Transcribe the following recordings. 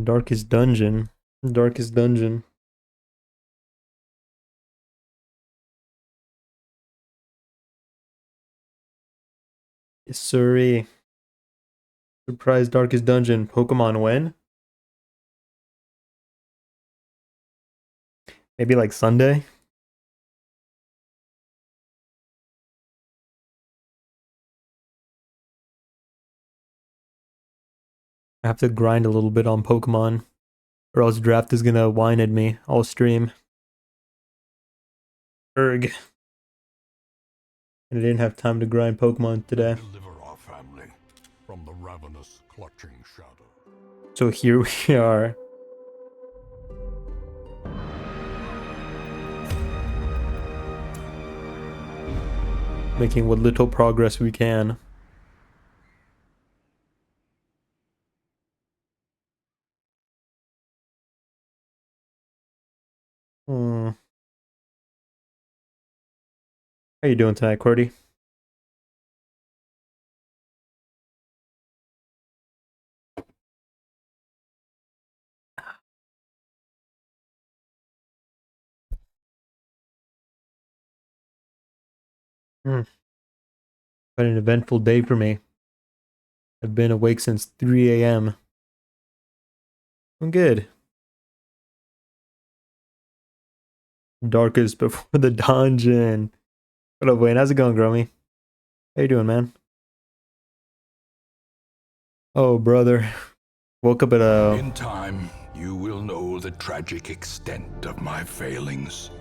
Darkest dungeon. Darkest dungeon. Yes, sirree. Surprise Darkest Dungeon. Pokemon when? Maybe like Sunday? I have to grind a little bit on Pokemon, or else Draft is gonna whine at me all stream. Erg. And I didn't have time to grind Pokemon today. Deliver our family from the ravenous clutching shadow. So here we are. Making what little progress we can. Hmm. How you doing tonight, Cordy? Hmm. Been an eventful day for me. I've been awake since 3 a.m. I'm good. Darkest before the dungeon. What up, Wayne? How's it going, Gromy? How you doing, man? Oh, brother. Woke up at In time, you will know the tragic extent of my failings.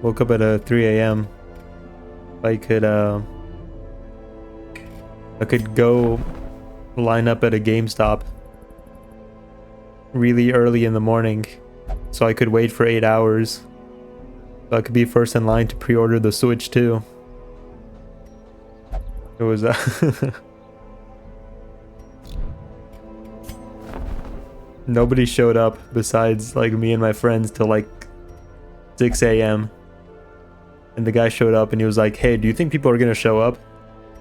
woke up at 3 a.m. I could go line up at a GameStop really early in the morning, so I could wait for 8 hours. So I could be first in line to pre-order the Switch too. It was nobody showed up besides like me and my friends till like 6 a.m. And the guy showed up and he was like, "Hey, do you think people are gonna show up?"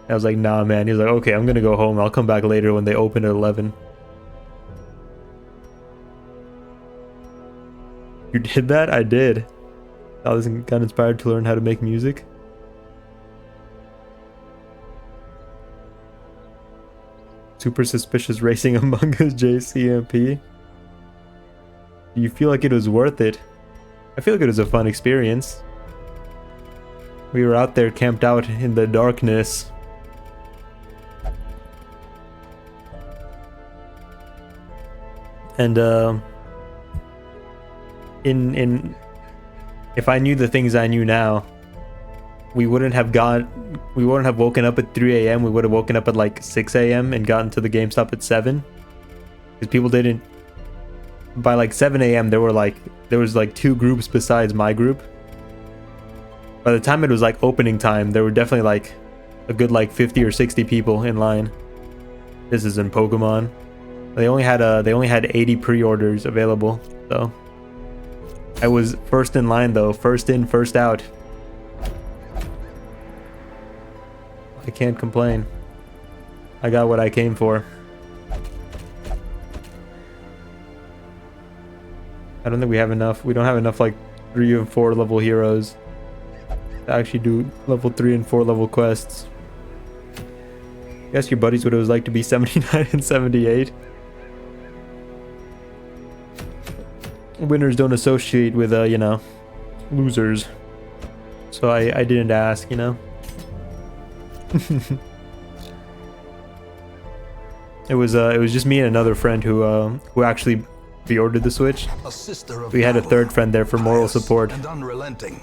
I was like, "Nah, man." He was like, "Okay, I'm gonna go home. I'll come back later when they open at 11. You did that? I did. I got inspired to learn how to make music. Super Suspicious Racing Among Us JCMP. Do you feel like it was worth it? I feel like it was a fun experience. We were out there camped out in the darkness. And if I knew the things I knew now, we wouldn't have woken up at 3 a.m. We would have woken up at like 6 a.m. and gotten to the GameStop at 7. Because people didn't. By like 7 a.m. there was like 2 groups besides my group. By the time it was like opening time, there were definitely like a good like 50 or 60 people in line. This is in Pokemon. They only had 80 pre-orders available, so I was first in line though, first in, first out. I can't complain. I got what I came for. I don't think we have enough. We don't have enough like 3 and 4 level heroes to actually do level 3 and 4 level quests. Ask your buddies what it was like to be 79 and 78. Winners don't associate with you know, losers. So I didn't ask, you know. It was just me and another friend who actually pre-ordered the Switch. We had a third friend there for moral support. And unrelenting.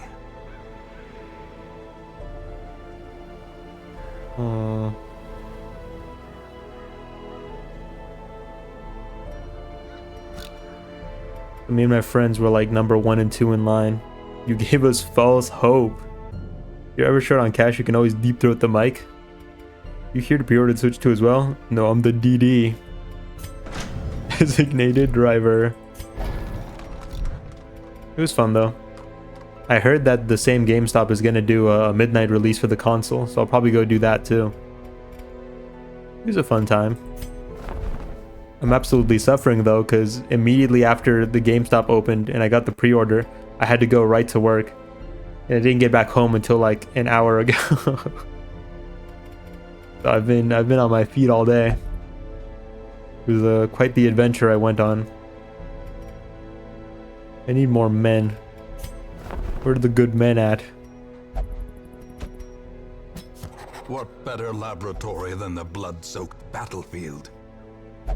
Me and my friends were like number 1 and 2 in line. You gave us false hope. If you're ever short on cash, you can always deep throat the mic. You here to pre-order the Switch 2 as well? No, I'm the DD. Designated driver. It was fun though. I heard that the same GameStop is gonna do a midnight release for the console, so I'll probably go do that too. It was a fun time. I'm absolutely suffering though, because immediately after the GameStop opened and I got the pre-order, I had to go right to work. And I didn't get back home until like an hour ago. So I've been on my feet all day. It was quite the adventure I went on. I need more men. Where are the good men at? What better laboratory than the blood-soaked battlefield? I'm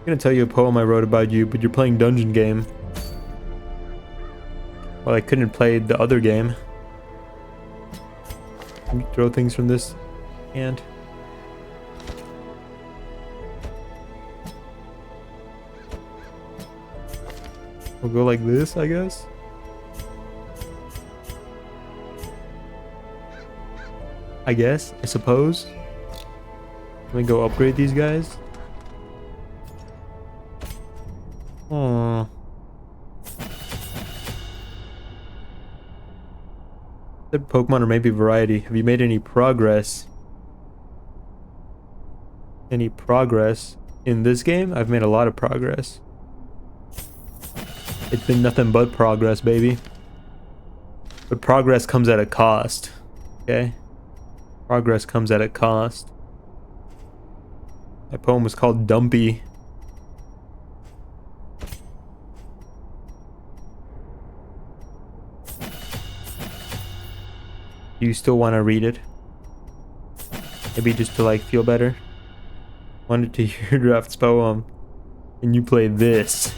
gonna tell you a poem I wrote about you, but you're playing Dungeon Game. Well, I couldn't play the other game. Can you throw things from this hand? We'll go like this, I guess. I suppose. Let me go upgrade these guys. Oh. The Pokemon or maybe variety. Have you made any progress? Any progress in this game? I've made a lot of progress. It's been nothing but progress, baby. But progress comes at a cost. Okay? Progress comes at a cost. My poem was called Dumpy. Do you still want to read it? Maybe just to like feel better? Wanted to hear Draft's poem. And you play this.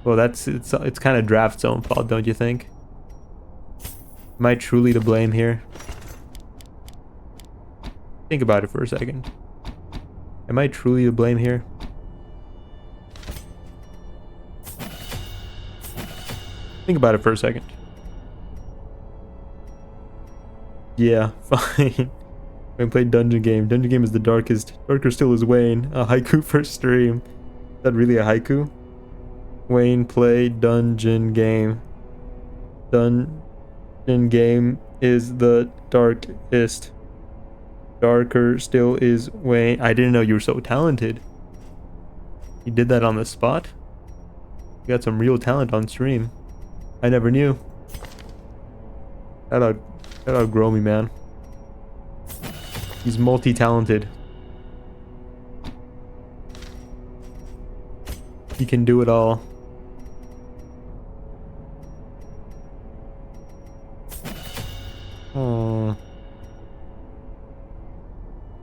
Well, it's kind of Draft's own fault, don't you think? Am I truly to blame here? Think about it for a second. Am I truly to blame here? Think about it for a second. Yeah, fine. I played Dungeon Game. Dungeon Game is the darkest. Darker still is Wayne. A haiku for stream. Is that really a haiku? Wayne play Dungeon Game. Dungeon Game is the darkest. Darker still is Wayne. I didn't know you were so talented. You did that on the spot? You got some real talent on stream. I never knew. That'll outgrow me, man. He's multi-talented. He can do it all. Oh.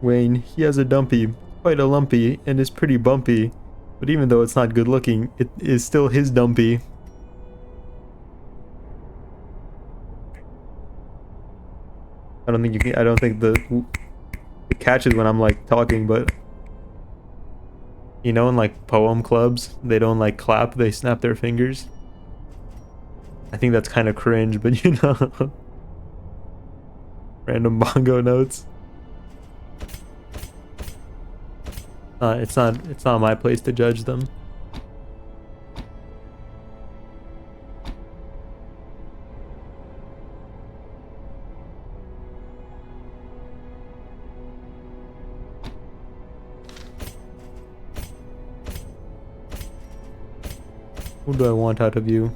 Wayne, he has a dumpy, quite a lumpy, and is pretty bumpy. But even though it's not good looking, it is still his dumpy. I don't think you can. I don't think it catches when I'm like talking, but you know, in like poem clubs, they don't like clap; they snap their fingers. I think that's kind of cringe, but you know, random bongo notes. It's not my place to judge them. What do I want out of you?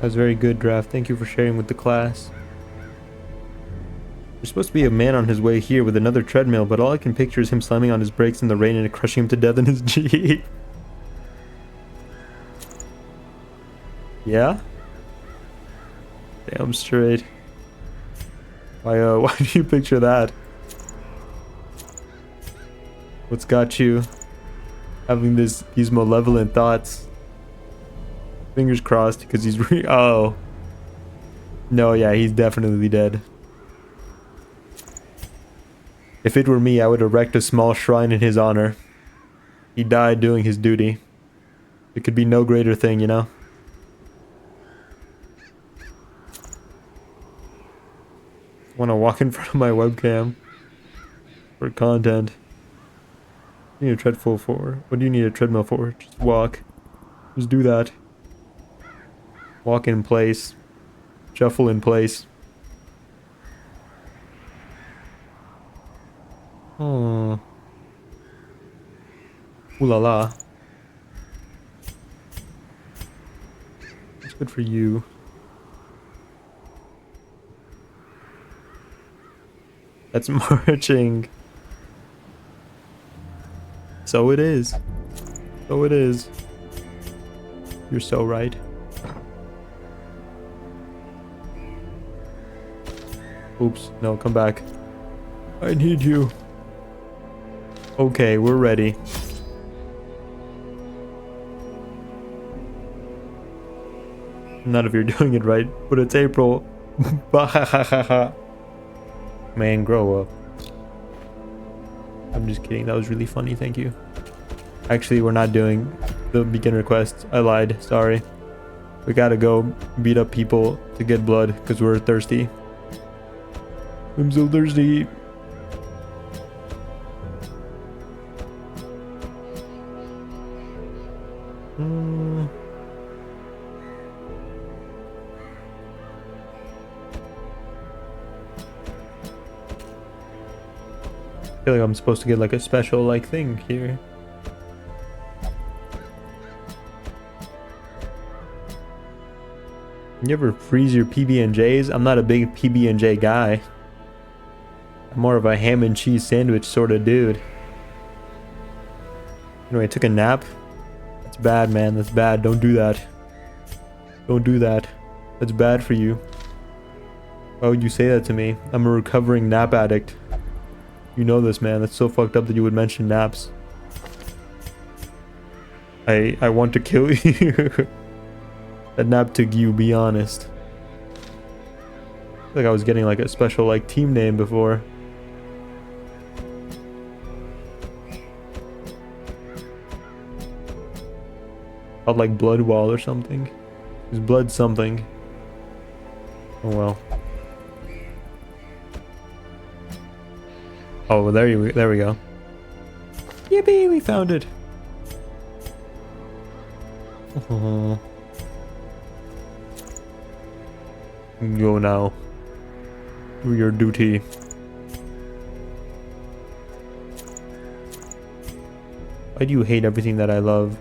That was very good, Draft. Thank you for sharing with the class. There's supposed to be a man on his way here with another treadmill, but all I can picture is him slamming on his brakes in the rain and crushing him to death in his Jeep. Yeah? Damn straight. Why do you picture that? What's got you having these malevolent thoughts? Fingers crossed, because he's oh. No, yeah, he's definitely dead. If it were me, I would erect a small shrine in his honor. He died doing his duty. It could be no greater thing, you know? I want to walk in front of my webcam for content. You need a treadmill for? What do you need a treadmill for? Just walk. Just do that. Walk in place. Shuffle in place. Oh. Ooh la la. That's good for you. That's marching. So it is. So it is. You're so right. Oops. No, come back. I need you. Okay, we're ready. Not if you're doing it right, but it's April. Man, grow up. I'm just kidding. That was really funny. Thank you. Actually, we're not doing the beginner quest. I lied. Sorry. We gotta go beat up people to get blood because we're thirsty. I'm so thirsty. I feel like I'm supposed to get like a special like thing here. You ever freeze your PB&Js? I'm not a big PB&J guy. I'm more of a ham and cheese sandwich sort of dude. Anyway, I took a nap. That's bad, man. That's bad. Don't do that. Don't do that. That's bad for you. Why would you say that to me? I'm a recovering nap addict. You know this, man. That's so fucked up that you would mention naps. I want to kill you. That nap took you, be honest. I feel like I was getting like a special like team name before. Called like Blood Wall or something. It was Blood something. Oh well. Oh, there we go. Yippee, we found it. Go now. Do your duty. Why do you hate everything that I love?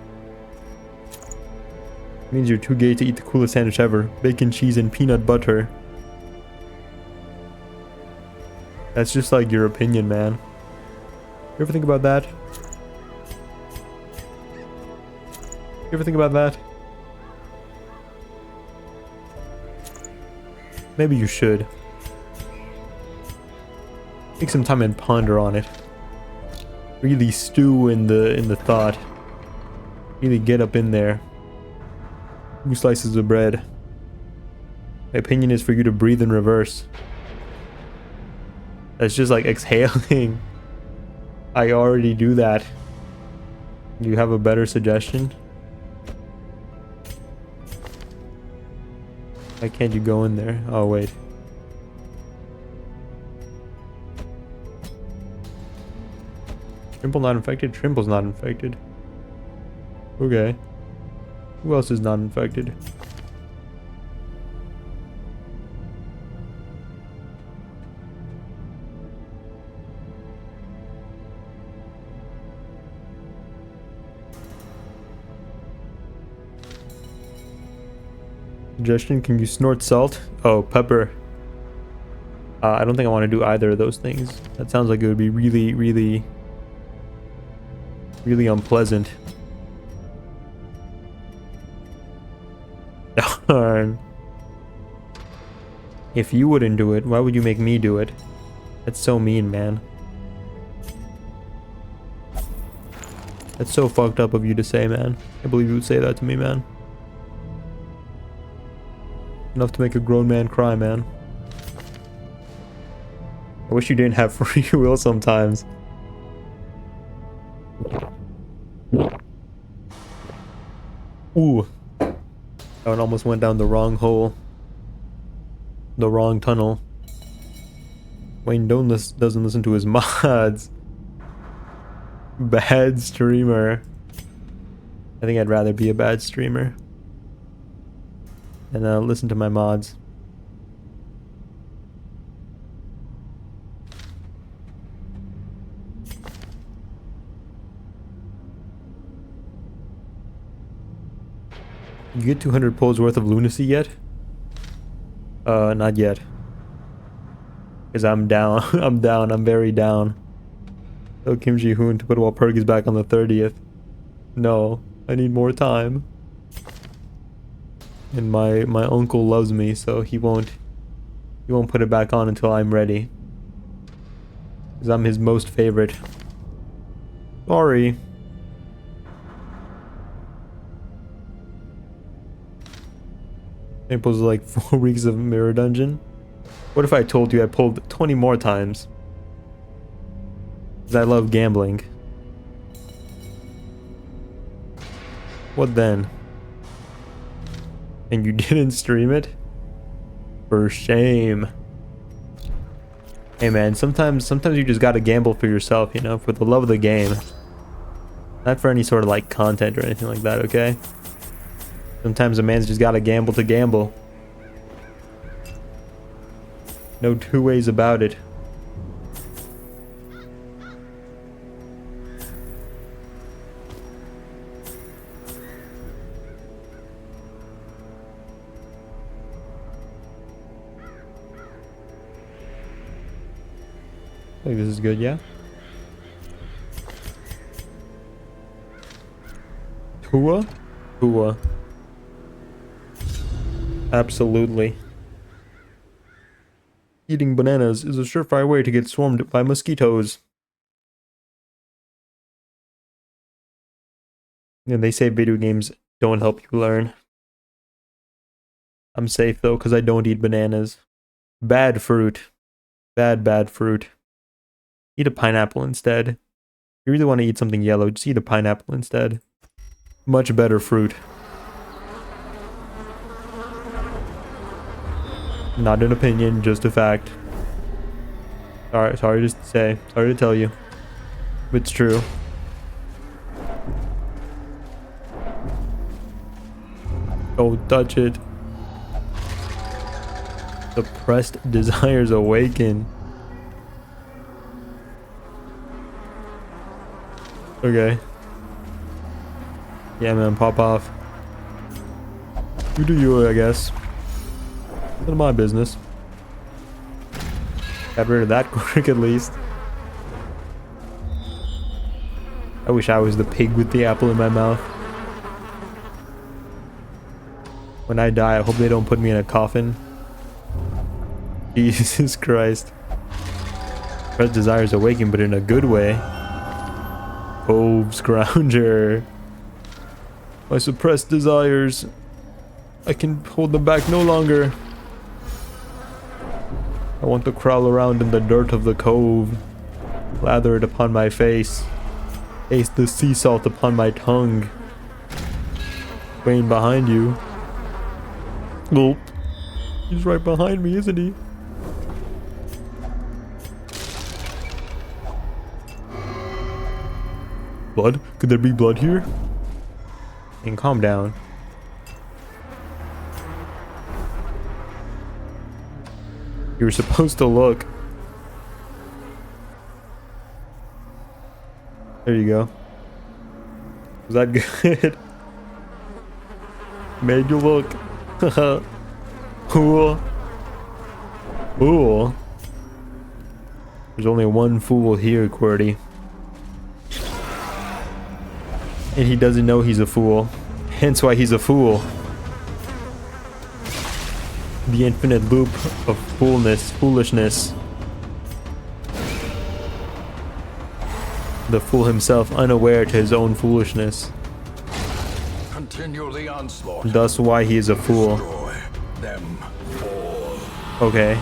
It means you're too gay to eat the coolest sandwich ever. Bacon, cheese, and peanut butter. That's just like your opinion, man. You ever think about that? You ever think about that? Maybe you should. Take some time and ponder on it. Really stew in the thought. Really get up in there. 2 slices of bread. My opinion is for you to breathe in reverse. That's just like exhaling. I already do that. Do you have a better suggestion? Why can't you go in there? Oh, wait. Trimble not infected? Trimble's not infected. Okay. Who else is not infected? Suggestion, can you snort salt? Oh, pepper. I don't think I want to do either of those things. That sounds like it would be really, really, really unpleasant. Darn. If you wouldn't do it, why would you make me do it? That's so mean, man. That's so fucked up of you to say, man. I can't believe you would say that to me, man. Enough to make a grown man cry, man. I wish you didn't have free will sometimes. Ooh. That one almost went down the wrong hole. The wrong tunnel. Wayne doesn't listen to his mods. Bad streamer. I think I'd rather be a bad streamer and listen to my mods. You get 200 pulls worth of lunacy yet? Not yet. Because I'm down. I'm down. I'm very down. Tell Kim Ji-hoon to put while Perk is back on the 30th. No, I need more time. And my uncle loves me, so he won't put it back on until I'm ready. Because I'm his most favorite. Sorry. It was like 4 weeks of Mirror Dungeon. What if I told you I pulled 20 more times? Because I love gambling. What then? And you didn't stream it? For shame. Hey man, sometimes you just gotta gamble for yourself, you know, for the love of the game. Not for any sort of like content or anything like that, okay? Sometimes a man's just gotta gamble to gamble. No two ways about it. I think this is good, yeah? Tua? Tua. Absolutely. Eating bananas is a surefire way to get swarmed by mosquitoes. And they say video games don't help you learn. I'm safe though, because I don't eat bananas. Bad fruit. Bad fruit. Eat a pineapple instead. If you really want to eat something yellow, just eat a pineapple instead. Much better fruit. Not an opinion, just a fact. Sorry to say. Sorry to tell you. It's true. Don't touch it. Suppressed desires awaken. Okay. Yeah, man, pop off. You do you, I guess. None of my business. Got rid of that quirk at least. I wish I was the pig with the apple in my mouth. When I die, I hope they don't put me in a coffin. Jesus Christ. Suppressed desires awaken, but in a good way. Cove Scrounger. My suppressed desires. I can hold them back no longer. I want to crawl around in the dirt of the cove. Lather it upon my face. Taste the sea salt upon my tongue. Wayne behind you. Gulp. He's right behind me, isn't he? Blood? Could there be blood here? And calm down. You were supposed to look. There you go. Was that good? Made you look. Cool. Cool. There's only one fool here, QWERTY. And he doesn't know he's a fool. Hence why he's a fool. The infinite loop of foolishness. The fool himself unaware to his own foolishness. Continue the onslaught. Thus why he is a fool. Destroy them all. Okay.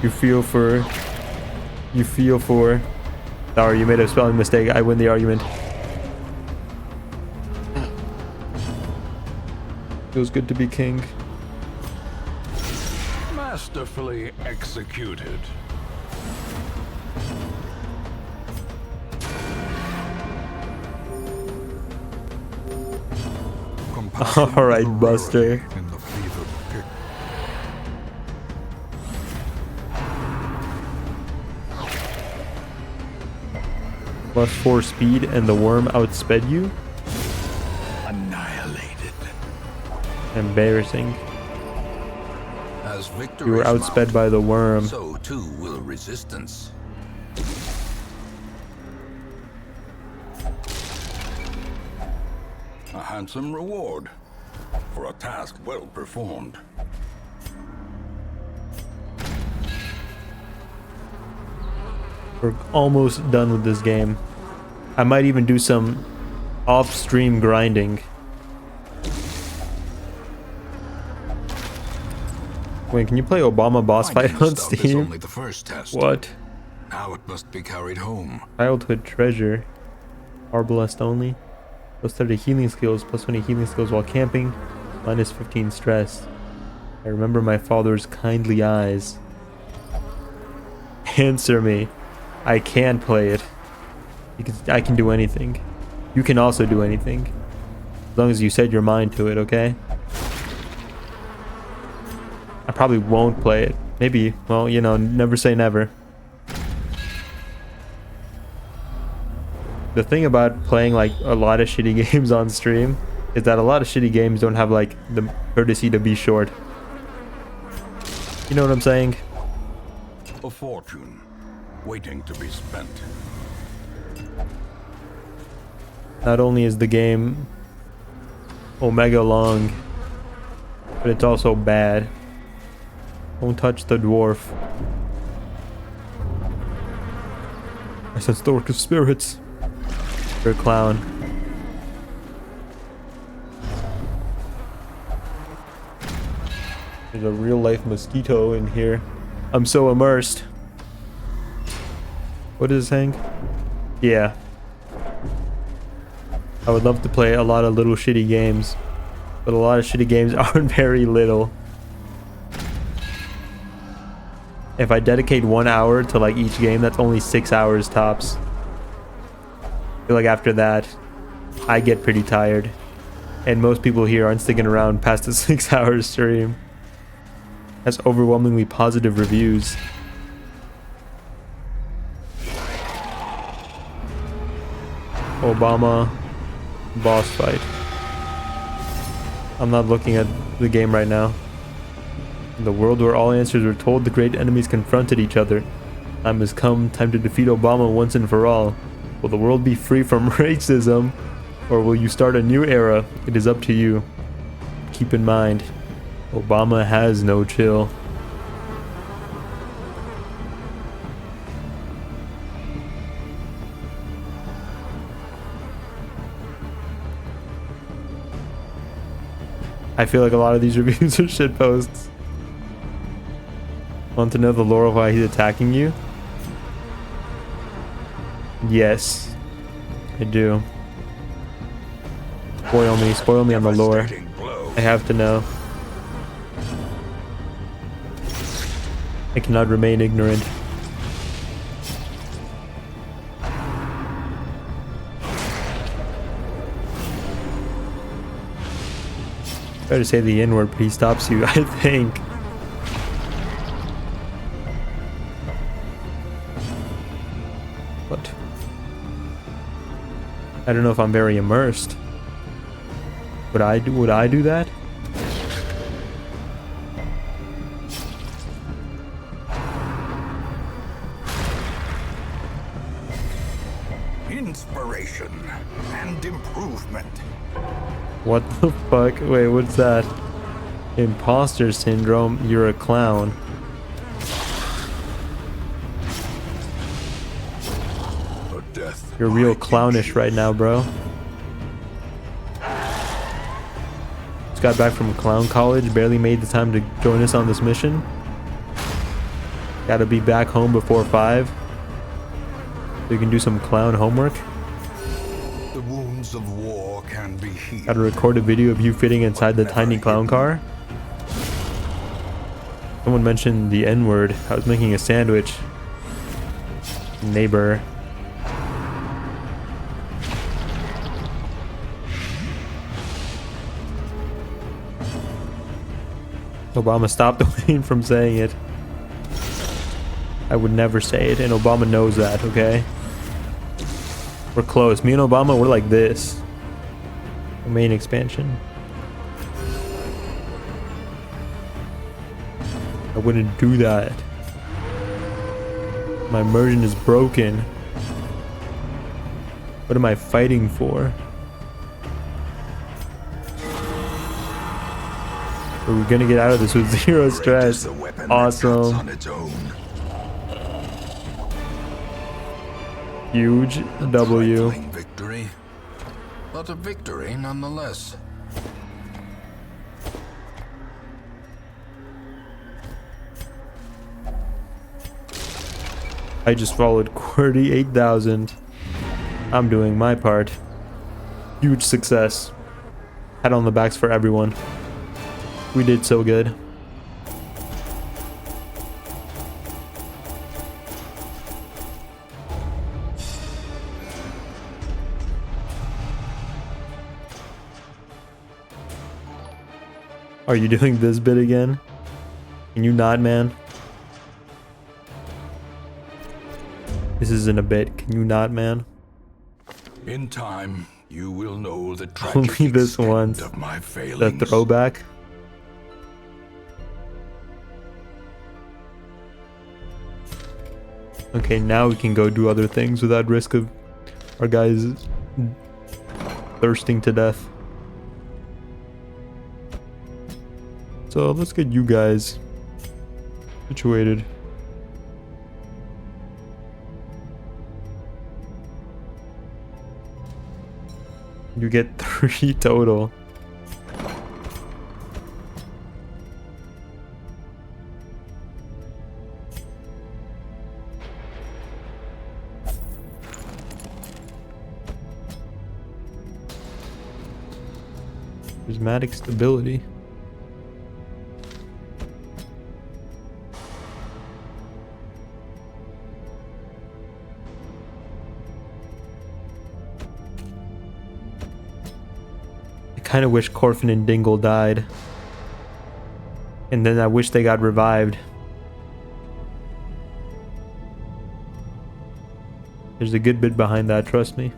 You feel for... Sorry, you made a spelling mistake. I win the argument. Feels good to be king. Masterfully executed. All right, Buster. In the fevered pit. +4 speed and the worm outsped you? Annihilated. Embarrassing. As victories You were outsped by the worm. so too will resistance. A handsome reward for a task well performed. We're almost done with this game. I might even do some off-stream grinding. Wait, can you play Obama boss fight Finding on stuff is Steam? only the first test. What? Now it must be carried home. Childhood treasure. Arbalest only. +30 healing skills, +20 healing skills while camping, -15 stress. I remember my father's kindly eyes. Answer me. I can play it. Because I can do anything. You can also do anything. As long as you set your mind to it, okay? I probably won't play it. Maybe, well, you know, never say never. The thing about playing like a lot of shitty games on stream is that a lot of shitty games don't have like the courtesy to be short. You know what I'm saying? A fortune waiting to be spent. Not only is the game omega long, but it's also bad. Don't touch the dwarf. I sense the work of spirits. You're a clown. There's a real life mosquito in here. I'm so immersed. What is it saying? Yeah. I would love to play a lot of little shitty games, but a lot of shitty games aren't very little. If I dedicate 1 hour to like each game, that's only 6 hours tops. I feel like after that, I get pretty tired. And most people here aren't sticking around past the 6 hour stream. That's overwhelmingly positive reviews. Obama boss fight. I'm not looking at the game right now. In the world where all answers were told, the great enemies confronted each other. Time has come, time to defeat Obama once and for all. Will the world be free from racism, or will you start a new era? It is up to you. Keep in mind, Obama has no chill. I feel like a lot of these reviews are shitposts. Want to know the lore of why he's attacking you? Yes, I do. Spoil me on the lore. Devastating blow. I have to know. I cannot remain ignorant. Try to say the N-word, but he stops you, I think. What? I don't know if I'm very immersed. Would I do that? Inspiration and improvement. What the fuck? Wait, what's that? Imposter syndrome, you're a clown. A death. You're real clownish right now, bro. Just got back from clown college, barely made the time to join us on this mission. Gotta be back home before 5. So you can do some clown homework. The wounds of war can be healed. Gotta record a video of you fitting inside the tiny clown car. Someone mentioned the N-word. I was making a sandwich. Neighbor. Obama stopped Wayne from saying it. I would never say it, and Obama knows that, okay? We're close. Me and Obama, we're like this. Main expansion. I wouldn't do that. My immersion is broken. What am I fighting for? We're gonna get out of this with zero stress. Awesome. Huge W. Victory, but a victory nonetheless. I just followed QWERTY 8000. I'm doing my part. Huge success. Pat on the backs for everyone. We did so good. Are you doing this bit again? Can you not, man? This isn't a bit. Can you not, man? In time, you will know the Only tragic this extent once. of my The failings. throwback. Okay, now we can go do other things without risk of our guys thirsting to death. So let's get you guys situated. You get 3 total. Prismatic stability. I kind of wish Corfin and Dingle died. And then I wish they got revived. There's a good bit behind that, trust me.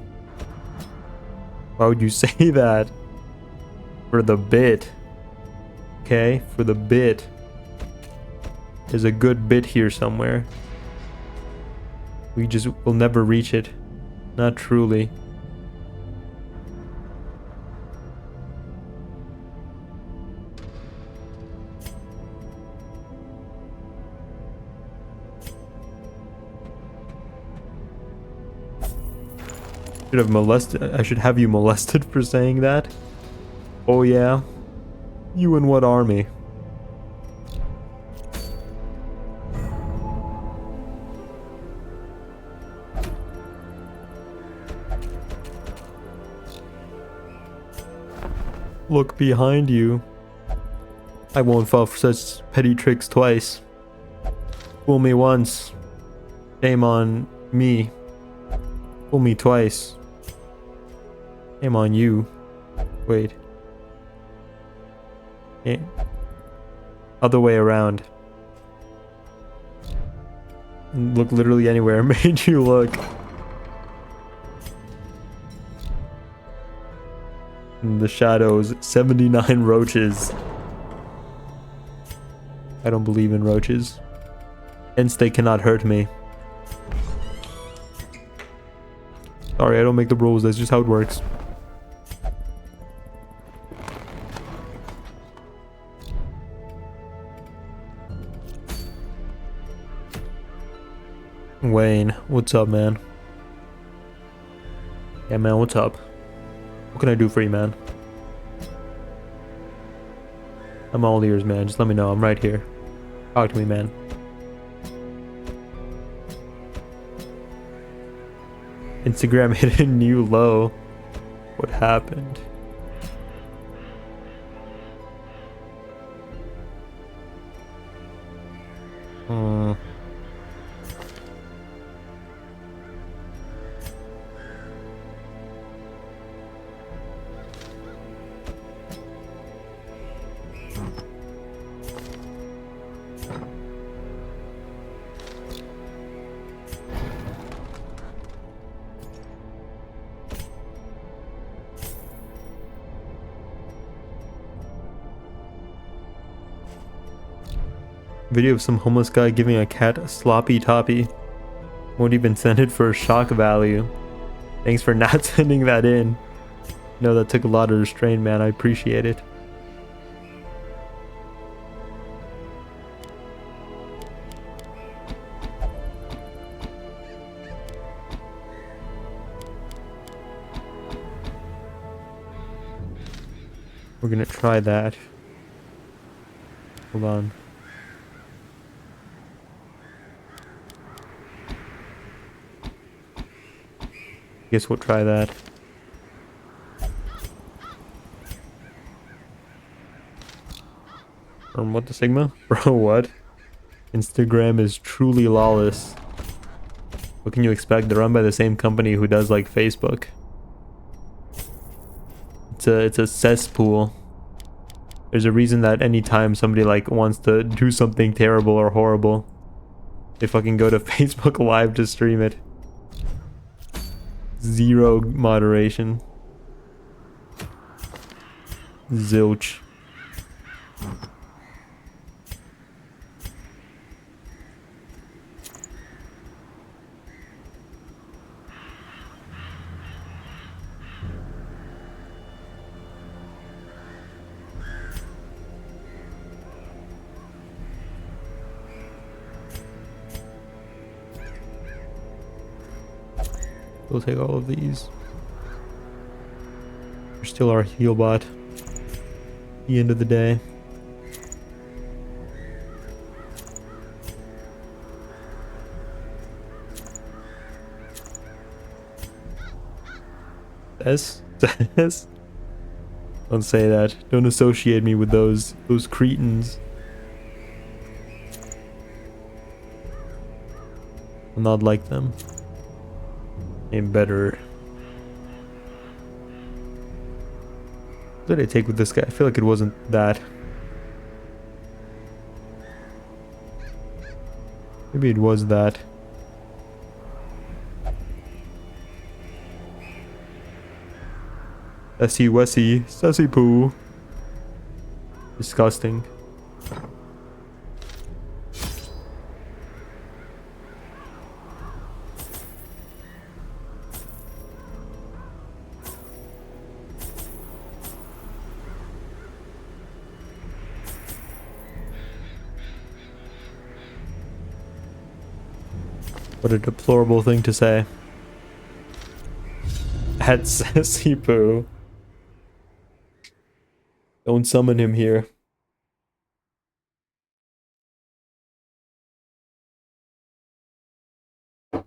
Why would you say that? For the bit. Okay, for the bit. There's a good bit here somewhere. We just will never reach it. Not truly. I should have you molested for saying that. Oh yeah? You in what army? Look behind you. I won't fall for such petty tricks twice. Fool me once. Shame on me. Fool me twice. Shame on you. Wait. Yeah. Other way around. Look literally anywhere. Made you look. In the shadows, 79 roaches. I don't believe in roaches. Hence they cannot hurt me. Sorry, I don't make the rules. That's just how it works. Wayne, what's up, man? Yeah, man, what's up? What can I do for you, man? I'm all ears, man. Just let me know. I'm right here. Talk to me, man. Instagram hit a new low. What happened? Video of some homeless guy giving a cat a sloppy toppy. Won't even send it for shock value. Thanks for not sending that in. No, that took a lot of restraint, man. I appreciate it. We're gonna try that. Hold on. Guess we'll try that. What the Sigma? Bro, what? Instagram is truly lawless. What can you expect? They're run by the same company who does like Facebook. It's a cesspool. There's a reason that anytime somebody like wants to do something terrible or horrible, they fucking go to Facebook Live to stream it. Zero moderation. Zilch. We'll take all of these. We're still our heal bot. At the end of the day. S? S? Don't say that. Don't associate me with those cretins. I'm not like them. I'm better. What did I take with this guy? I feel like it wasn't that. Maybe it was that. Essie Wessie, Sussy Poo. Disgusting. What a deplorable thing to say. At Sassy Poo. Don't summon him here. The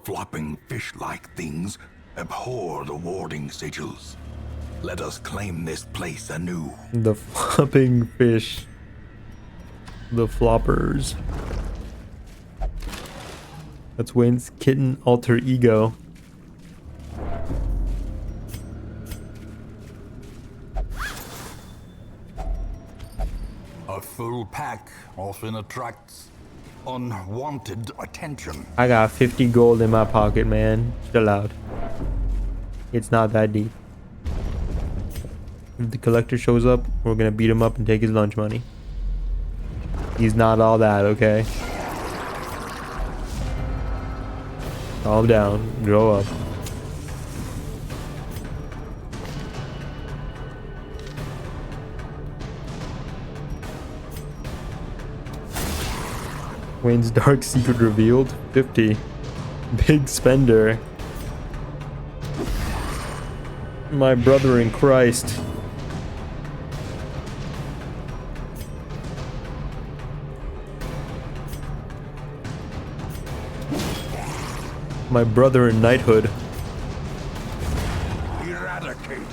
flopping fish-like things abhor the warding sigils. Let us claim this place anew. The flopping fish. The floppers. That's Wayne's kitten alter ego. A full pack often attracts unwanted attention. I got 50 gold in my pocket, man. Chill out. It's not that deep. If the collector shows up, we're gonna beat him up and take his lunch money. He's not all that, okay? Calm down. Grow up. Wayne's dark secret revealed. 50. Big spender. My brother in Christ. My brother in knighthood. Eradicated.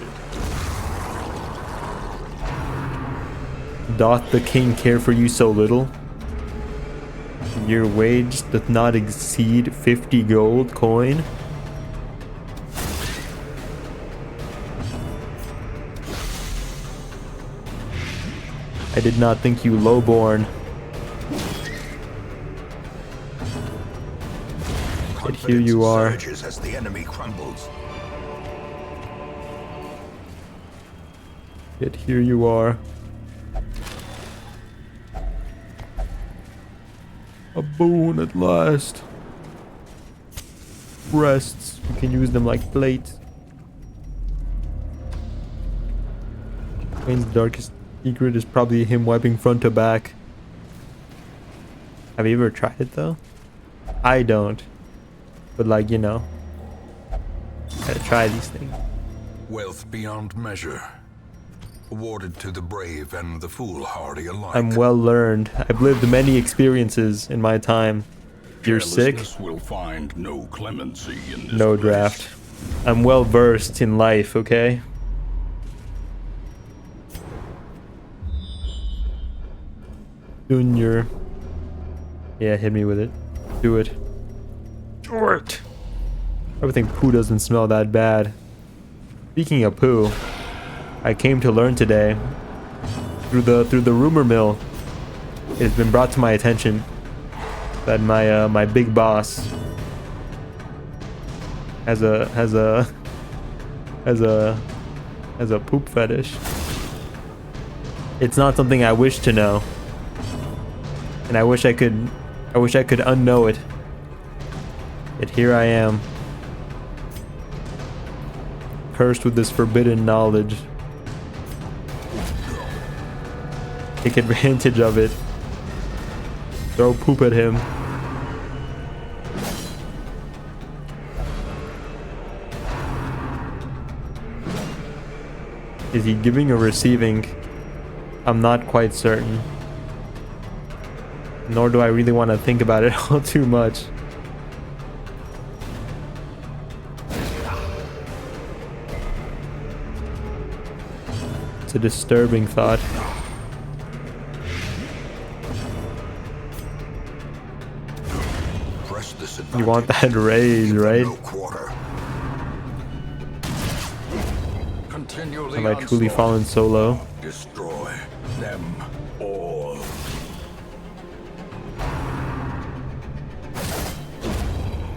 Doth the king care for you so little? Your wage doth not exceed 50 gold coin? I did not think you lowborn. But here you are. Surges as the enemy crumbles. Yet here you are. A boon at last. Breasts. We can use them like plates. Wayne's darkest secret is probably him wiping front to back. Have you ever tried it though? I don't. But like, you know, gotta try these things. Wealth beyond measure, awarded to the brave and the foolhardy alike. I'm well learned. I've lived many experiences in my time. You're sick? Will find no clemency in this No place. draft. I'm well versed in life, okay? Junior. Yeah, hit me with it. Do it. Do it. I think poo doesn't smell that bad. Speaking of poo, I came to learn today through the rumor mill. It has been brought to my attention that my big boss has a poop fetish. It's not something I wish to know, and I wish I could unknow it. Yet here I am, cursed with this forbidden knowledge. Take advantage of it. Throw poop at him. Is he giving or receiving? I'm not quite certain. Nor do I really want to think about it all too much. It's a disturbing thought. Press this You want that raise, right? no quarter. Continually Have I truly onslaught. fallen so low? Destroy them all.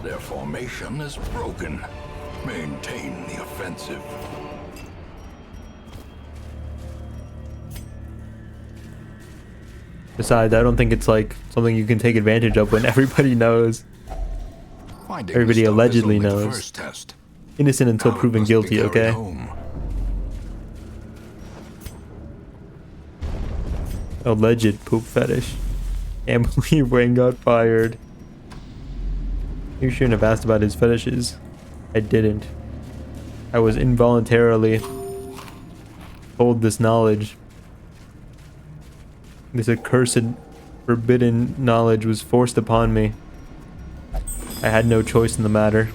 Their formation is broken. Maintain the offensive. Besides, I don't think it's like something you can take advantage of when everybody knows. Finding Everybody the stuff is allegedly only the knows. first test. Innocent until Now it proven must be guilty, carried okay? home. Alleged poop fetish. Can't believe Wayne got fired. You shouldn't have asked about his fetishes. I didn't. I was involuntarily told this knowledge. This accursed, forbidden knowledge was forced upon me. I had no choice in the matter.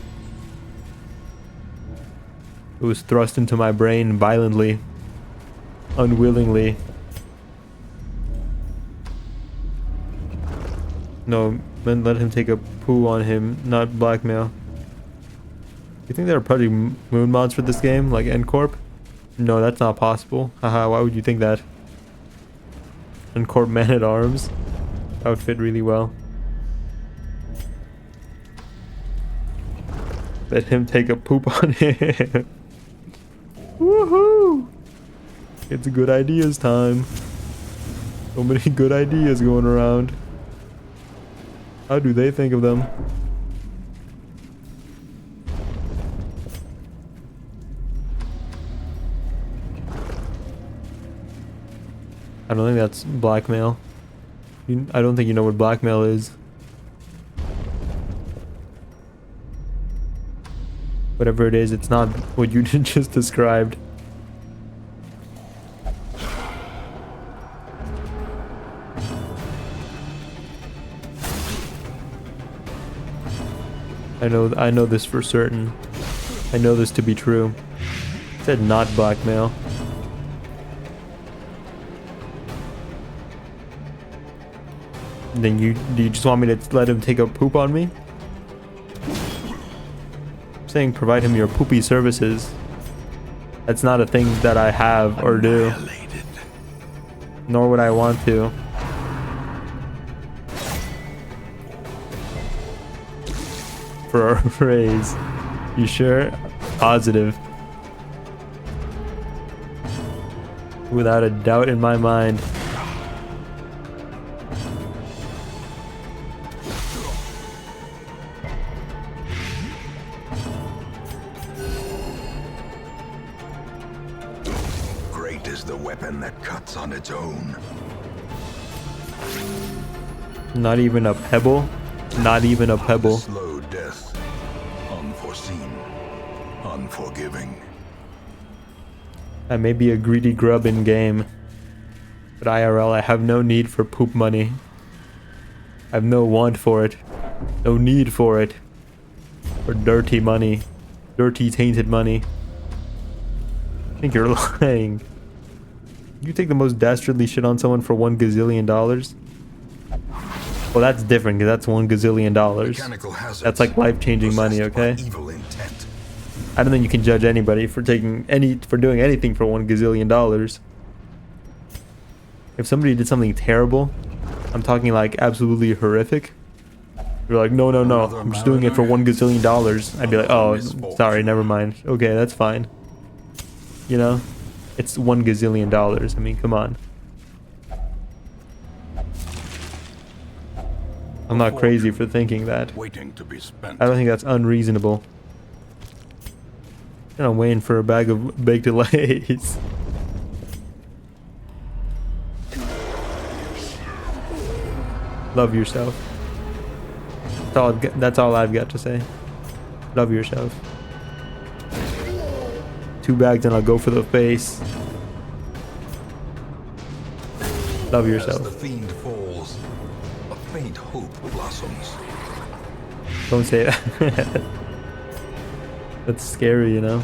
It was thrust into my brain violently, unwillingly. No, men let him take a poo on him, not blackmail. You think there are probably moon mods for this game, like NCorp? No, that's not possible. Haha, why would you think that? NCorp Man at Arms. That would fit really well. Let him take a poop on him. Woohoo! It's good ideas time. So many good ideas going around. How do they think of them? I don't think that's blackmail. I don't think you know what blackmail is. Whatever it is, it's not what you just described. I know this for certain. I know this to be true. It said not blackmail. Then do you just want me to let him take a poop on me? I'm saying provide him your poopy services. That's not a thing that I have or do. Annihilated. Nor would I want to. For a raise. You sure? Positive. Without a doubt in my mind. weapon that cuts on its own. Not even a pebble? Not even a pebble. Slow death. Unforeseen. Unforgiving. I may be a greedy grub in game, but IRL, I have no need for poop money. I have no want for it. No need for it. For dirty money. Dirty, tainted money. I think you're lying. You take the most dastardly shit on someone for $1 gazillion? Well, that's different, because that's $1 gazillion. That's like life-changing money, okay? Evil intent. I don't think you can judge anybody for doing anything for $1 gazillion. If somebody did something terrible, I'm talking like absolutely horrific. You're like, no, I'm just doing it for $1 gazillion. I'd be like, oh, sorry, never mind. Okay, that's fine. You know, it's $1 gazillion. I mean, come on. I'm not crazy for thinking that. Waiting to be spent. I don't think that's unreasonable. And I'm waiting for a bag of baked Lays. Love yourself. That's all I've got to say. Love yourself. 2 bags and I'll go for the face. Love yourself. As the fiend falls, a faint hope blossoms. Don't say that. That's scary, you know?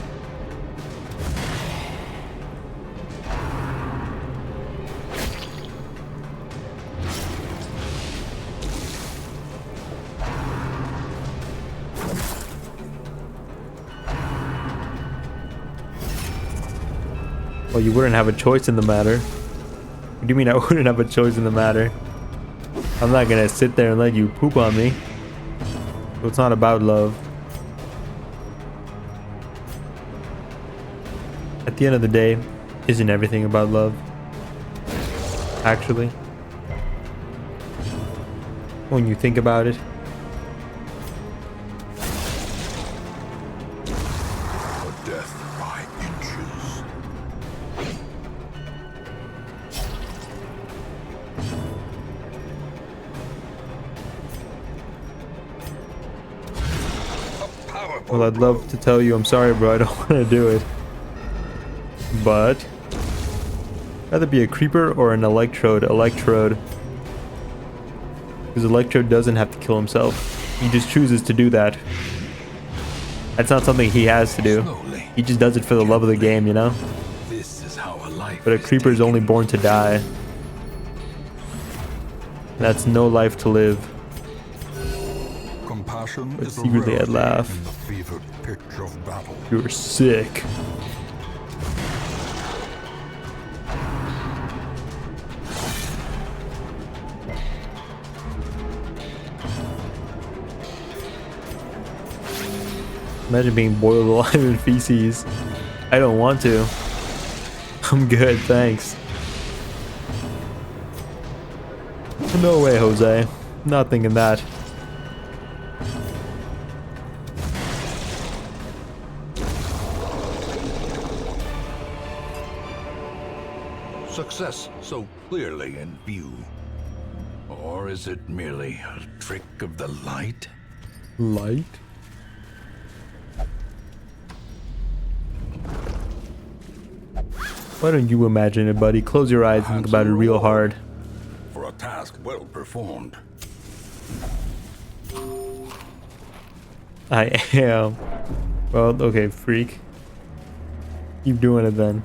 Well, you wouldn't have a choice in the matter. What do you mean I wouldn't have a choice in the matter? I'm not gonna sit there and let you poop on me. So it's not about love. At the end of the day, isn't everything about love? Actually. When you think about it. A death by inches. Well, I'd love to tell you I'm sorry, bro. I don't want to do it. But rather be a creeper or an electrode. Because Electrode doesn't have to kill himself. He just chooses to do that. That's not something he has to do. He just does it for the love of the game, you know? This is how a life But a creeper is only born to die. That's no life to live. Compassion But is a secretly I'd rarity laugh. in the fevered pitch of battle. You're sick. Imagine being boiled alive in feces. I don't want to. I'm good, thanks. No way, Jose. Not thinking that. Success so clearly in view. Or is it merely a trick of the light? Light? Why don't you imagine it, buddy? Close your eyes and think about it real hard. For a task well performed. I am. Well, okay, freak. Keep doing it then.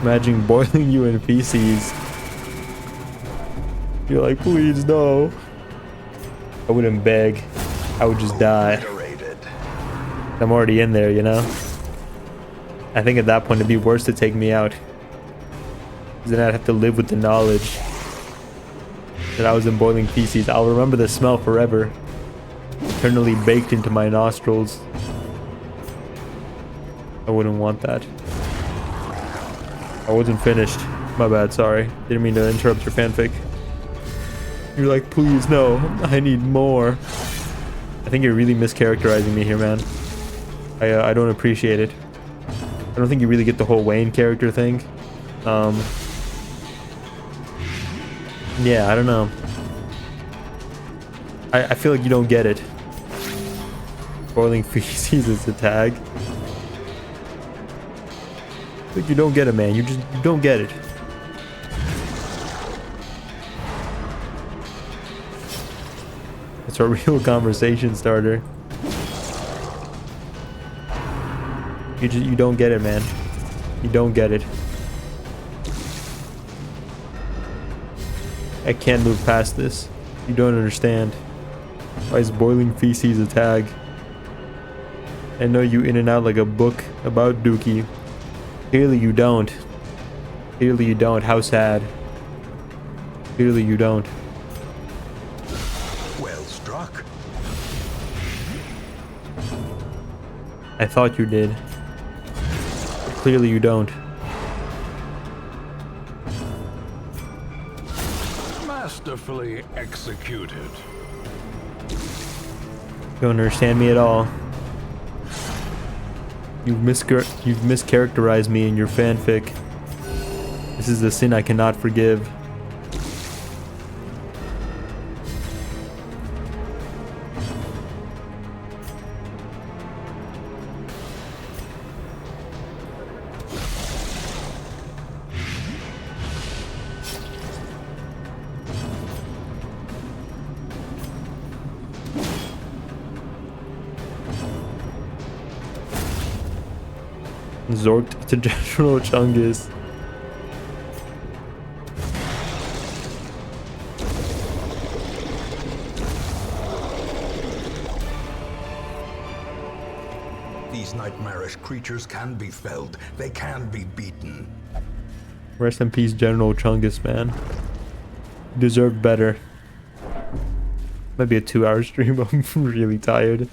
Imagine boiling you in feces. You're like, please no. I wouldn't beg. I would just die. I'm already in there, you know? I think at that point it'd be worse to take me out. Because then I'd have to live with the knowledge that I was in boiling feces. I'll remember the smell forever. Eternally baked into my nostrils. I wouldn't want that. I wasn't finished. My bad, sorry. Didn't mean to interrupt your fanfic. You're like, please no, I need more. I think you're really mischaracterizing me here, man. I don't appreciate it. I don't think you really get the whole Wayne character thing. Yeah, I don't know. I feel like you don't get it. Boiling feces is a tag. I think you don't get it, man. You don't get it. It's a real conversation starter. You don't get it, man. You don't get it. I can't move past this. You don't understand. Why is boiling feces a tag? I know you in and out like a book about Dookie. Clearly you don't. Clearly you don't. How sad. Clearly you don't. Well struck. I thought you did. Clearly you don't. Masterfully executed. You don't understand me at all. You've mischaracterized me in your fanfic. This is a sin I cannot forgive. Zorked to General Chungus. These nightmarish creatures can be felled. They can be beaten. Rest in peace, General Chungus, man. You deserved better. Might be a 2-hour stream. I'm really tired.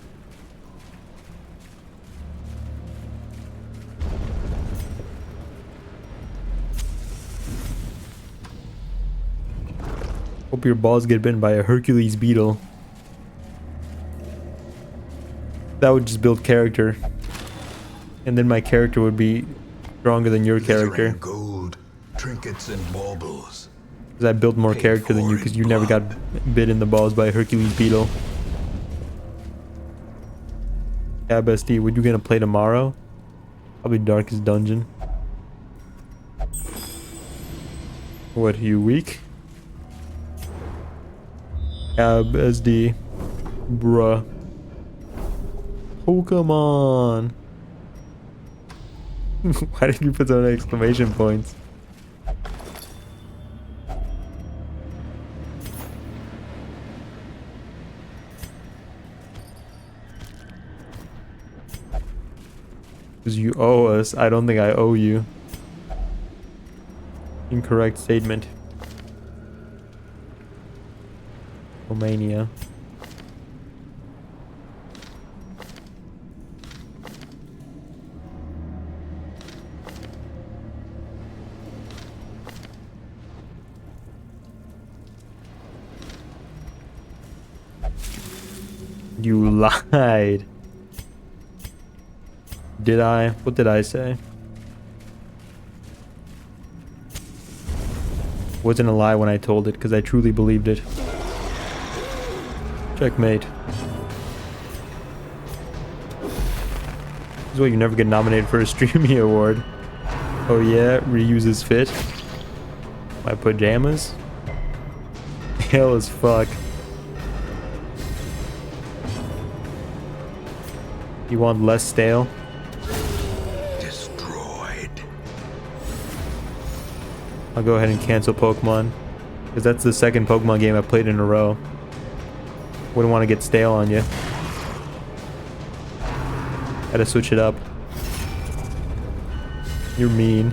Hope your balls get bitten by a Hercules beetle. That would just build character. And then my character would be stronger than your character. Glittering gold, trinkets and baubles. Because I built more character than you because you never got bit in the balls by a Hercules beetle. Yeah, bestie, what you gonna play tomorrow? Probably Darkest Dungeon. What, are you weak? SD, bruh. Oh, come on. Why did you put so many exclamation points? Because you owe us. I don't think I owe you. Incorrect statement. Romania. You lied. Did I? What did I say? Wasn't a lie when I told it, because I truly believed it. Checkmate. This is why you never get nominated for a Streamy Award. Oh yeah, reuses fit. My pajamas? Hell as fuck. You want less stale? Destroyed. I'll go ahead and cancel Pokemon. Because that's the second Pokemon game I've played in a row. Wouldn't want to get stale on you. Gotta switch it up. You're mean.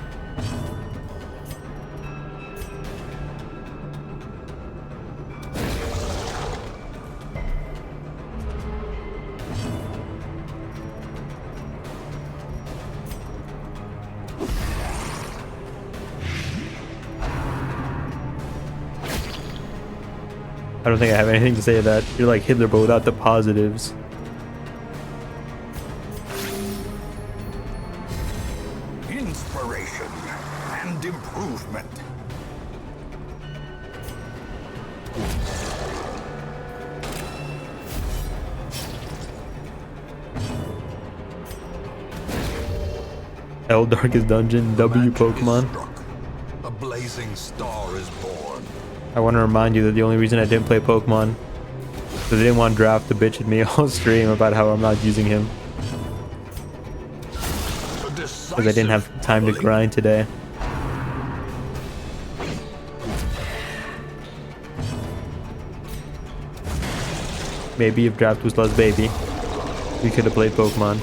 I don't think I have anything to say to that. You're like Hitler, but without the positives. and improvement. L Darkest Dungeon, W Magic is Pokemon. struck. A blazing star is born. I want to remind you that the only reason I didn't play Pokemon is because I didn't want Draft to bitch at me all stream about how I'm not using him. Because I didn't have time to grind today. Maybe if Draft was less baby, we could have played Pokemon.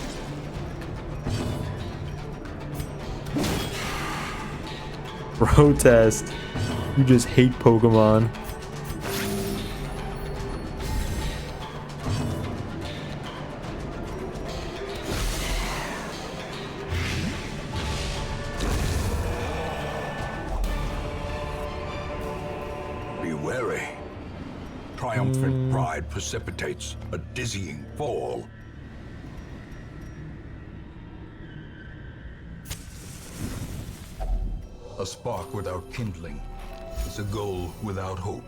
Protest. You just hate Pokemon. Be wary. Triumphant pride precipitates a dizzying fall. A spark without kindling is a goal without hope.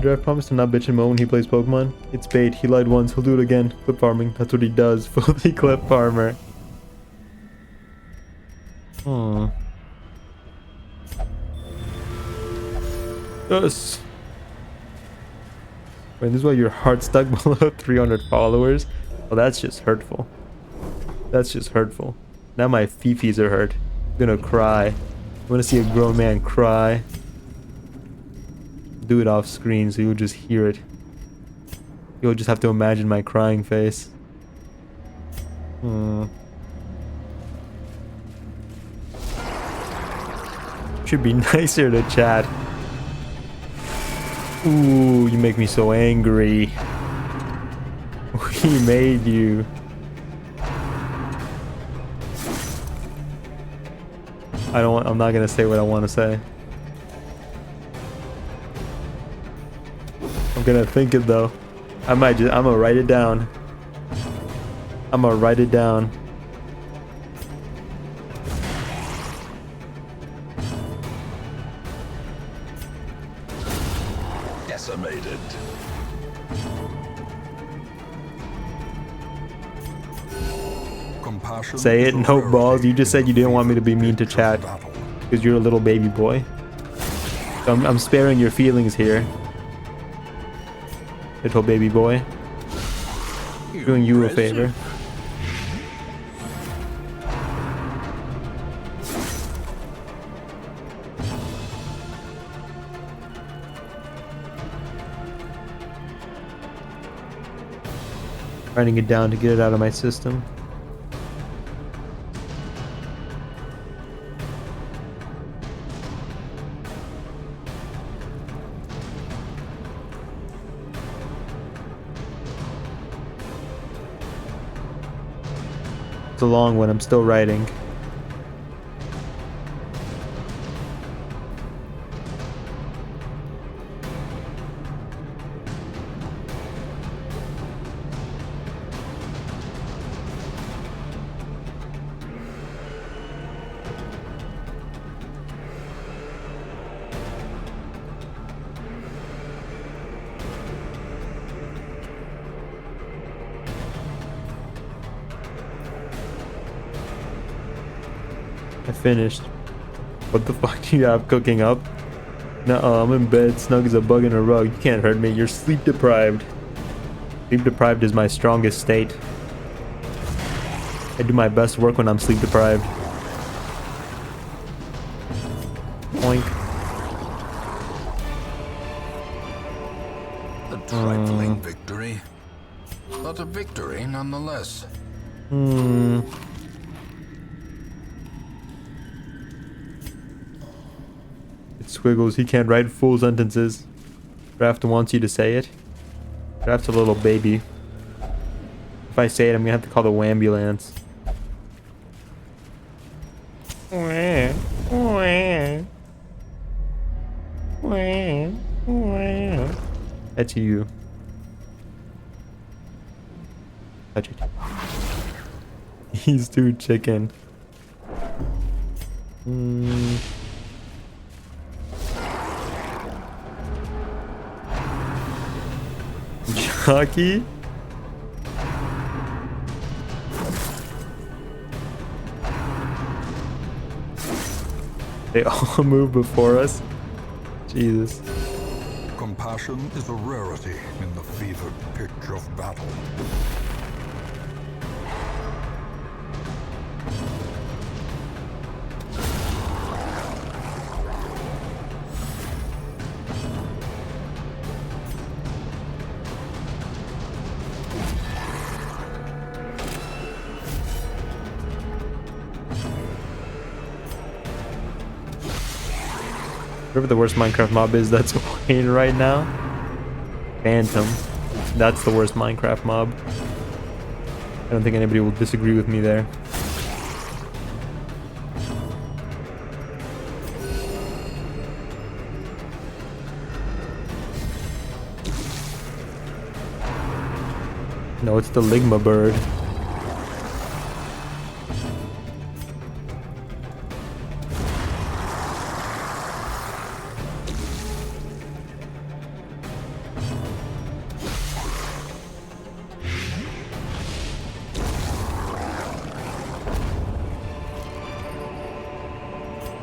Draft promised to not bitch and moan when he plays Pokemon. It's bait. He lied once. He'll do it again. Clip farming. That's what he does. Fully clip farmer. Yes. Wait, this is why your heart's stuck below 300 followers? Well, that's just hurtful. That's just hurtful. Now my fifis are hurt. I'm gonna cry. I wanna see a grown man cry. Do it off screen so you'll just hear it. You'll just have to imagine my crying face. Should be nicer to chat. Ooh, you make me so angry. We made you. I'm not gonna say what I want to say. I'm gonna think it though. I'm gonna write it down. I'm gonna write it down. Decimated. Compassion Say is it, a no rarity balls. You just said you didn't want me to be mean to in chat battle. because you're a little baby boy. So I'm sparing your feelings here. Little baby boy. Doing you a favor. Writing it down to get it out of my system. It's a long one, I'm still writing. I finished. What the fuck do you have cooking up? Nuh-uh, I'm in bed, snug as a bug in a rug. You can't hurt me, you're sleep deprived. Sleep deprived is my strongest state. I do my best work when I'm sleep deprived. Oink. A trifling victory. A but a victory nonetheless. It's Squiggles. He can't write full sentences. Draft wants you to say it. Draft's a little baby. If I say it, I'm gonna have to call the wambulance. That's you. Touch it. He's too chicken. Chucky? They all move before us. Jesus. Compassion is a rarity in the fevered pitch of battle. Whatever the worst Minecraft mob is that's Wayne right now. Phantom. That's the worst Minecraft mob. I don't think anybody will disagree with me there. No, it's the Ligma bird.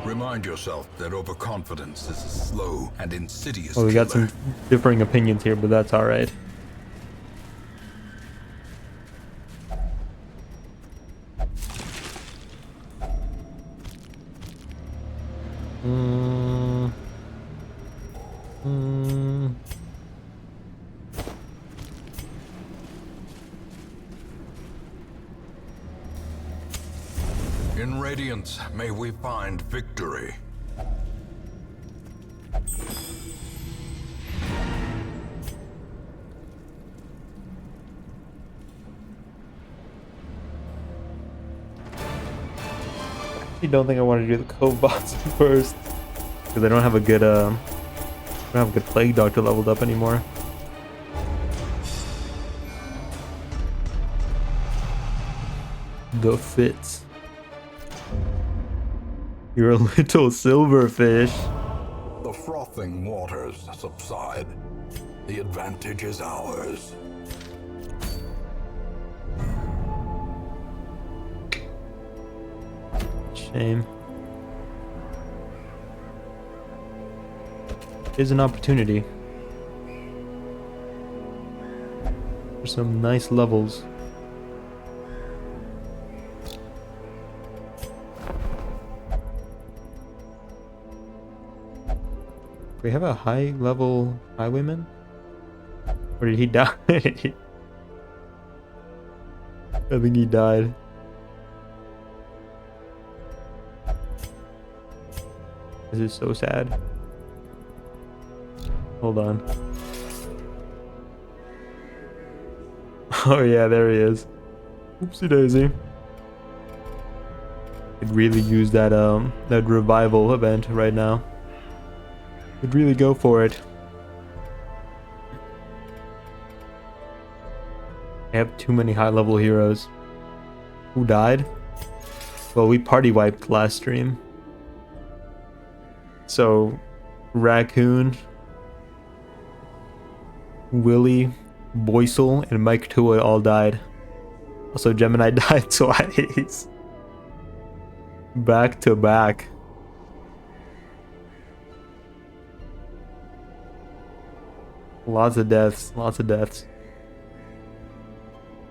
Remind yourself that overconfidence is a slow and insidious Well, we got killer. some differing opinions here, but that's alright. In Radiance, may we find victory. I don't think I want to do the Cove boss first because I don't have a good Plague Doctor leveled up anymore. The Fits. You're a little silverfish. The frothing waters subside. The advantage is ours. Shame. Here's an opportunity for some nice levels. We have a high level highwayman? Or did he die? I think he died. This is so sad. Hold on. Oh yeah, there he is. Oopsie daisy. Could really use that that revival event right now. Could really go for it. I have too many high level heroes. Who died? Well, we party wiped last stream. So, Raccoon, Willie, Boysel, and Mike Tua all died. Also, Gemini died twice. Back to back. Lots of deaths, lots of deaths.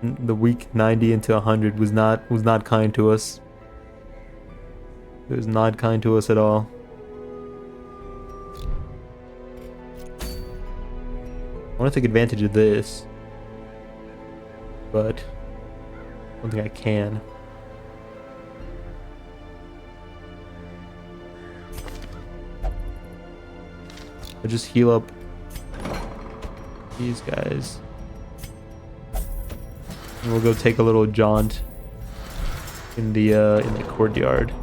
The week 90 into 100 was not kind to us. It was not kind to us at all. I want to take advantage of this. but I don't think I can. I'll just heal up these guys. And we'll go take a little jaunt in the courtyard.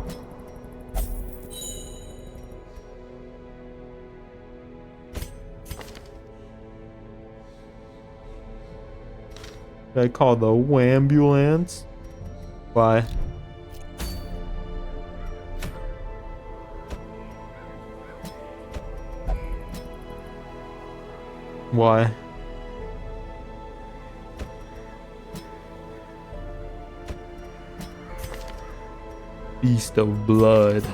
Should I call the wambulance? Why? Why? Beast of Blood.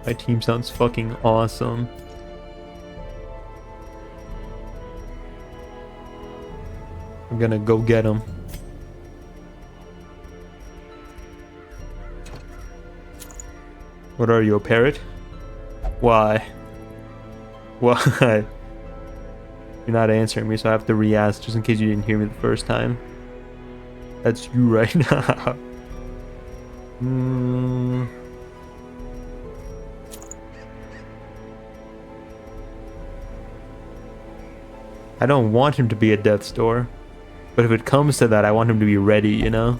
My team sounds fucking awesome. I'm gonna go get him. What are you, a parrot? Why? Why? You're not answering me, so I have to re-ask just in case you didn't hear me the first time. That's you right now. I don't want him to be a death's door, but if it comes to that, I want him to be ready, you know?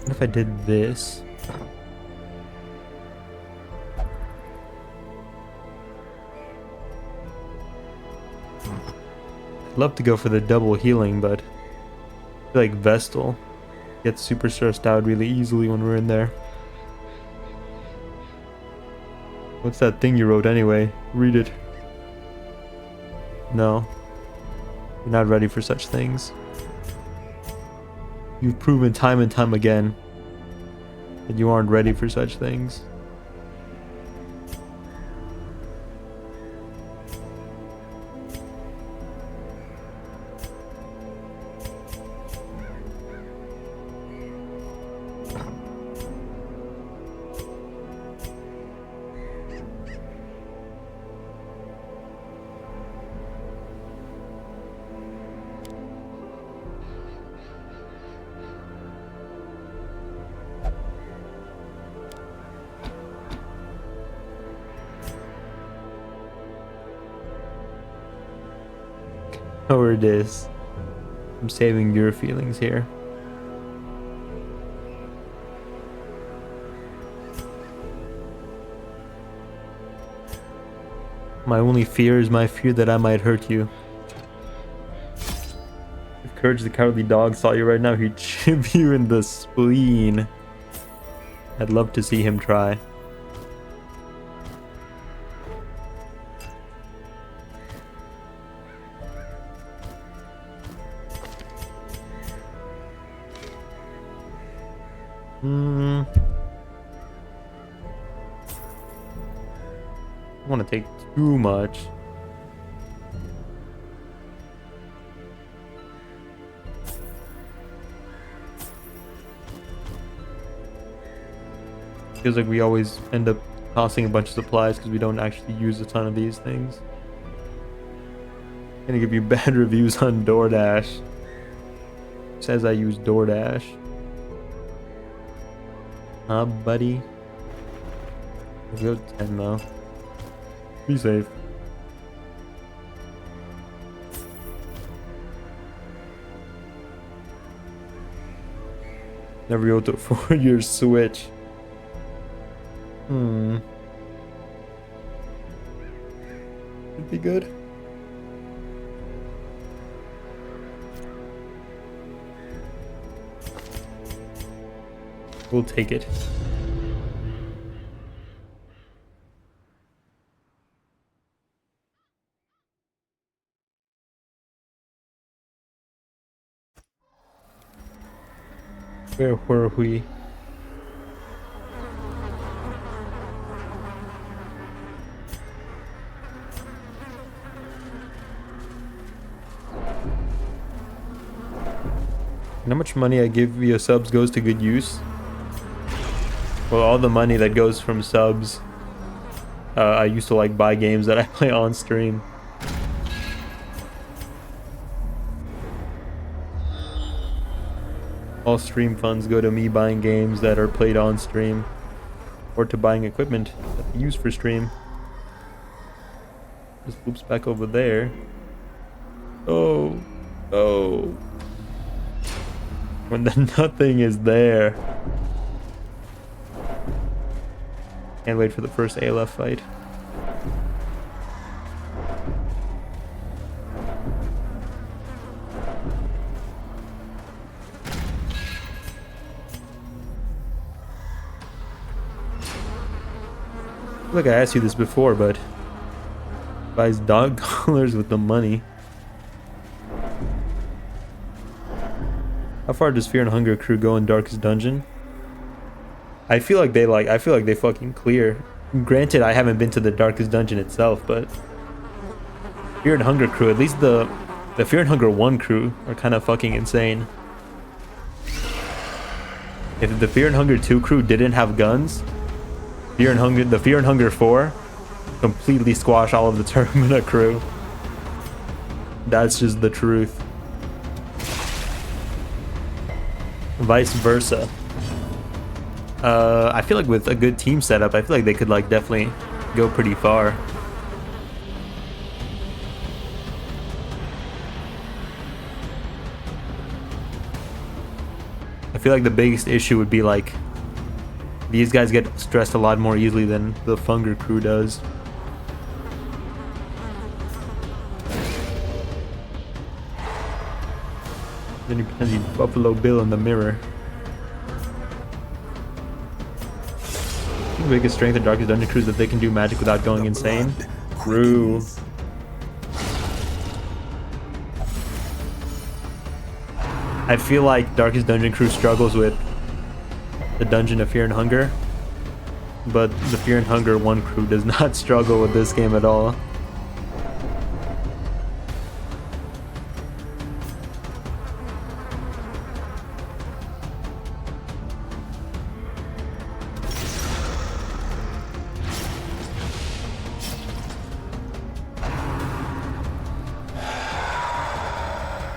What if I did this? I'd love to go for the double healing, but I feel like Vestal gets super stressed out really easily when we're in there. What's that thing you wrote anyway? Read it. No. You're not ready for such things. You've proven time and time again that you aren't ready for such things. Or it is. I'm saving your feelings here. My only fear is my fear that I might hurt you. If Courage the Cowardly Dog saw you right now, he'd chip you in the spleen. I'd love to see him try. I don't want to take too much. Feels like we always end up tossing a bunch of supplies because we don't actually use a ton of these things. Gonna give you bad reviews on DoorDash. Says I use DoorDash. Huh, buddy? We'll go 10 though. Be safe. Never go to 4-year switch. Should be good. We'll take it. Where were we? how much money I give via subs goes to good use? Well, all the money that goes from subs, I used to like buy games that I play on stream. All stream funds go to me buying games that are played on stream, or to buying equipment that I use for stream. Just loops back over there. Oh, oh. When the nothing is there. Can't wait for the first ALF fight. I feel like I asked you this before, but buys dog collars with the money. How far does Fear and Hunger crew go in Darkest Dungeon? I feel like they fucking clear. Granted, I haven't been to the Darkest Dungeon itself, but Fear and Hunger crew, at least the Fear and Hunger 1 crew, are kind of fucking insane. If the Fear and Hunger 2 crew didn't have guns, the Fear and Hunger 4 completely squash all of the Termina crew. That's just the truth. Vice versa. I feel like with a good team setup, I feel like they could like definitely go pretty far. I feel like the biggest issue would be like these guys get stressed a lot more easily than the Funger crew does. Then you pretend he's Buffalo Bill in the mirror. The biggest strength of Darkest Dungeon crew is that they can do magic without going insane. True. I feel like Darkest Dungeon crew struggles with the Dungeon of Fear and Hunger, but the Fear and Hunger 1 crew does not struggle with this game at all.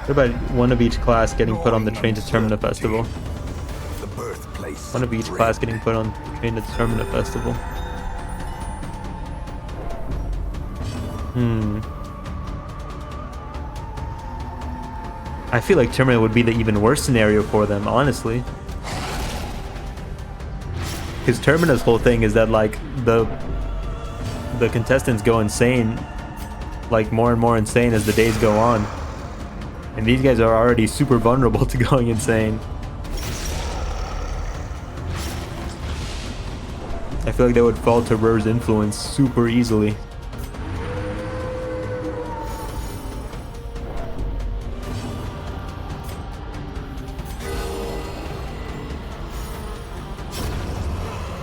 What about one of each class getting put on the train to Termina Festival? The birthplace. One of each class getting put on the train to Termina Festival. I feel like Termina would be the even worse scenario for them, honestly. Because Termina's whole thing is that like the contestants go insane, like more and more insane as the days go on. And these guys are already super vulnerable to going insane. I feel like they would fall to Rur's influence super easily.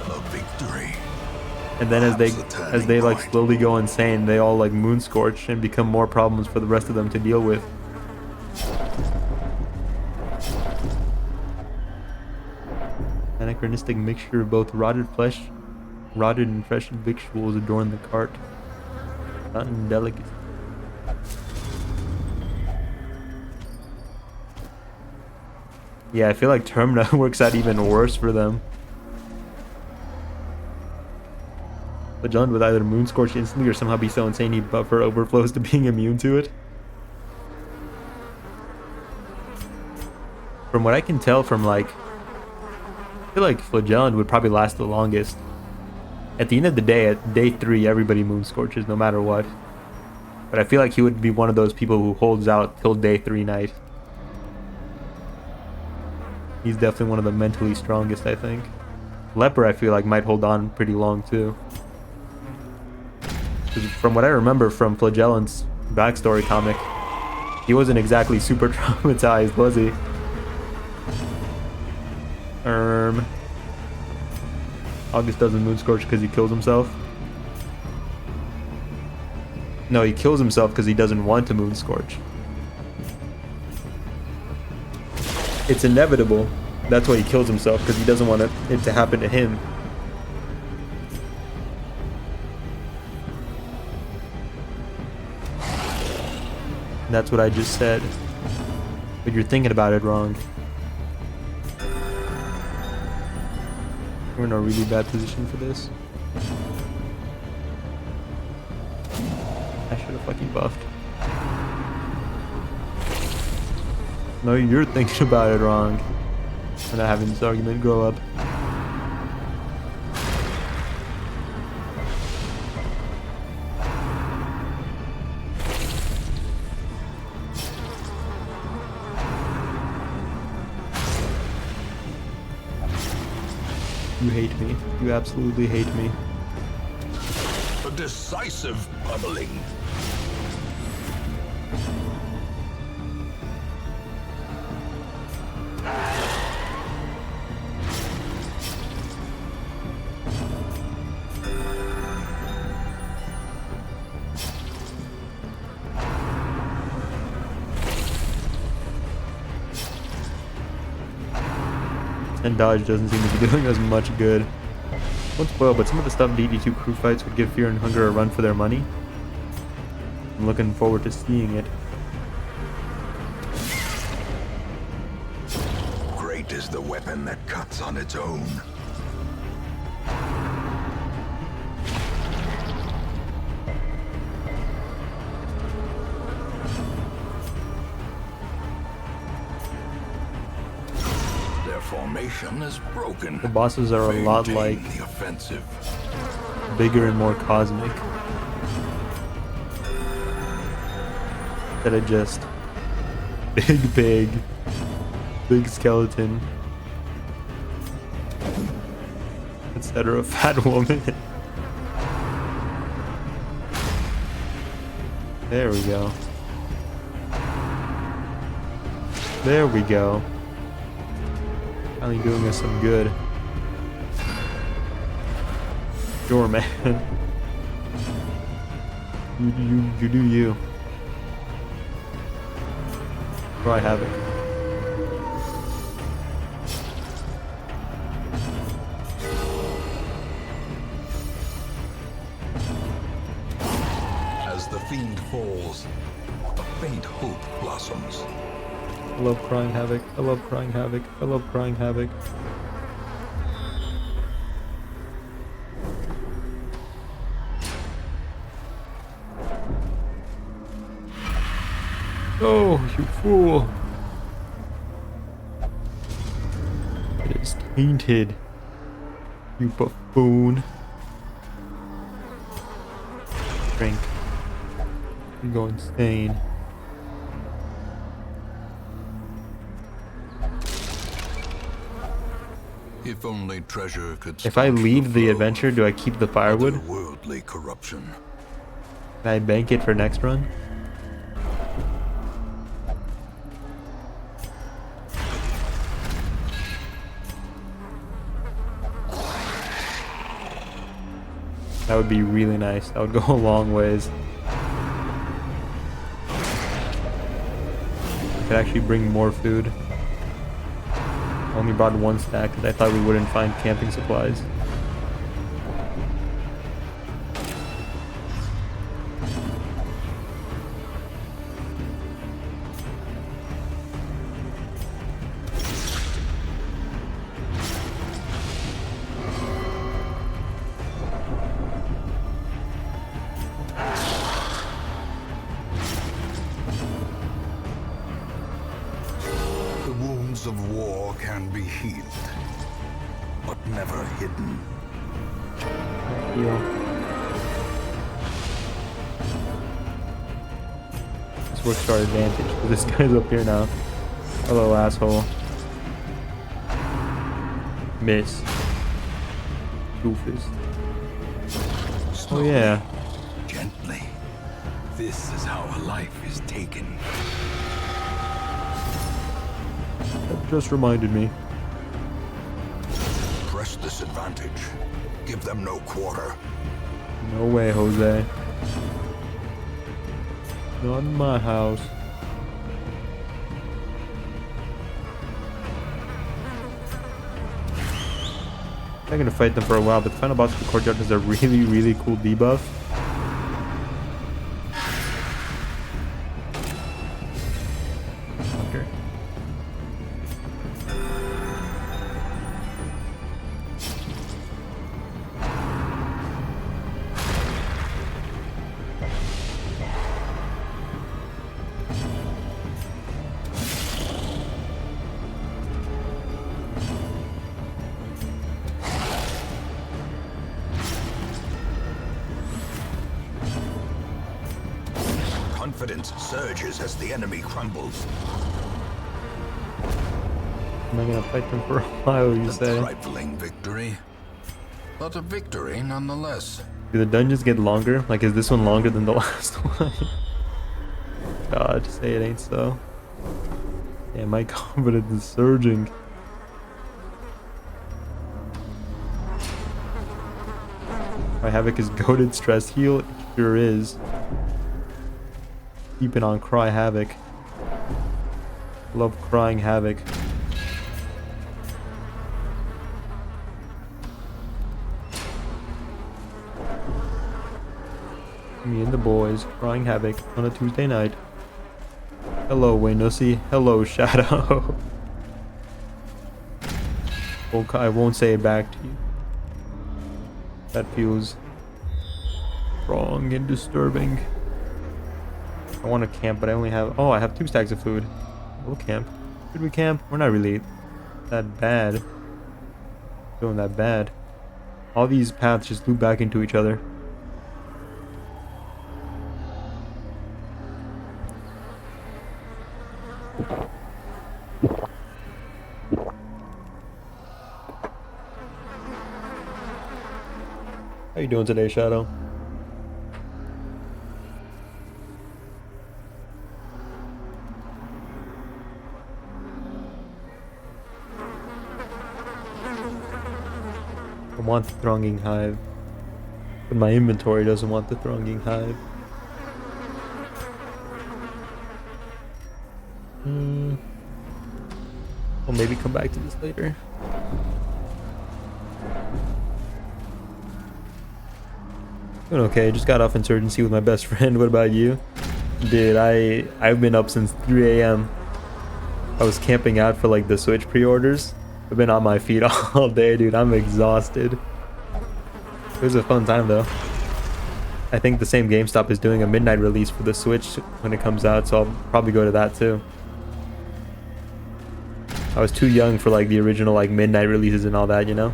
A victory. And then as they like slowly go insane, they all like moonscorch and become more problems for the rest of them to deal with. Anachronistic mixture of both rotted and fresh victuals adorn the cart. Not indelicate. Yeah, I feel like Termina works out even worse for them. But John would either moonscorch instantly or somehow be so insane he buffer overflows to being immune to it. From what I can tell from like, I feel like Flagellan would probably last the longest. At the end of the day, at day 3, everybody moonscorches no matter what. But I feel like he would be one of those people who holds out till day 3 night. He's definitely one of the mentally strongest, I think. Leper, I feel like, might hold on pretty long too. 'Cause from what I remember from Flagellan's backstory comic, he wasn't exactly super traumatized, was he? August doesn't moonscorch because he kills himself. No, he kills himself because he doesn't want to moonscorch. It's inevitable. That's why he kills himself, because he doesn't want it to happen to him. That's what I just said. But you're thinking about it wrong. We're in a really bad position for this. I should have fucking buffed. No, you're thinking about it wrong. We're not having this argument. Grow up. You hate me. You absolutely hate me. A decisive pummeling. And dodge doesn't seem to be doing us much good. Won't spoil, but some of the stuff DD2 crew fights would give Fear and Hunger a run for their money. I'm looking forward to seeing it. Great is the weapon that cuts on its own. Formation is broken. The bosses are a lot like the offensive. Bigger and more cosmic. Instead of just big skeleton, etc. Fat woman. There we go. There we go. Finally doing us some good. Sure, man. You do you. Try Havoc. As the fiend falls, a faint hope blossoms. I love Crying Havoc. I love Crying Havoc. I love Crying Havoc. Oh, you fool. It is tainted. You buffoon. Drink. You go insane. If only treasure could. If I leave the adventure, do I keep the firewood? Worldly corruption. Can I bank it for next run? That would be really nice. That would go a long ways. I could actually bring more food. I only brought one stack because I thought we wouldn't find camping supplies. Of war can be healed, but never hidden. Yeah. This works to our advantage, but this guy's up here now. Hello, asshole. Miss. Doofus. Oh yeah. Gently. This is how a life is taken. That just reminded me. Press this advantage. Give them no quarter. No way, Jose. Not in my house. I'm gonna fight them for a while, but the final boss of the courtyard has a really, really cool debuff. Okay. Confidence surges as the enemy crumbles. Am I gonna fight them for a while, you A say? trifling victory. But a victory nonetheless. Do the dungeons get longer? Like, is this one longer than the last one? God, say it ain't so. Yeah, my confidence is surging. My Havoc is goated stress heal. It sure is. Keeping on Cry Havoc. Love crying Havoc. Me and the boys crying Havoc on a Tuesday night. Hello, Waynussy. Hello, Shadow. Okay, I won't say it back to you. That feels wrong and disturbing. I want to camp, but I only have... Oh, I have 2 stacks of food. We'll camp. Should we camp? We're not really that bad. Doing that bad. All these paths just loop back into each other. How you doing today, Shadow? I want the Thronging Hive, but my inventory doesn't want the Thronging Hive. We'll maybe come back to this later. Doing okay, just got off Insurgency with my best friend. What about you? Dude, I've been up since 3 a.m. I was camping out for like the Switch pre-orders. I've been on my feet all day, dude. I'm exhausted. It was a fun time though. I think the same GameStop is doing a midnight release for the Switch when it comes out, so I'll probably go to that too. I was too young for like the original like midnight releases and all that, you know?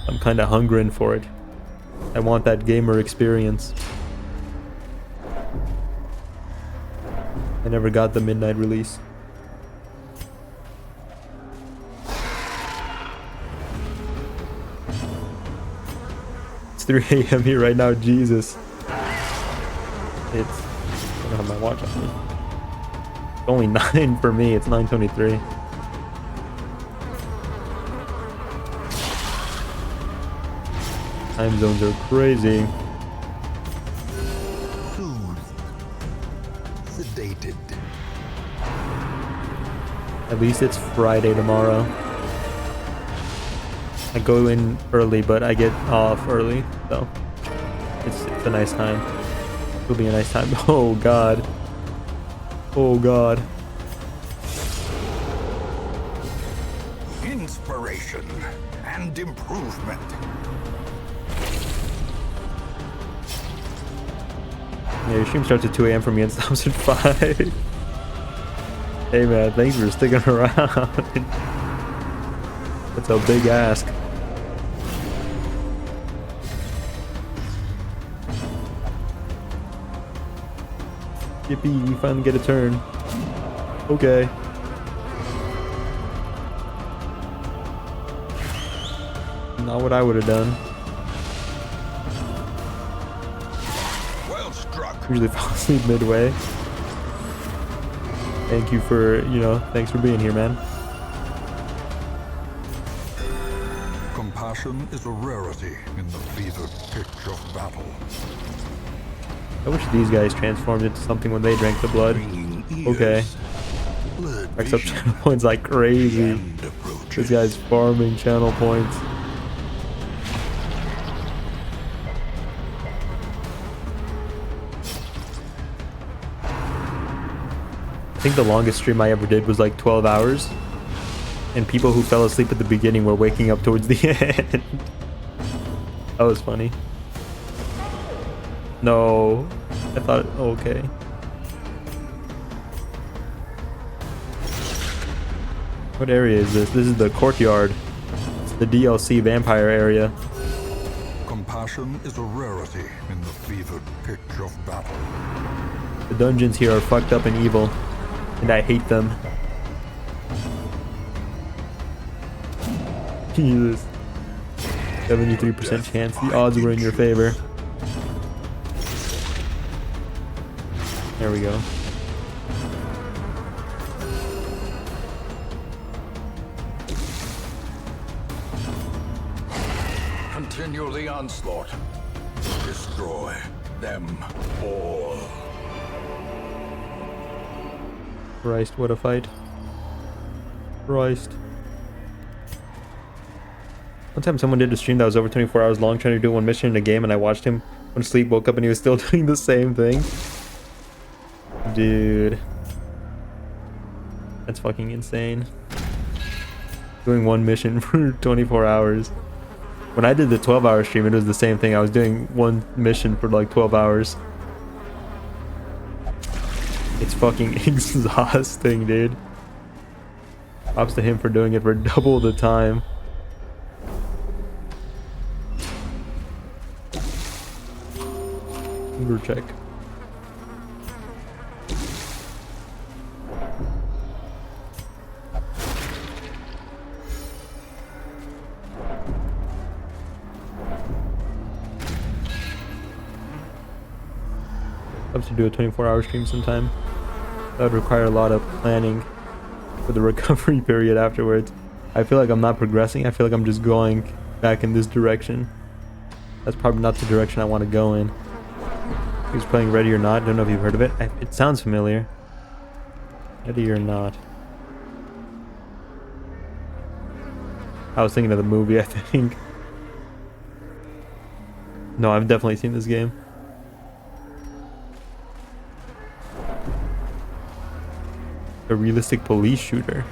I'm kind of hungering for it. I want that gamer experience. I never got the midnight release. It's 3 a.m. here right now, Jesus. I don't have my watch on me. It's only 9 for me, it's 9:23. Time zones are crazy. Soothed. Sedated. At least it's Friday tomorrow. I go in early, but I get off early, so it's a nice time. It'll be a nice time. Oh god. Oh god. Inspiration and improvement. Yeah, your stream starts at 2 a.m. for me and stops at 5. Hey man, thanks for sticking around. That's a big ask. Yippee, we finally get a turn. Okay. Not what I would have done. Well struck. Usually fall asleep midway. Thank you for, thanks for being here, man. Compassion is a rarity in the fevered pitch of battle. I wish these guys transformed into something when they drank the blood. Ringing ears. Okay. Blurred Racks up vision. channel points like crazy. And approaches. This guy's farming channel points. I think the longest stream I ever did was like 12 hours. And people who fell asleep at the beginning were waking up towards the end. That was funny. No. I thought, okay. What area is this? This is the courtyard. It's the DLC vampire area. Compassion is a rarity in the fevered pitch of battle. The dungeons here are fucked up and evil, and I hate them. Jesus. 73% chance. The odds were in your favor. There we go. Continue the onslaught. Destroy them all. Christ, what a fight. Christ. One time someone did a stream that was over 24 hours long trying to do one mission in a game, and I watched him went to sleep, woke up, and he was still doing the same thing. Dude. That's fucking insane. Doing one mission for 24 hours. When I did the 12-hour stream, it was the same thing. I was doing one mission for like 12 hours. It's fucking exhausting, dude. Props to him for doing it for double the time. Finger check. Love to do a 24-hour stream sometime. That would require a lot of planning for the recovery period afterwards. I feel like I'm not progressing. I feel like I'm just going back in this direction. That's probably not the direction I want to go in. He's playing Ready or Not. Don't know if you've heard of it. It sounds familiar. Ready or Not. I was thinking of the movie, I think. No, I've definitely seen this game. A realistic police shooter.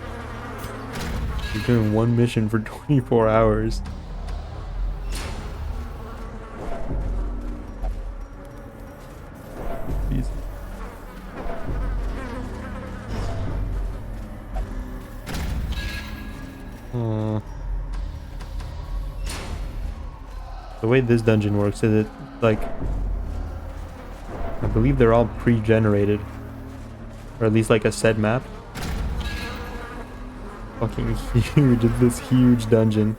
You're doing one mission for 24 hours. Jeez. The way this dungeon works is it like, I believe they're all pre-generated. Or at least like a set map. Fucking huge. It's this huge dungeon.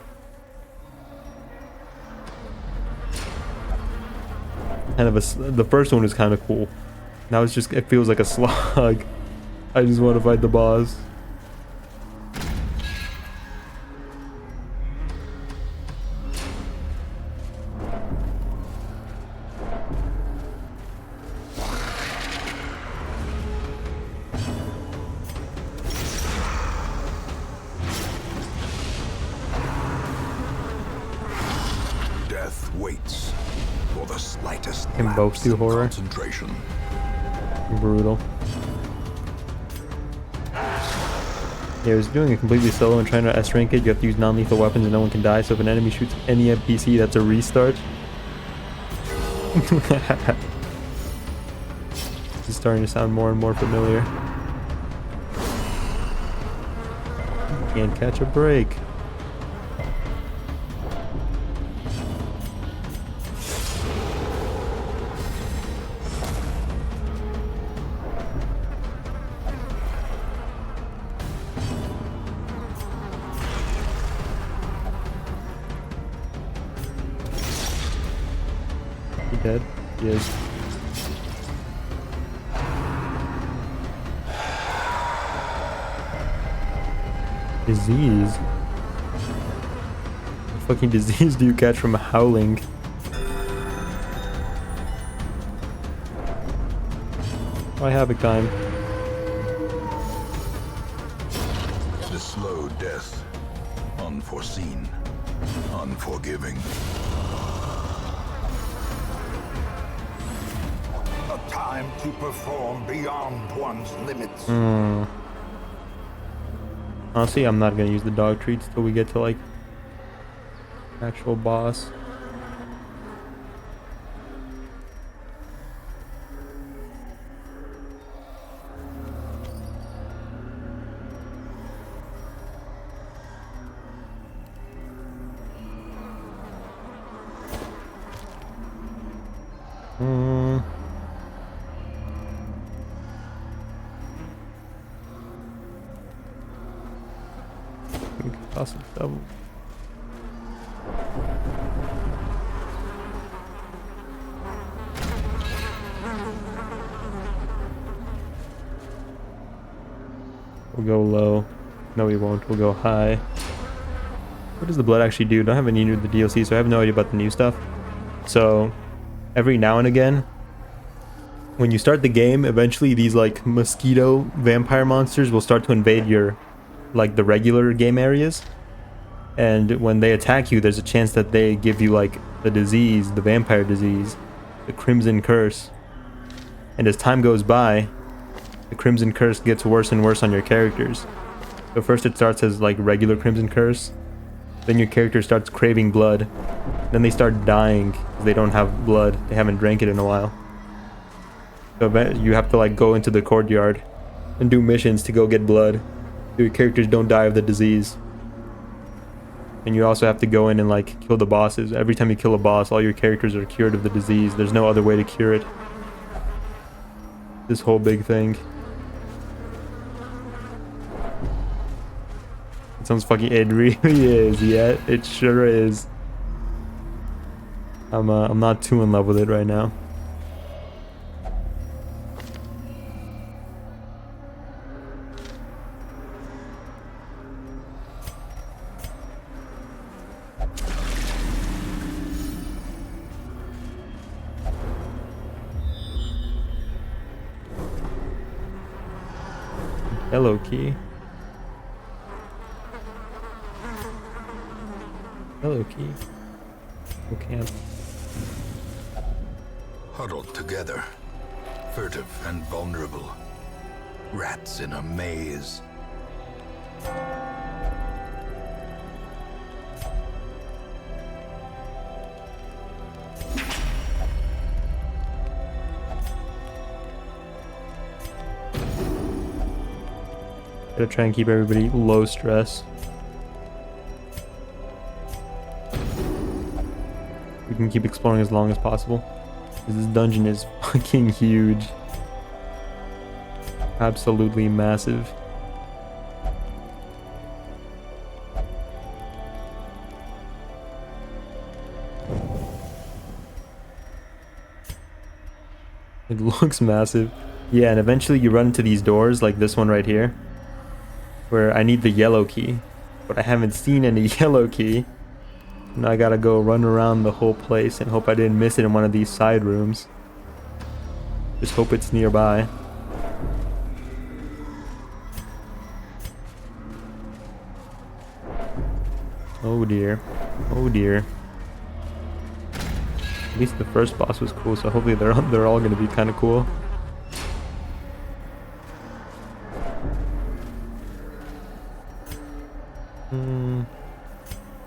Kind of the first one is kind of cool. Now it's just, it feels like a slog. I just want to fight the boss. Waits for the slightest Can both do horror. concentration. Brutal. Yeah, I was doing it completely solo and trying to S-rank it. You have to use non-lethal weapons and no one can die. So if an enemy shoots any NPC, that's a restart. This is starting to sound more and more familiar. Can't catch a break. Dead? He is. Disease? What fucking disease do you catch from howling? I have a time. The slow death. Unforeseen. Unforgiving. Attack! time to perform beyond one's limits. Honestly, I'm not gonna use the dog treats till we get to like actual boss. Awesome double. We'll go low. No, we won't. We'll go high. What does the blood actually do? I don't have any new to the DLC, so I have no idea about the new stuff. So, every now and again, when you start the game, eventually these like mosquito vampire monsters will start to invade your like the regular game areas, and when they attack you, there's a chance that they give you like the disease, the vampire disease, the Crimson Curse. And as time goes by, the Crimson Curse gets worse and worse on your characters. So first it starts as like regular Crimson Curse, then your character starts craving blood, then they start dying because they don't have blood, they haven't drank it in a while. So you have to like go into the courtyard and do missions to go get blood. Your characters don't die of the disease. And you also have to go in and like kill the bosses. Every time you kill a boss, all your characters are cured of the disease. There's no other way to cure it. This whole big thing. It sounds fucking... It really is, yeah. It sure is. I'm not too in love with it right now. Hello, key. Hello, key. Okay. Huddled together, furtive and vulnerable. Rats in a maze. Gotta try and keep everybody low stress. We can keep exploring as long as possible. This dungeon is fucking huge. Absolutely massive. It looks massive. Yeah, and eventually you run into these doors like this one right here, where I need the yellow key, but I haven't seen any yellow key. Now I gotta go run around the whole place and hope I didn't miss it in one of these side rooms. Just hope it's nearby. Oh dear. Oh dear. At least the first boss was cool, so hopefully they're all gonna be kind of cool.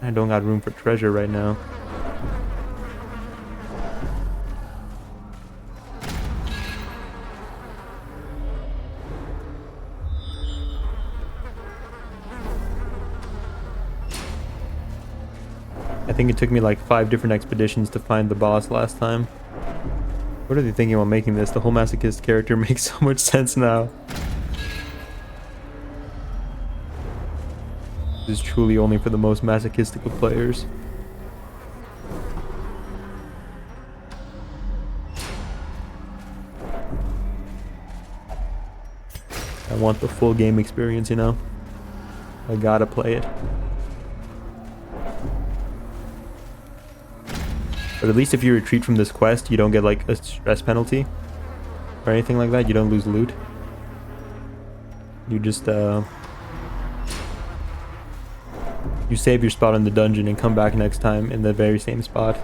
I don't got room for treasure right now. I think it took me like 5 different expeditions to find the boss last time. What are they thinking while making this? The whole masochist character makes so much sense now. This is truly only for the most masochistic of players. I want the full game experience, you know? I gotta play it. But at least if you retreat from this quest, you don't get like a stress penalty or anything like that. You don't lose loot. You just you save your spot in the dungeon and come back next time in the very same spot.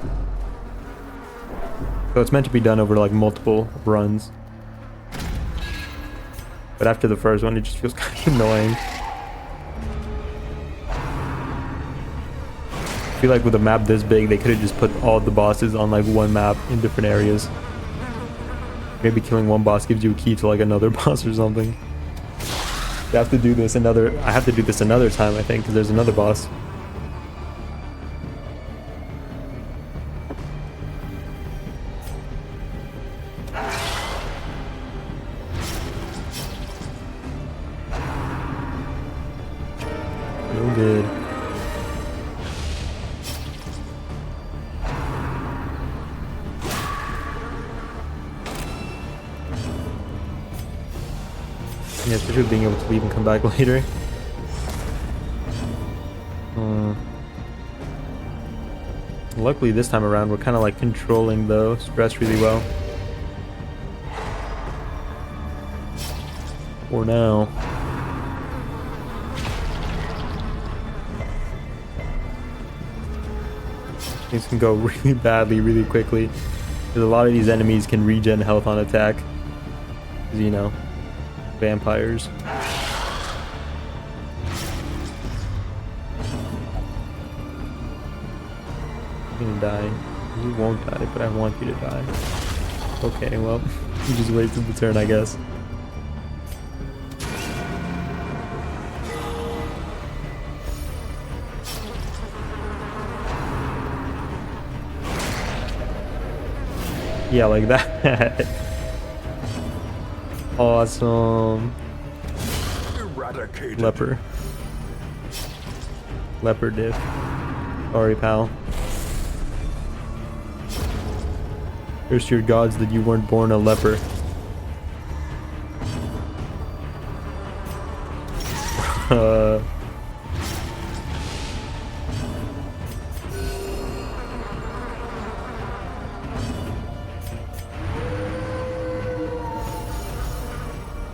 So it's meant to be done over like multiple runs. But after the first one, it just feels kind of annoying. I feel like with a map this big, they could have just put all the bosses on like one map in different areas. Maybe killing one boss gives you a key to like another boss or something. I have to do this another time, I think, because there's another boss. No good. Yeah, especially being able to leave and come back later. Luckily this time around we're kind of like controlling the stress really well. For now. Things can go really badly really quickly. Because a lot of these enemies can regen health on attack. Because, you know, vampires. You're gonna die. You won't die, but I want you to die. Okay, well, you just wait till the turn, I guess. Yeah, like that. Awesome. Eradicated. Leper diff. Sorry, pal. Curse your gods that you weren't born a leper.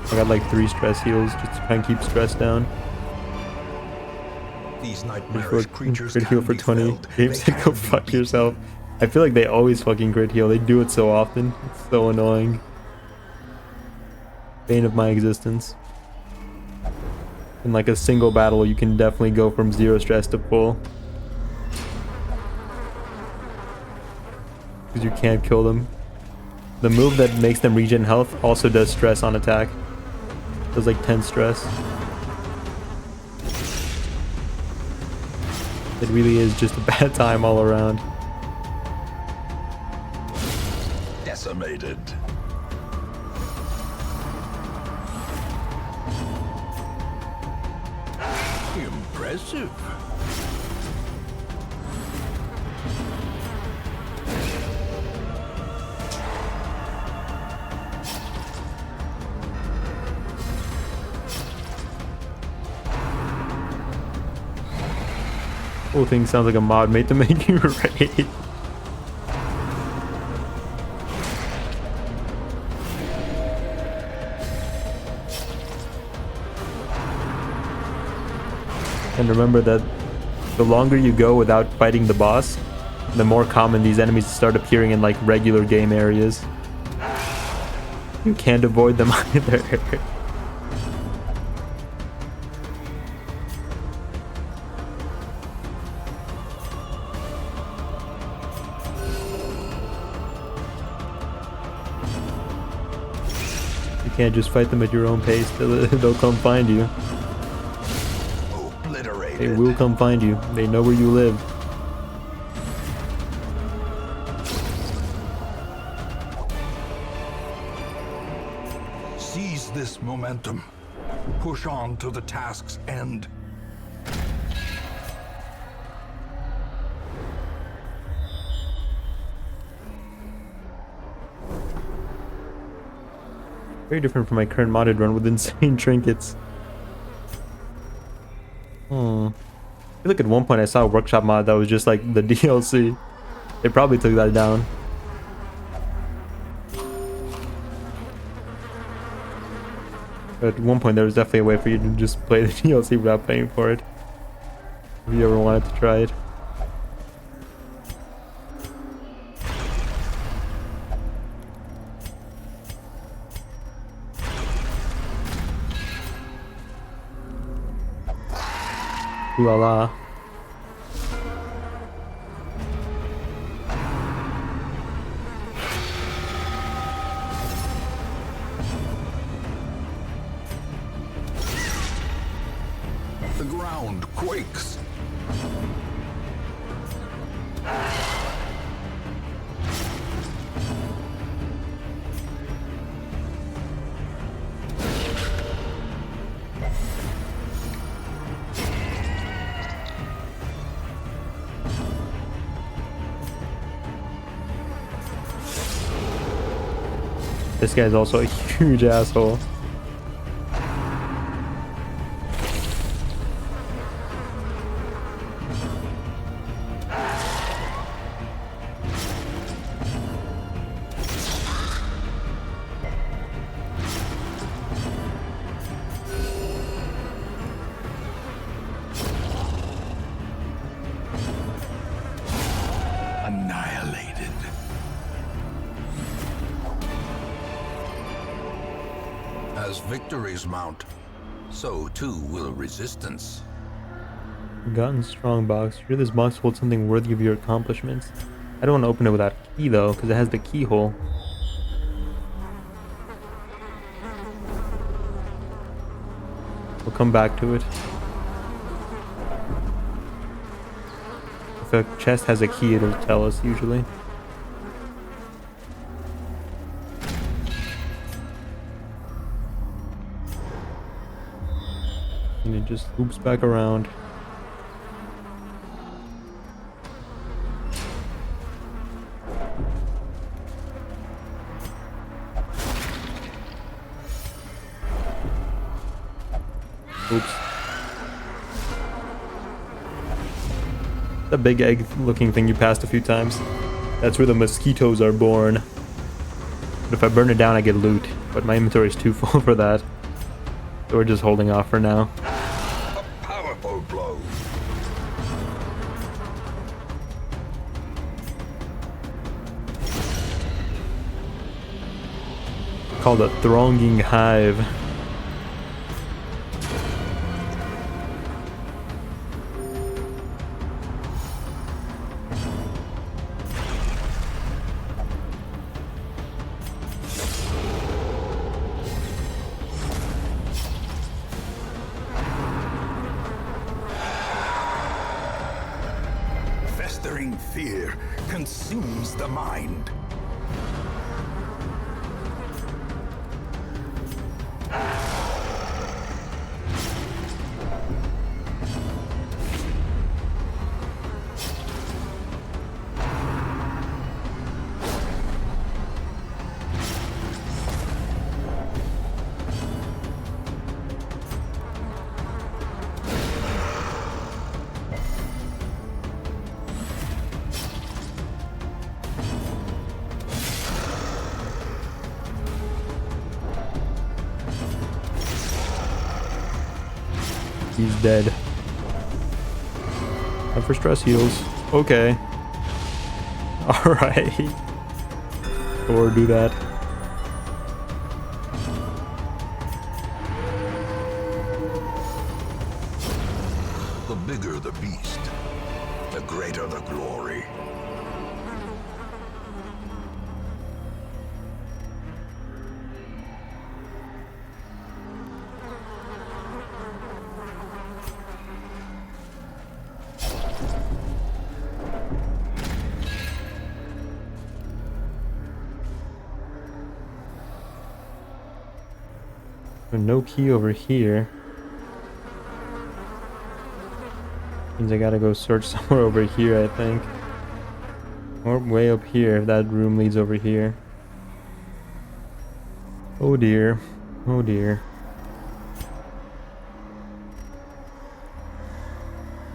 I got like 3 stress heals just to try and keep stress down. These nightmarish creatures Crit heal can for be 20. felled. Games They that go can be fuck beaten. yourself. I feel like they always fucking crit heal. They do it so often. It's so annoying. Bane of my existence. In like a single battle, you can definitely go from 0 stress to full. Because you can't kill them. The move that makes them regen health also does stress on attack. Does like 10 stress. It really is just a bad time all around. Decimated. Impressive. Whole thing sounds like a mod made to make you raid. And remember that the longer you go without fighting the boss, the more common these enemies start appearing in like regular game areas. You can't avoid them either. You can't just fight them at your own pace. They'll come find you. Obliterated. They will come find you. They know where you live. Seize this momentum. Push on to the task's end. Very different from my current modded run with insane trinkets. I feel like at one point I saw a workshop mod that was just like the DLC. They probably took that down. But at one point there was definitely a way for you to just play the DLC without paying for it. If you ever wanted to try it. Ooh la la. The ground quakes. This guy's also a huge asshole. Annihilated. As victories mount, so too will resistance. Forgotten strong box. Sure, this box holds something worthy of your accomplishments. I don't want to open it without a key though, because it has the keyhole. We'll come back to it. If a chest has a key, it'll tell us usually. And it just loops back around. Oops. The big egg looking thing you passed a few times. That's where the mosquitoes are born. But if I burn it down I get loot. But my inventory is too full for that. So we're just holding off for now. A powerful blow. Called a thronging hive. Festering fear consumes the mind. He's dead. Time for stress heals. Okay. Alright. Or do that. The bigger the beast, the greater the glory. No key over here. Means I gotta go search somewhere over here, I think. Or way up here, if that room leads over here. Oh dear. Oh dear.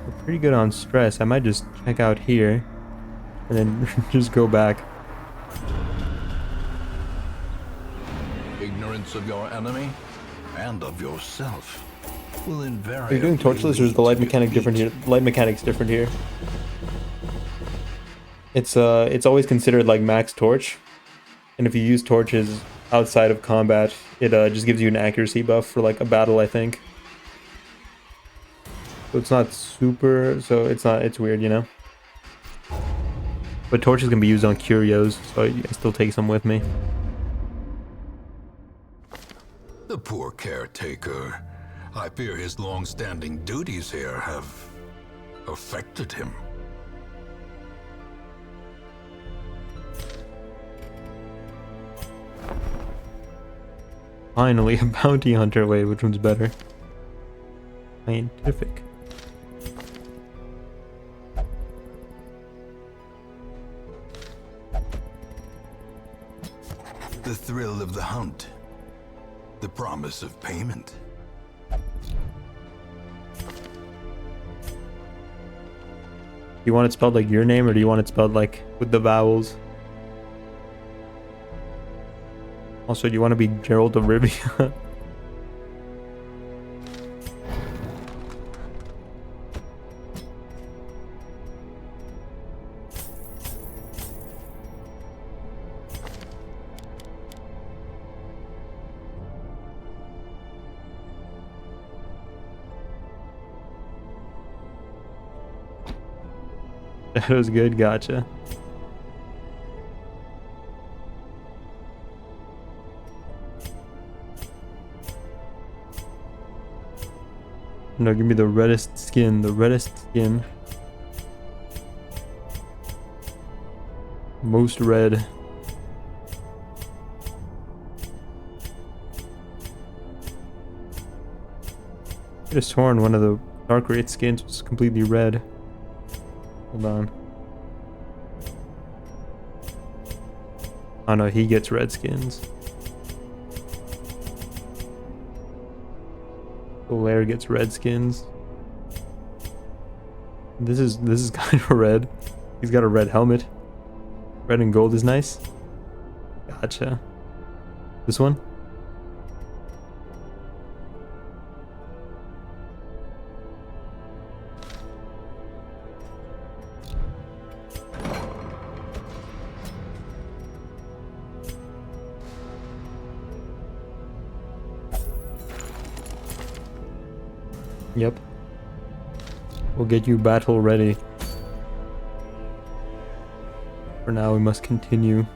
We're pretty good on stress. I might just check out here. And then just go back. Ignorance of your enemy and of yourself will invariably. Are you doing torchless or is the light mechanic different here? Light mechanic's different here. It's always considered like max torch, and if you use torches outside of combat, it just gives you an accuracy buff for like a battle, I think. So it's not super, so it's weird, you know? But torches can be used on curios, so I still take some with me. The poor caretaker. I fear his long-standing duties here have affected him. Finally, a bounty hunter. Wait, which one's better? Scientific. The thrill of the hunt. The promise of payment. Do you want it spelled like your name, or do you want it spelled like with the vowels? Also, do you want to be Gerald of Rivia? That was good, gotcha. No, give me the reddest skin, the reddest skin. Most red. I could have sworn one of the Dark Wraith skins was completely red. Hold on. Oh no, he gets red skins. Lair gets red skins. This is kind of red. He's got a red helmet. Red and gold is nice. Gotcha. This one? Yep. We'll get you battle ready. For now, we must continue.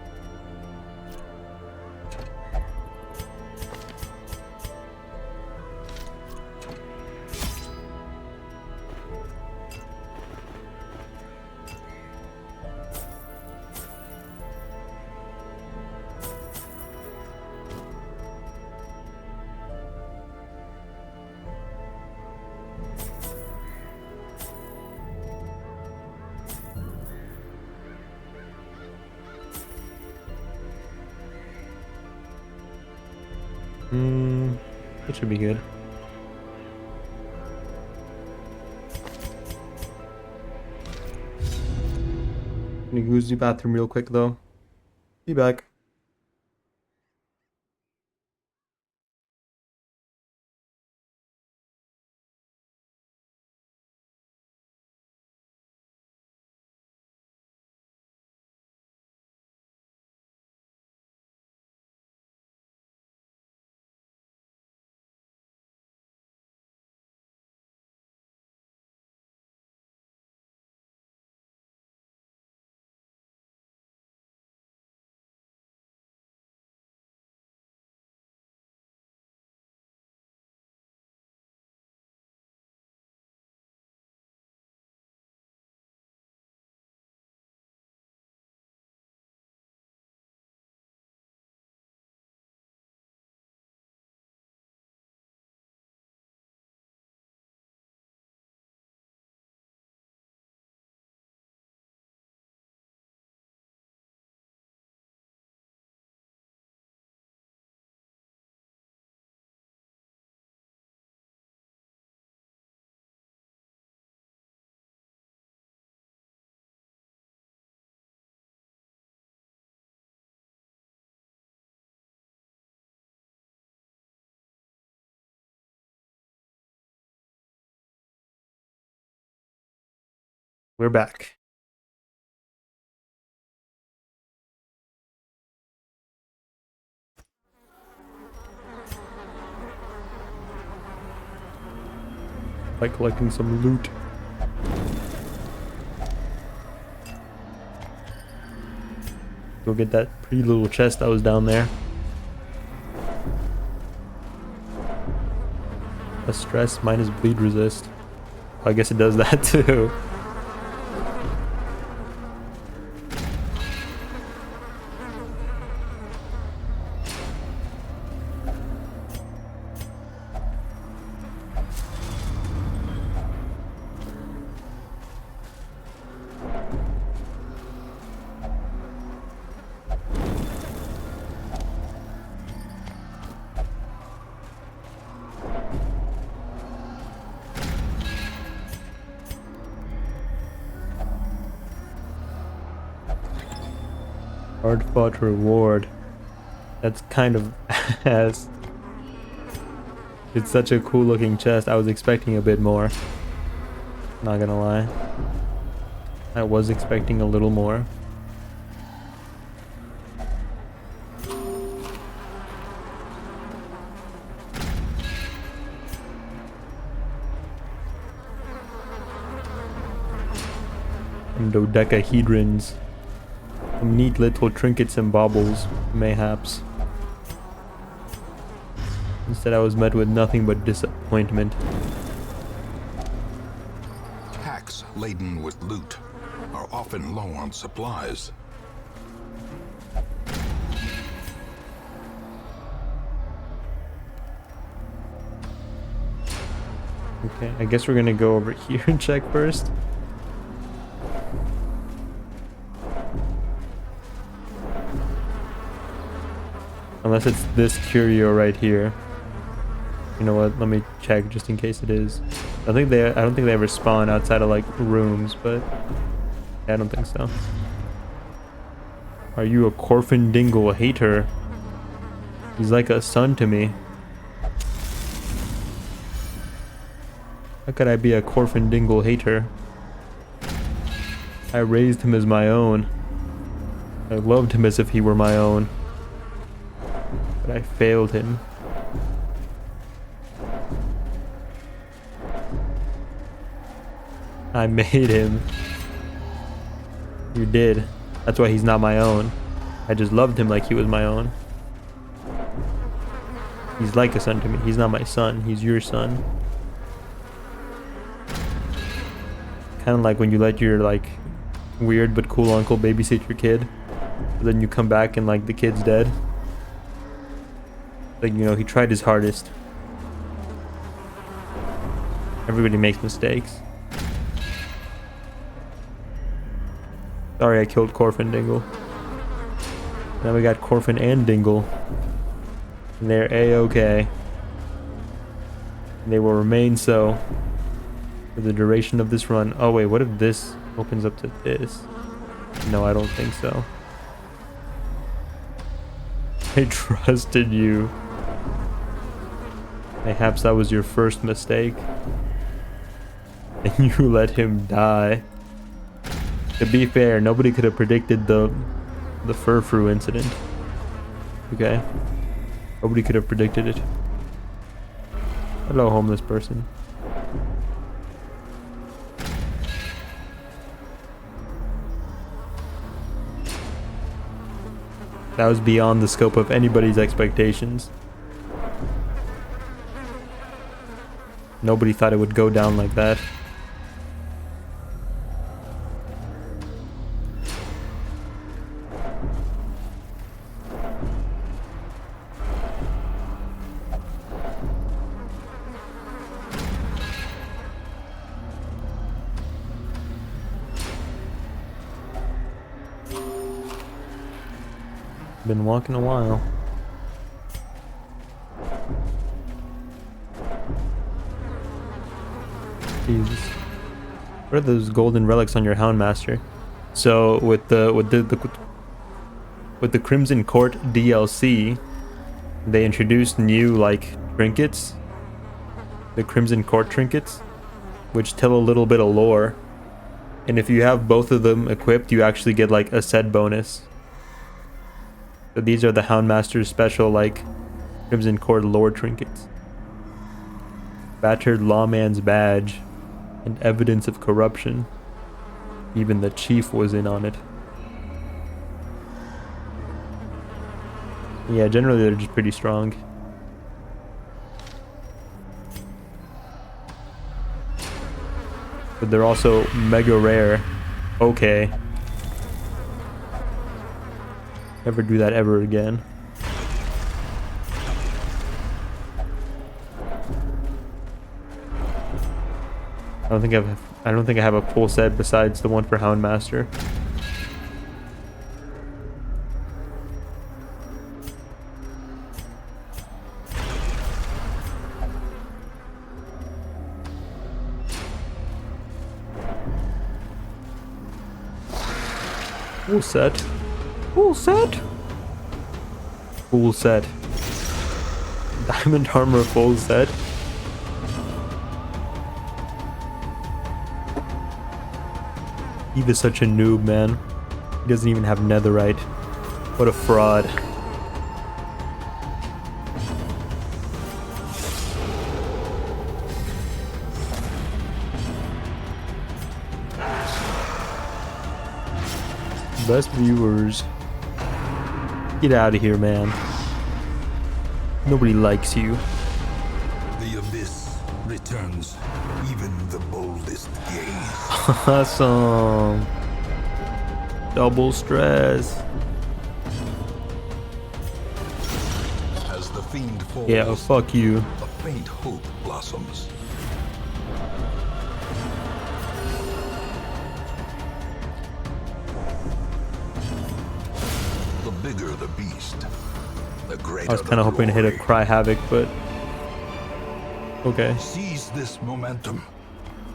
It should be good. Gonna use the bathroom real quick though. Be back. We're back. by collecting some loot. Go get that pretty little chest that was down there. Less stress minus bleed resist. I guess it does that too. Hard fought reward. That's kind of ass. It's such a cool looking chest. I was expecting a bit more. Not gonna lie. I was expecting a little more. And dodecahedrons. Some neat little trinkets and baubles, mayhaps. Instead, I was met with nothing but disappointment. Packs laden with loot are often low on supplies. Okay, I guess we're gonna go over here and check first. Unless it's this curio right here. You know what? Let me check just in case it is. I don't think they ever spawn outside of like rooms, but yeah, I don't think so. Are you a Corfindingle hater? He's like a son to me. How could I be a Corfindingle hater? I raised him as my own. I loved him as if he were my own. But I failed him. I made him. You did. That's why he's not my own. I just loved him like he was my own. He's like a son to me. He's not my son. He's your son. Kind of like when you let your like weird but cool uncle babysit your kid. But then you come back and like the kid's dead. Like, you know, he tried his hardest. Everybody makes mistakes. Sorry I killed Corfindingle. Now we got Corfin and Dingle. And they're A-okay. And they will remain so for the duration of this run. Oh wait, what if this opens up to this? No, I don't think so. I trusted you. Perhaps that was your first mistake. And you let him die. To be fair, nobody could have predicted the Furfru incident. Okay? Nobody could have predicted it. Hello, homeless person. That was beyond the scope of anybody's expectations. Nobody thought it would go down like that. Been walking a while. Jesus. What are those golden relics on your Houndmaster? So with the Crimson Court DLC, they introduced new like trinkets. The Crimson Court trinkets, which tell a little bit of lore. And if you have both of them equipped, you actually get like a set bonus. So these are the Houndmaster's special like Crimson Court lore trinkets. Battered lawman's badge and evidence of corruption. Even the chief was in on it. Yeah, generally they're just pretty strong. But they're also mega rare. Okay. Never do that ever again. I don't think I have a full set besides the one for Houndmaster. Full set. Full set. Full set. Diamond armor full set. Eve is such a noob, man. He doesn't even have netherite. What a fraud. Best viewers. Get out of here, man. Nobody likes you. The abyss returns even the boldest gaze. Awesome. Double stress. As the fiend falls, Yeah, fuck you. a faint hope blossoms. The bigger the beast, the greater. I was kind of hoping to hit a Cry Havoc, but okay. Seize this momentum.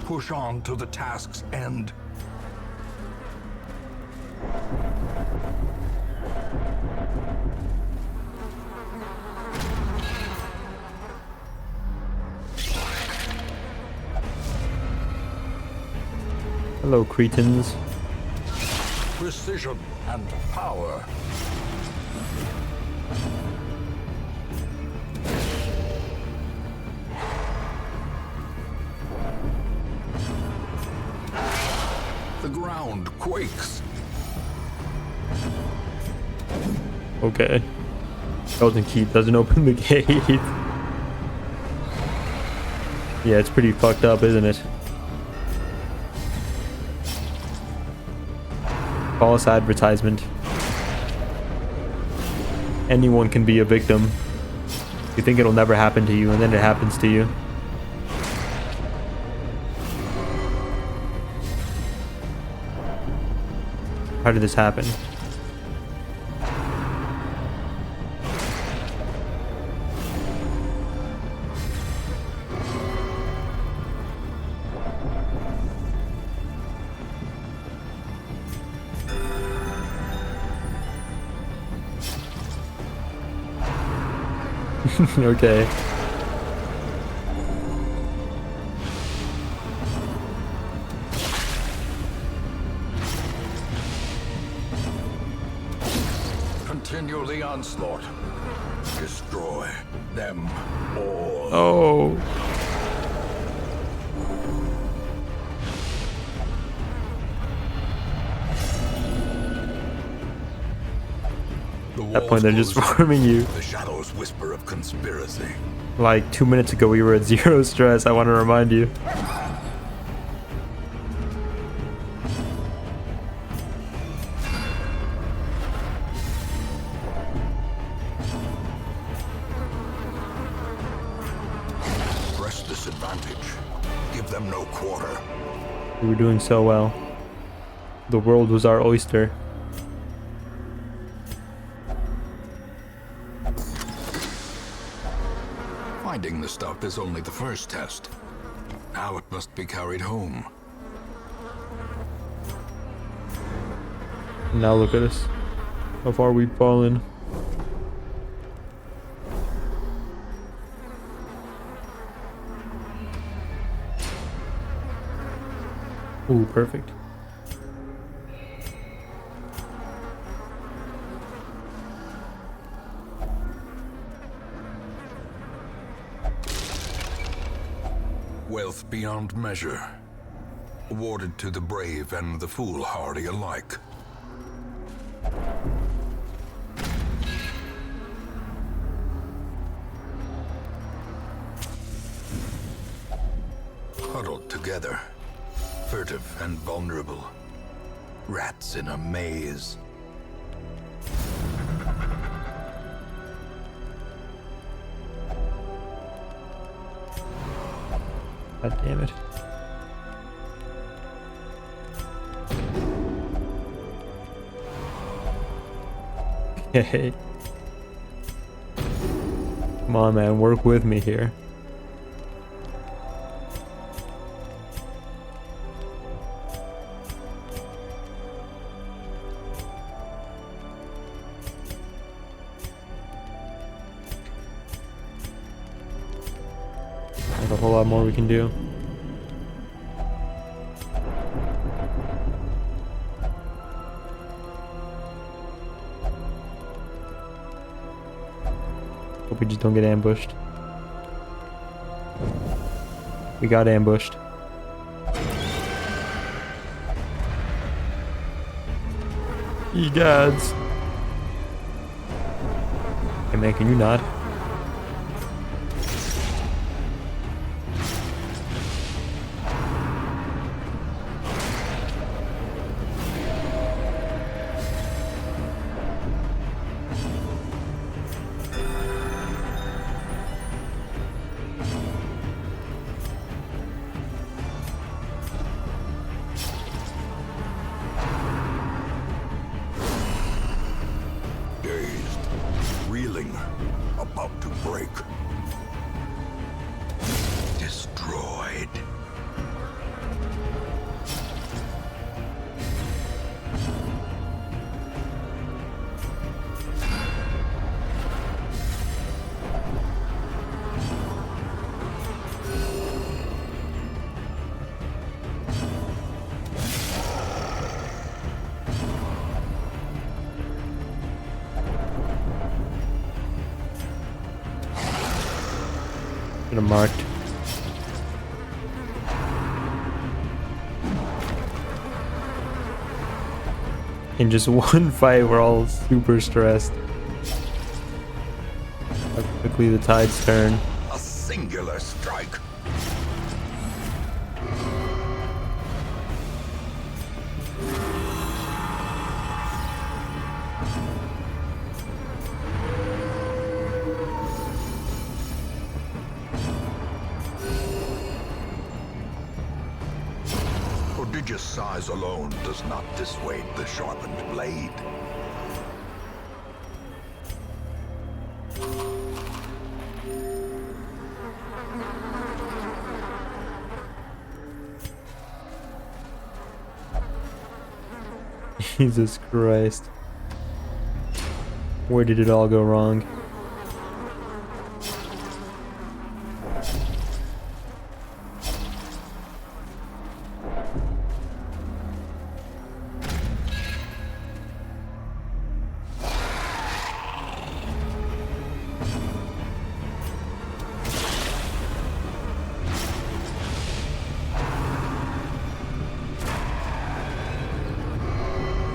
Push on to the task's end. Hello, cretins. Precision and power. The ground quakes. Okay. Golden Keep doesn't open the gate. Yeah, it's pretty fucked up, isn't it? False advertisement. Anyone can be a victim. You think it'll never happen to you, and then it happens to you. How did this happen? Okay. Continue the onslaught. Destroy them all. Oh. At that point, they're just farming you. The shadows whisper of conspiracy. Like 2 minutes ago, we were at 0 stress. I want to remind you. Press this advantage. Give them no quarter. We were doing so well. The world was our oyster. Finding the stuff is only the first test. Now it must be carried home. Now look at us. How far we've fallen. Ooh, perfect. Wealth beyond measure, awarded to the brave and the foolhardy alike. Huddled together, furtive and vulnerable, rats in a maze. God damn it. Okay. Come on, man, work with me here. There's a whole lot more we can do. Hope we just don't get ambushed. We got ambushed. Ye gods. Hey man, can you not? Dazed, reeling, about to break. Destroyed. Should have marked. In just one fight, we're all super stressed. How quickly the tides turn. A singular strike. Prodigious size alone does not dissuade the sharpened blade. Jesus Christ. Where did it all go wrong?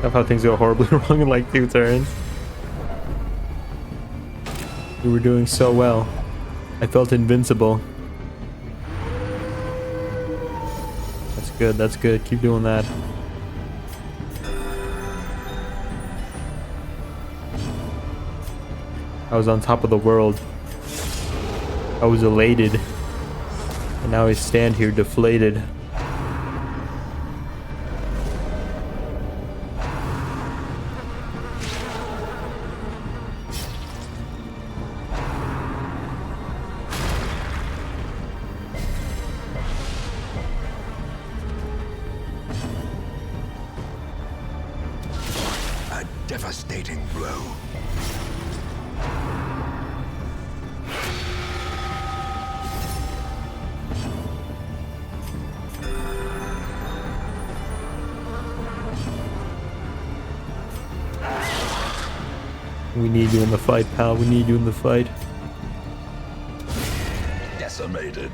Of how things go horribly wrong in like 2 turns. We were doing so well. I felt invincible. That's good, that's good. Keep doing that. I was on top of the world. I was elated. And now I stand here deflated. A devastating blow. We need you in the fight, pal. We need you in the fight. Decimated.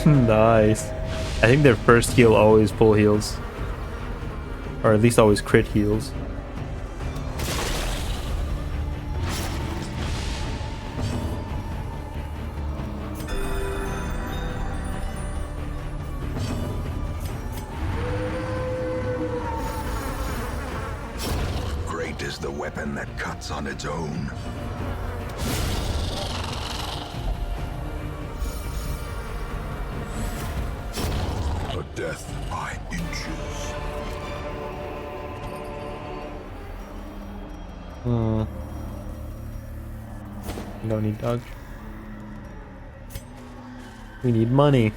Nice. I think their first heal always full heals. Or at least always crit heals. Great is the weapon that cuts on its own. A death by inches. No need dodge. We need money.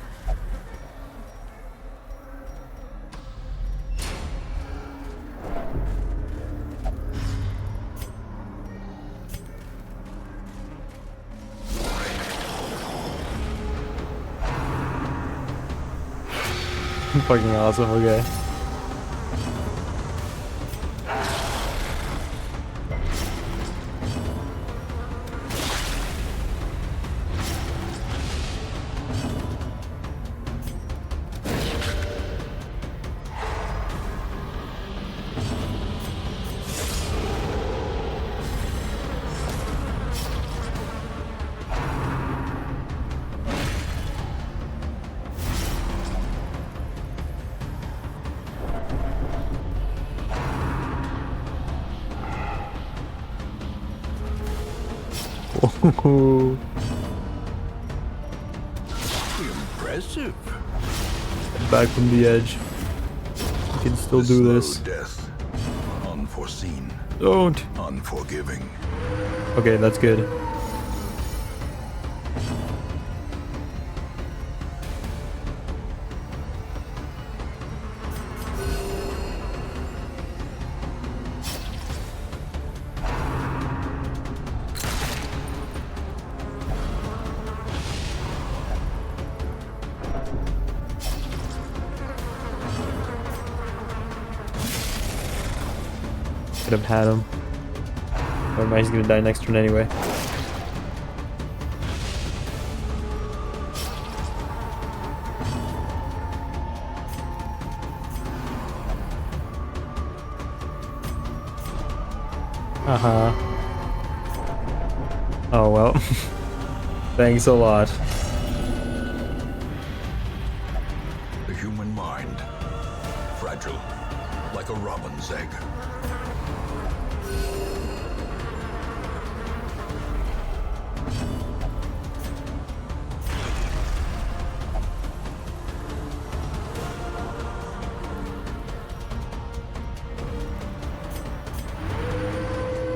Fucking awesome, okay. Impressive. Back from the edge. We can still The do slow this. Death. Unforeseen. Don't. Unforgiving. Okay, that's good. Could have had him. Never mind, he's gonna die next turn anyway. Oh well. Thanks a lot. The human mind. Fragile. Like a robin's egg.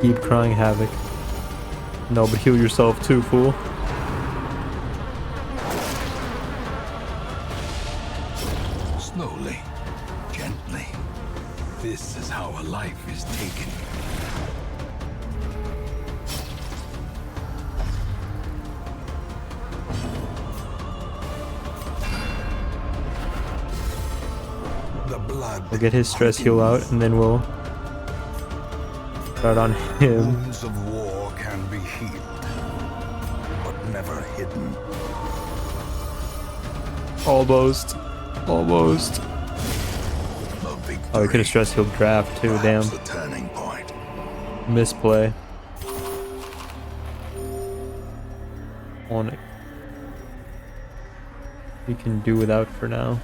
Keep crying havoc. No, but heal yourself too, fool. Slowly. Gently. This is how a life is taken. The blood. We'll get his stress heal out, and then we'll start on him. Wounds of war can be healed, but never hidden. Almost. Almost. Oh, we could have stress healed draft too, damn. The turning point. Misplay. On it. We can do without for now.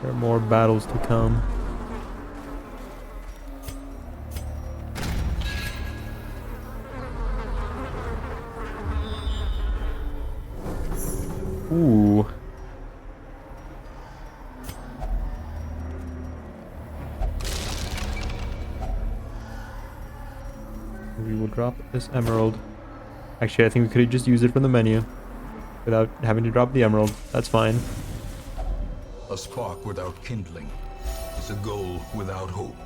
There are more battles to come. Ooh. We will drop this emerald. Actually, I think we could have just used it from the menu without having to drop the emerald. That's fine. A spark without kindling is a goal without hope.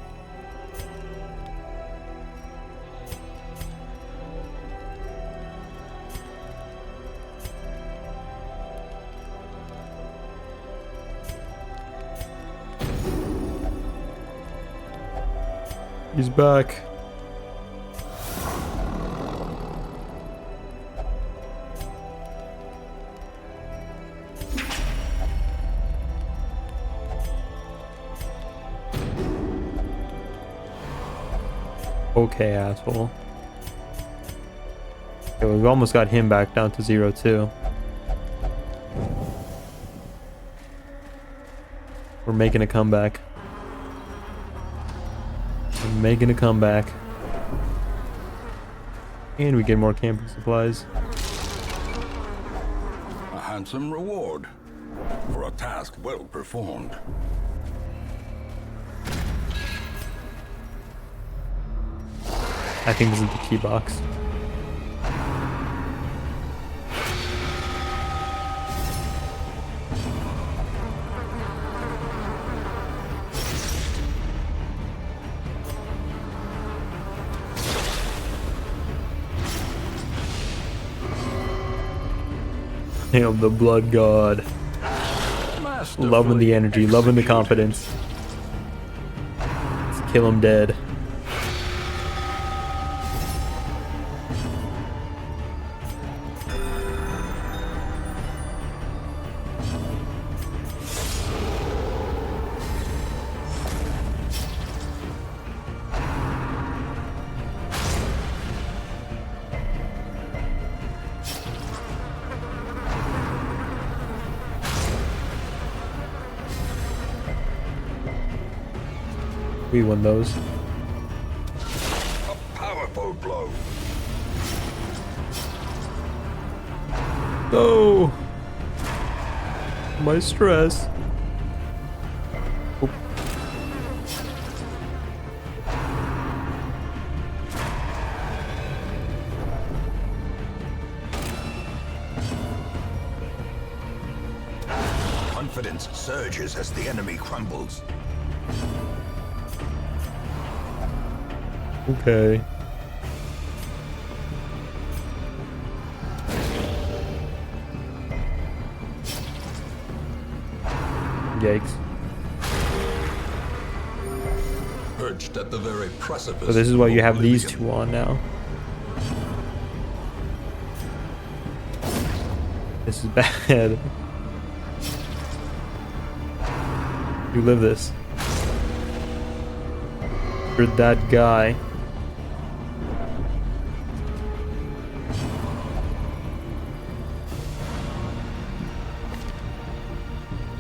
He's back. Okay, asshole. Okay, we've almost got him back down to 0 too. We're making a comeback. We're making a comeback. And we get more camping supplies. A handsome reward for a task well performed. I think this is the key box. Hail the blood god. Loving the energy, loving the confidence. Let's kill him dead. We won those. A powerful blow. Oh, my stress. Oop. Confidence surges as the enemy crumbles. Okay. Yikes. Perched at the very precipice. So this is why you have these oblivion. two on now. This is bad. You live this. You're that guy.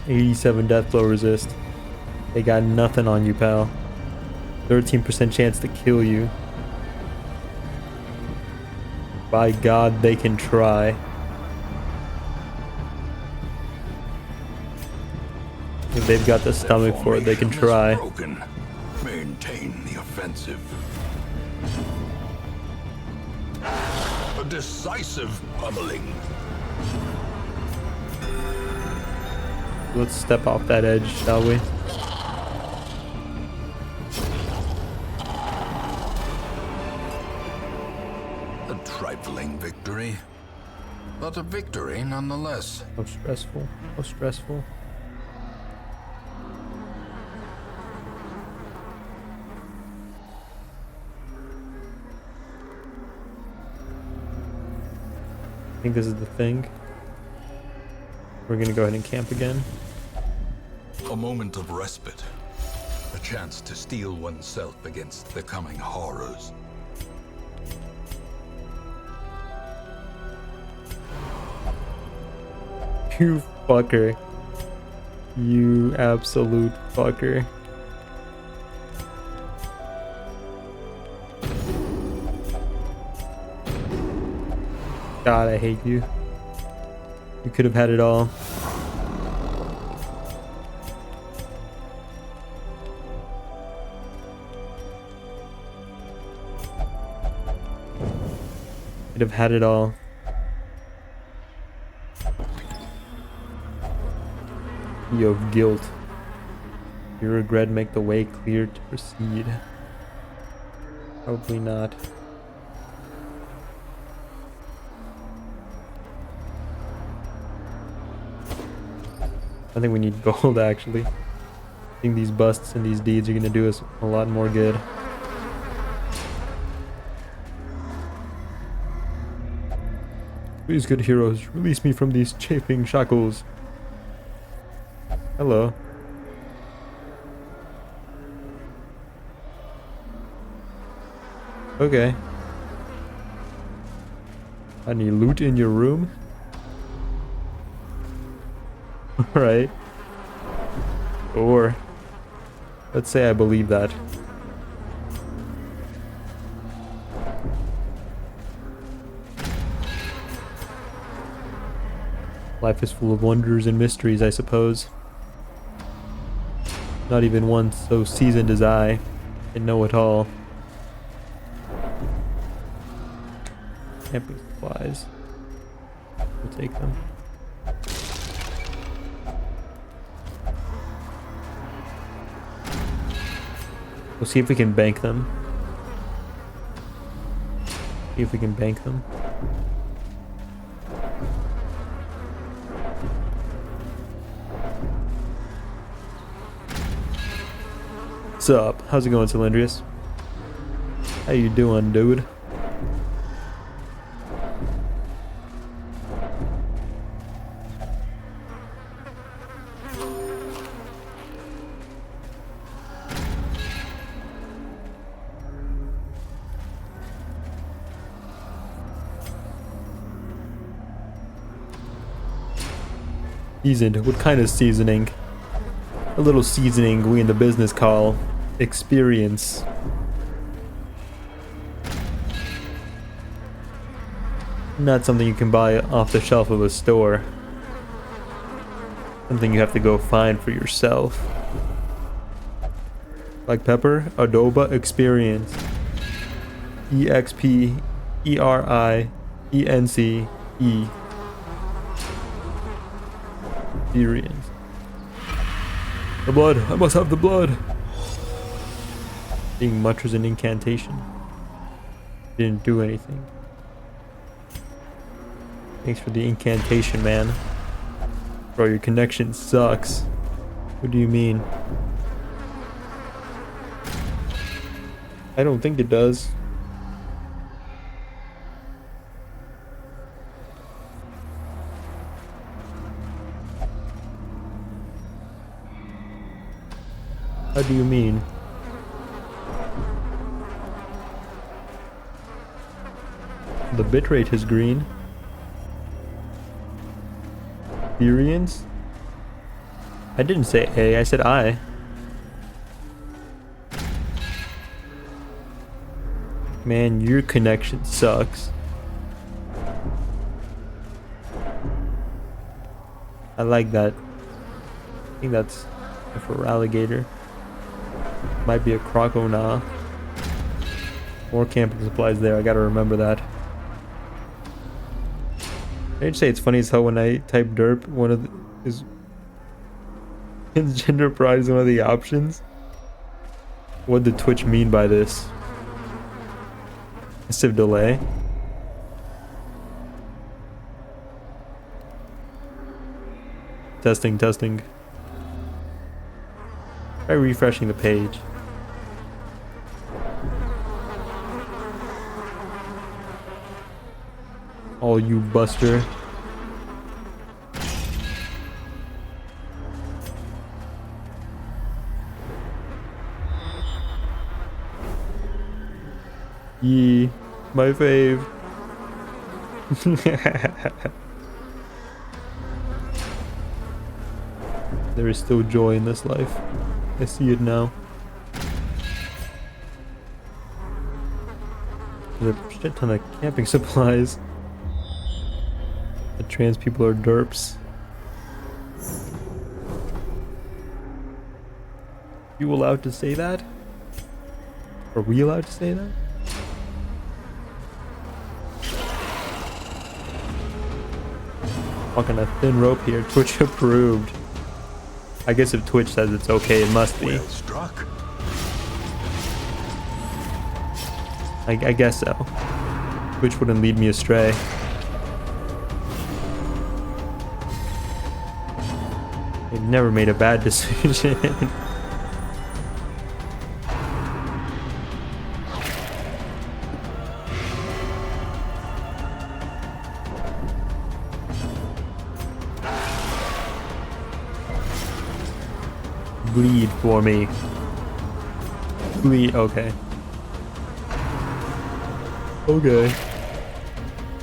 $87 death blow resist. They got nothing on you, pal. 13% chance to kill you. By God, they can try. If they've got the stomach for it, they can try. Broken. Maintain the offensive. A decisive pummeling. Let's step off that edge, shall we? A trifling victory, but a victory nonetheless. How stressful. How stressful. I think this is the thing. We're gonna go ahead and camp again. A moment of respite. A chance to steel oneself against the coming horrors. You fucker. You absolute fucker. God, I hate you. You could have had it all. Could have had it all. You have guilt. Your regret make the way clear to proceed. Probably not. I think we need gold, actually. I think these busts and these deeds are gonna do us a lot more good. Please, good heroes, release me from these chafing shackles. Hello. Okay. Any loot in your room? Alright. Or let's say I believe that. Life is full of wonders and mysteries, I suppose. Not even one so seasoned as I can know it all. Camping supplies. We'll take them. We'll see if we can bank them. See if we can bank them. What's up? How's it going, Cylindrius? How you doing, dude? Seasoned. What kind of seasoning? A little seasoning we in the business call experience. Not something you can buy off the shelf of a store. Something you have to go find for yourself. Like pepper, adoba experience. EXPERIENCE. Experience. The blood. I must have the blood. Being much was an incantation. Didn't do anything. Thanks for the incantation, man. Bro, your connection sucks. What do you mean? I don't think it does. How do you mean? The bitrate is green. Experience? I didn't say A, I said I. Man, your connection sucks. I like that. I think that's for alligator. Might be a crocodile. More camping supplies there. I gotta remember that. I'd say it's funny as hell when I type derp, one of the, is gender pride is one of the options. What did Twitch mean by this? Massive delay. Testing, testing. Try refreshing the page. All you buster. Yee, my fave. There is still joy in this life. I see it now. There's a shit ton of camping supplies. The trans people are derps. You allowed to say that? Are we allowed to say that? Walking a thin rope here. Twitch approved. I guess if Twitch says it's okay, it must be. Well struck. I guess so. Twitch wouldn't lead me astray. They've never made a bad decision. Bleed for me. Bleed, okay. Okay.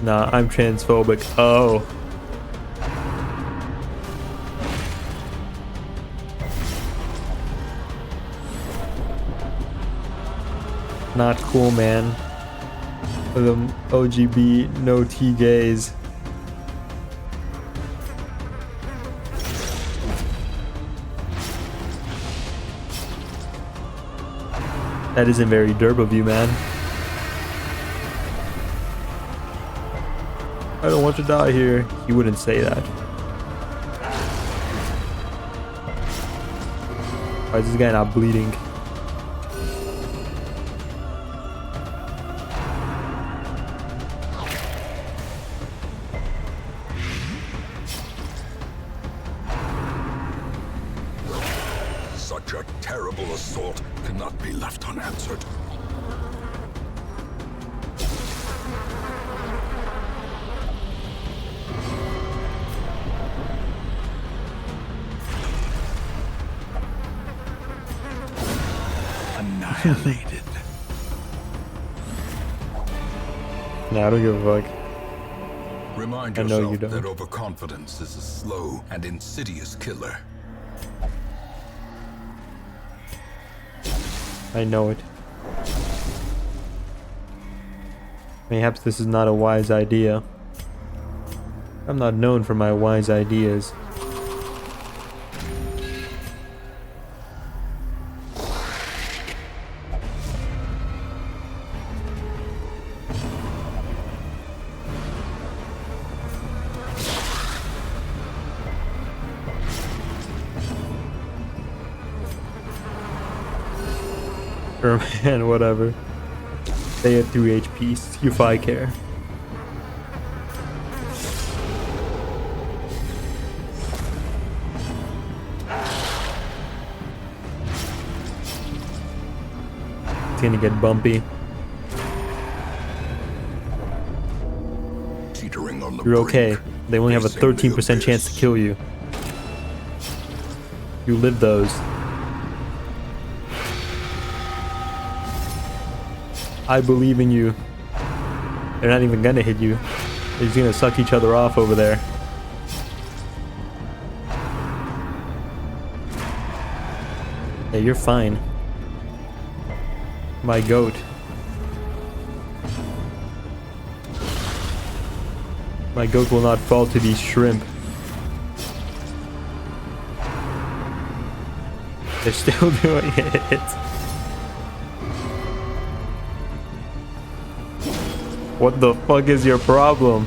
Nah, I'm transphobic. Oh. Not cool, man. The OGB no T gays. That isn't very derp of you, man. I don't want to die here. You wouldn't say that. Why is this guy not bleeding? Such a terrible assault cannot be left unanswered. Annihilated. Nah, I don't give a fuck. Remind I know yourself you don't. that overconfidence is a slow and insidious killer. I know it. Perhaps this is not a wise idea. I'm not known for my wise ideas. Sure, man, whatever. Stay at 3 HP, see if I care. It's gonna get bumpy. Teetering on the You're okay. brink, They only have a facing the 13% chance to abyss. kill you. You live those. I believe in you. They're not even gonna hit you. They're just gonna suck each other off over there. Yeah, you're fine. My goat. My goat will not fall to these shrimp. They're still doing it. What the fuck is your problem?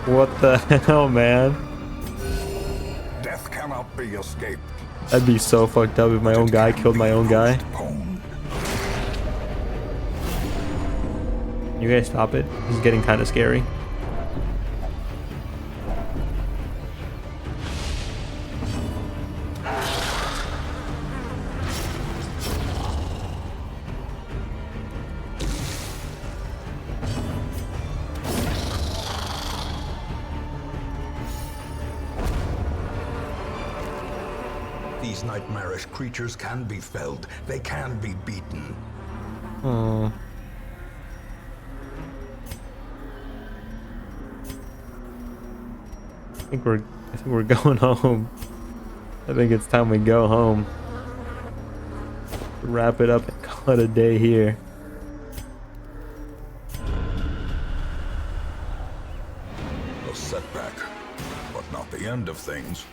What the hell, man? Death cannot be escaped. That'd be so fucked up if my own guy killed my own guy. Postponed. You guys stop it. This is getting kind of scary. These nightmarish creatures can be felled. They can be beaten. Oh. I think we're going home. I think it's time we go home. Wrap it up and call it a day here. A setback, but not the end of things.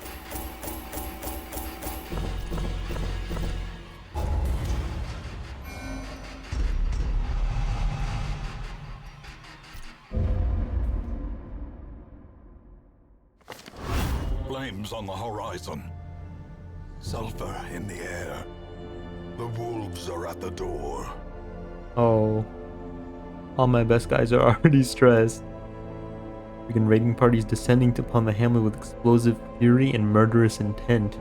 Flames on the horizon. Sulfur in the air. The wolves are at the door. Oh. All my best guys are already stressed. Freaking raiding parties descending upon the hamlet with explosive fury and murderous intent.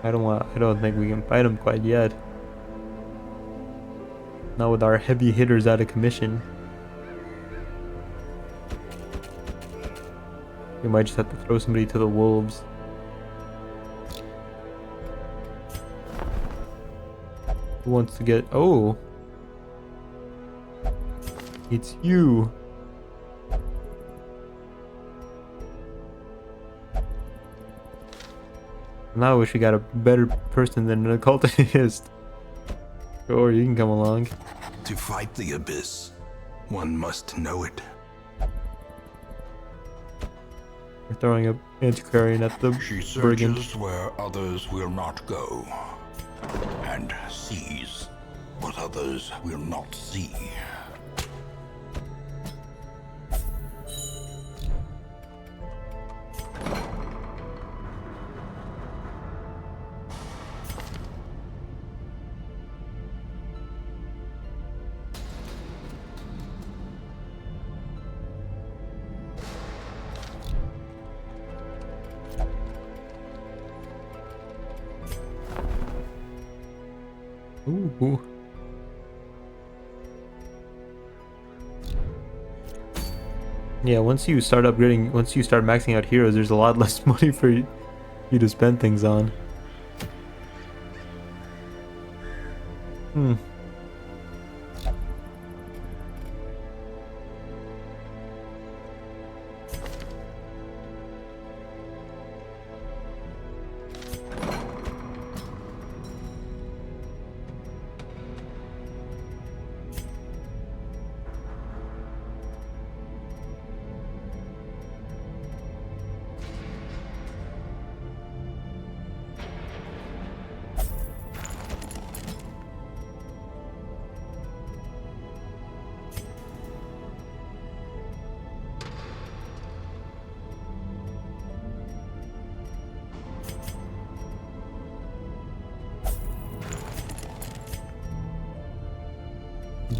I don't think we can fight them quite yet. Not with our heavy hitters out of commission. We might just have to throw somebody to the wolves. Who wants to get... Oh! It's you! Now I wish we got a better person than an occultist. Sure, you can come along. To fight the abyss, one must know it. We're throwing a antiquarian at the She brigand. searches where others will not go, and sees what others will not see. Ooh. Yeah, once you start maxing out heroes, there's a lot less money for you to spend things on.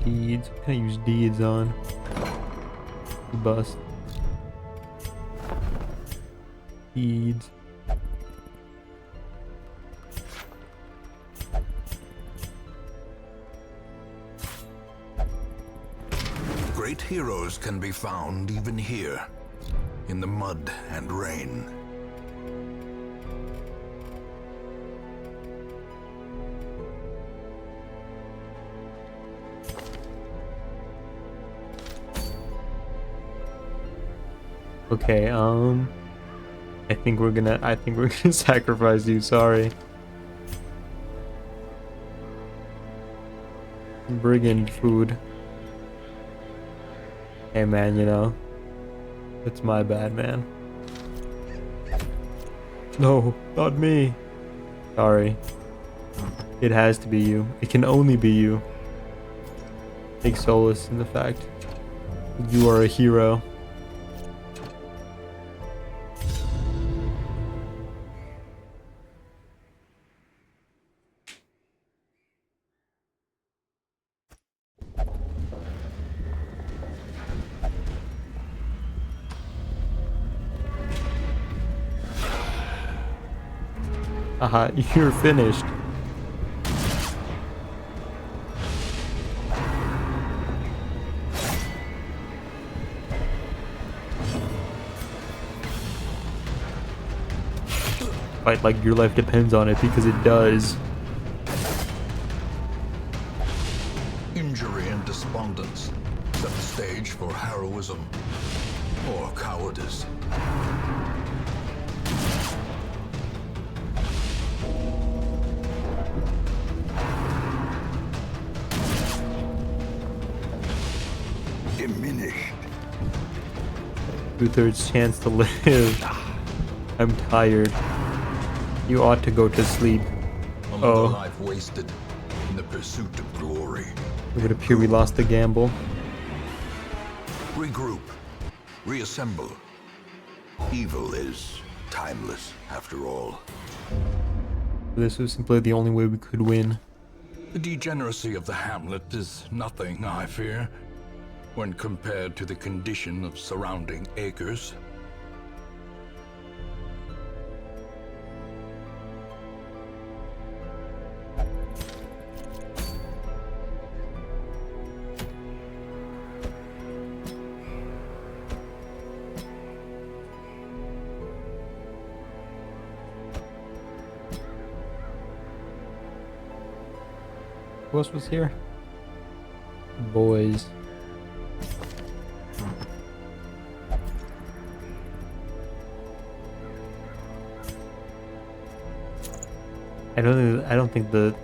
Deeds. What can I use deeds on? Bust. Deeds. Great heroes can be found even here, in the mud and rain. Okay, I think we're gonna sacrifice you, sorry. Brigand food. Hey man, you know, it's my bad, man. No, not me. Sorry. It has to be you. It can only be you. Take solace in the fact that you are a hero. Aha, you're finished. Fight like your life depends on it, because it does. Injury and despondence set the stage for heroism or cowardice. Diminished. 2/3 chance to live. I'm tired. You ought to go to sleep. Another Oh. life wasted in the pursuit of glory. It would appear we lost the gamble. Regroup. Reassemble. Evil is timeless, after all. This was simply the only way we could win. The degeneracy of the hamlet is nothing, I fear, when compared to the condition of surrounding acres. Who else was here? Boys. I don't think the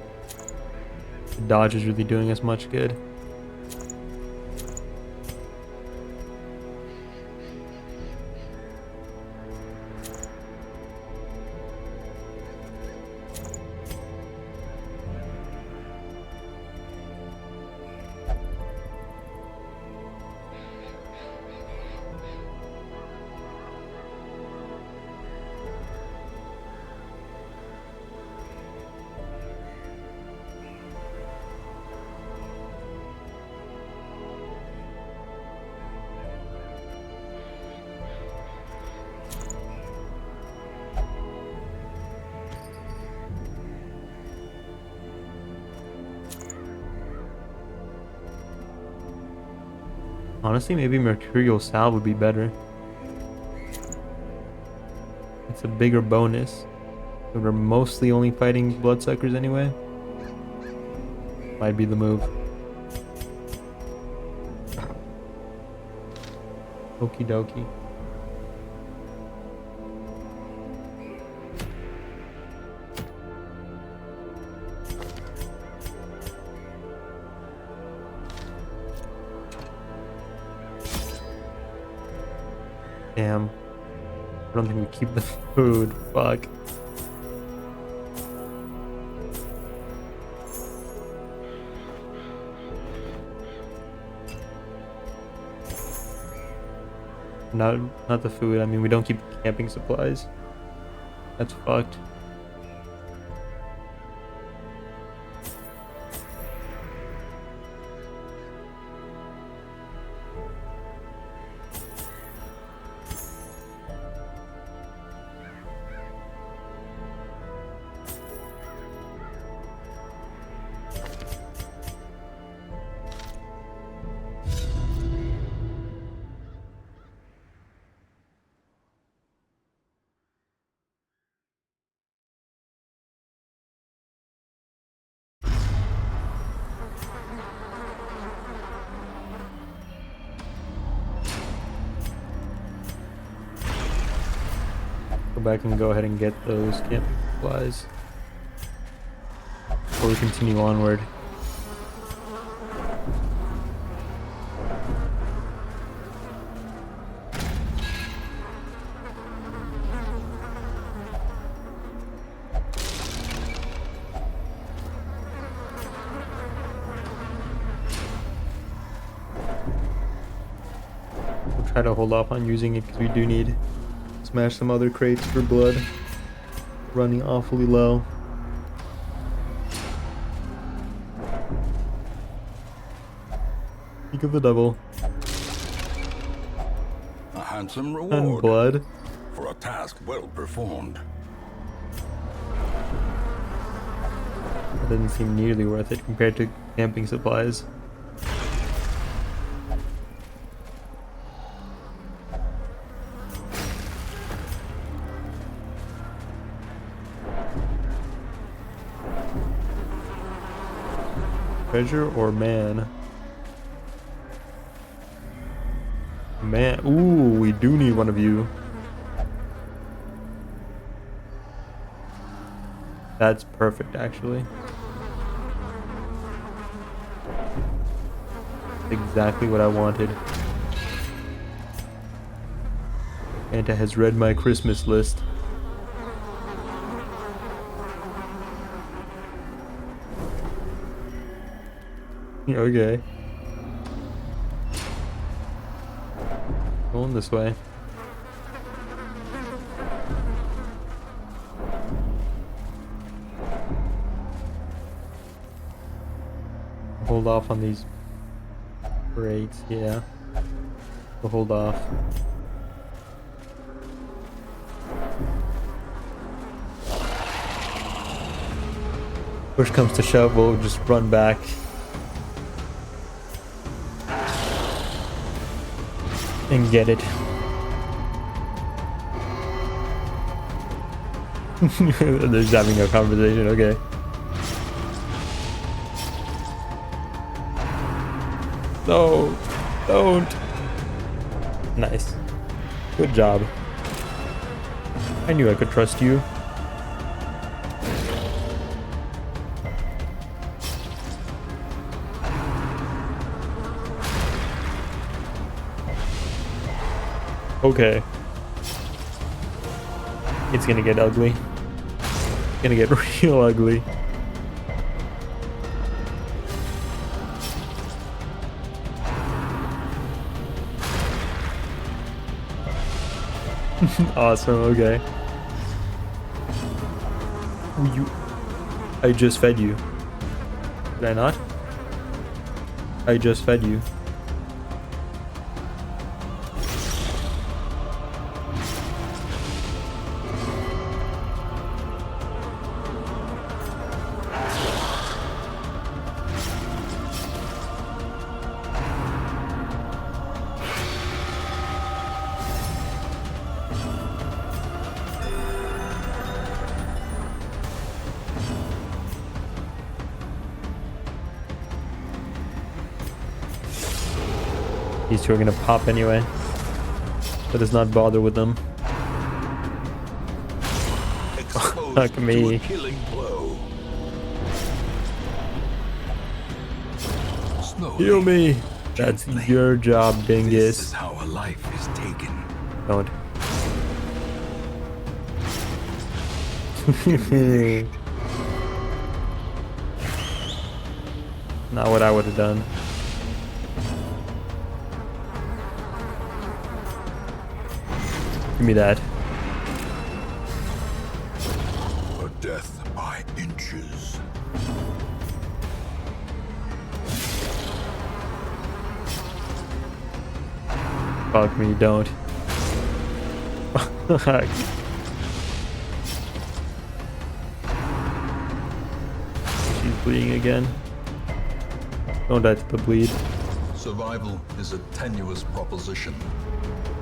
dodge is really doing us much good. Honestly, maybe Mercurial Salve would be better. It's a bigger bonus. But we're mostly only fighting bloodsuckers anyway. Might be the move. Okie dokie. Damn. I don't think we keep the food. Fuck. Not the food. I mean, we don't keep camping supplies. That's fucked. Go back and go ahead and get those camping supplies before we continue onward. We'll try to hold off on using it because we do need smash some other crates for blood. Running awfully low. Peak of the devil. A handsome And reward blood. for a task well performed. That doesn't seem nearly worth it compared to camping supplies. Treasure or man? Man. Ooh, we do need one of you. That's perfect, actually. Exactly what I wanted. Santa has read my Christmas list. Okay. Going this way. Hold off on these crates, yeah. We'll hold off. Push comes to shove, we'll just run back. And get it. They're just having a conversation, okay. No, don't. Nice. Good job. I knew I could trust you. Okay. It's gonna get ugly. It's gonna get real ugly. Awesome, okay. I just fed you. Did I not? I just fed you. These two are gonna pop anyway. Let us not bother with them. Exposed Fuck to me. a killing blow. Slowly, Heal me! That's gently. your job, This is dingus. how a life is taken. Don't. Not what I would have done. Give me that. A death by inches. Fuck me, don't. She's bleeding again. Don't die to the bleed. Survival is a tenuous proposition.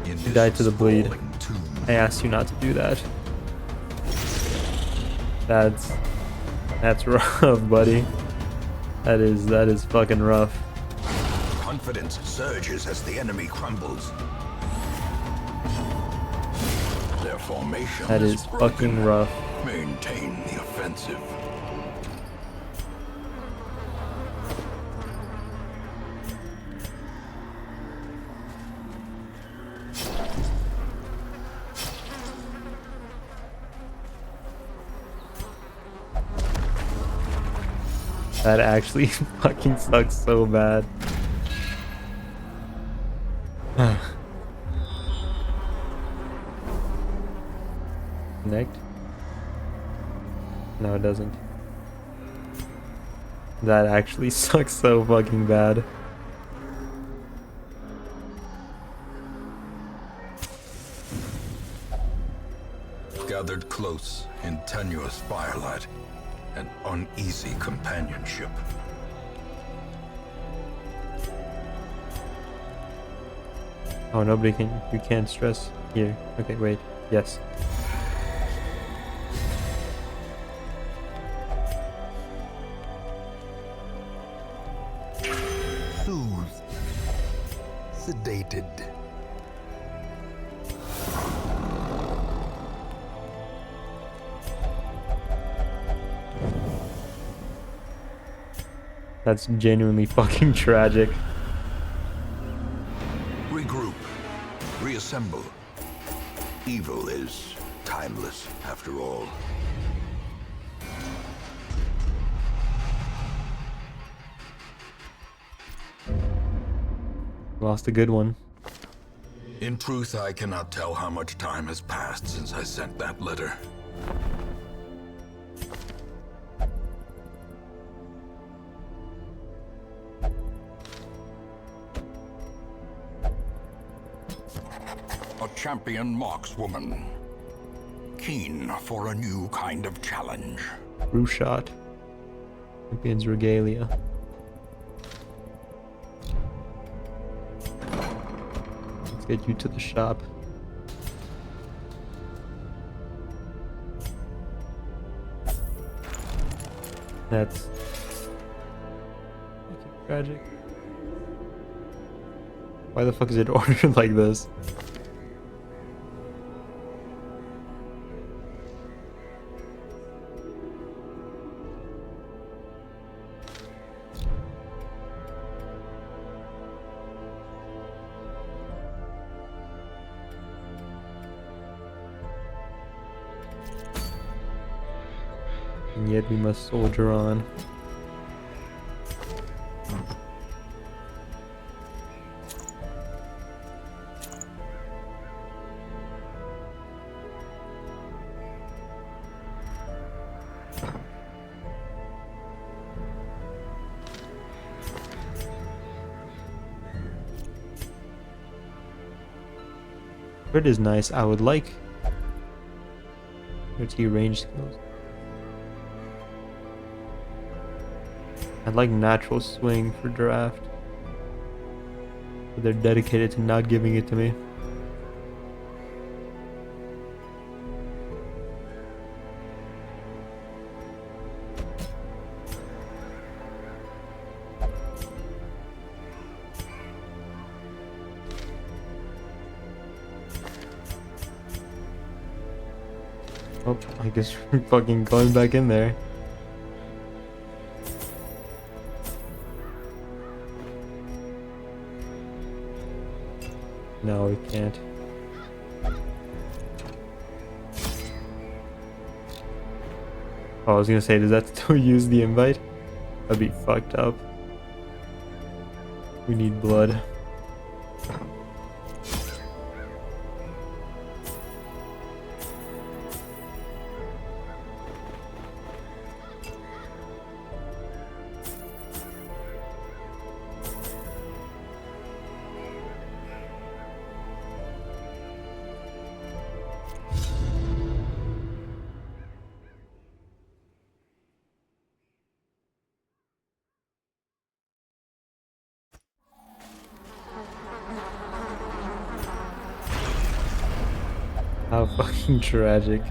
In You died to the bleed. sprawling tomb. I asked you not to do that. That's rough, buddy. That is fucking rough. Confidence surges as the enemy crumbles. Their formation That is broken. fucking rough. Maintain the offensive. That actually fucking sucks so bad. Connect? No, it doesn't. That actually sucks so fucking bad. Gathered close in tenuous firelight, an uneasy companionship. Oh, you can't stress here. Okay, wait. Yes. Soothed. Sedated. That's genuinely fucking tragic. Regroup. Reassemble. Evil is timeless, after all. Lost a good one. In truth, I cannot tell how much time has passed since I sent that letter. A champion markswoman. Keen for a new kind of challenge. True shot. Champions regalia. Let's get you to the shop. That's fucking tragic. Why the fuck is it ordered like this? And yet we must soldier on. It is nice. I would like your range skills. I'd like natural swing for draft. But they're dedicated to not giving it to me. Oh, I guess we're fucking going back in there. No, we can't. Oh, I was gonna say, does that still use the invite? That'd be fucked up. We need blood. How fucking tragic.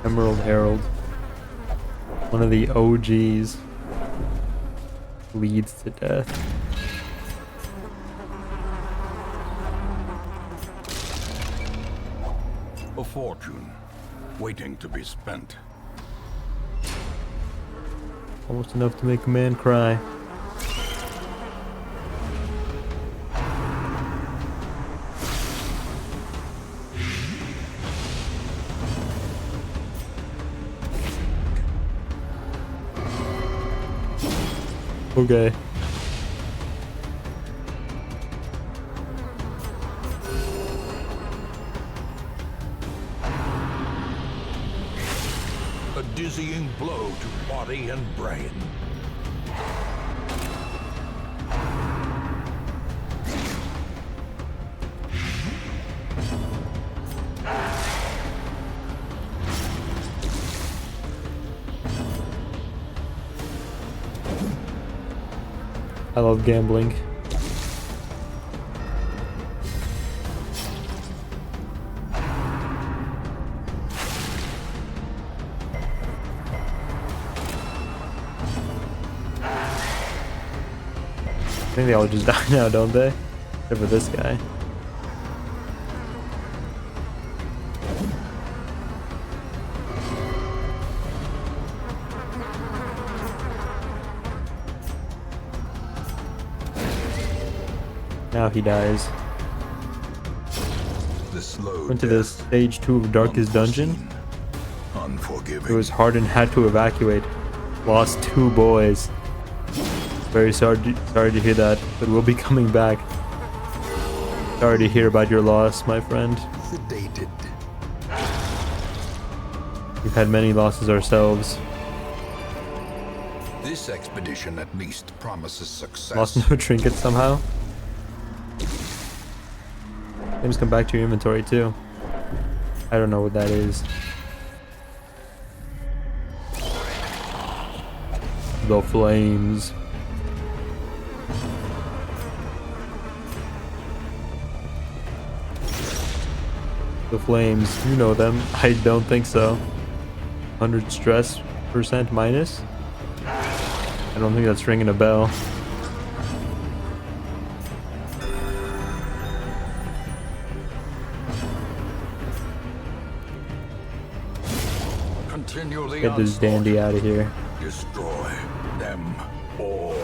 Emerald Herald. One of the OGs. Leads to death. A fortune, waiting to be spent. Almost enough to make a man cry. Okay. A dizzying blow to body and brain. I love gambling. I think they all just die now, don't they? Except for this guy. Now he dies. The slow Went to the stage 2 of Darkest Dungeon. Unforgiving. It was hard and had to evacuate. Lost 2 boys. Very sorry to hear that, but we'll be coming back. Sorry to hear about your loss, my friend. Sedated. We've had many losses ourselves. This expedition at least promises success. Lost no trinkets somehow. Things come back to your inventory too. I don't know what that is. The flames. The flames, you know them. I don't think so. 100 stress percent minus? I don't think that's ringing a bell. Continue the Get this onslaught. dandy out of here. Destroy them all.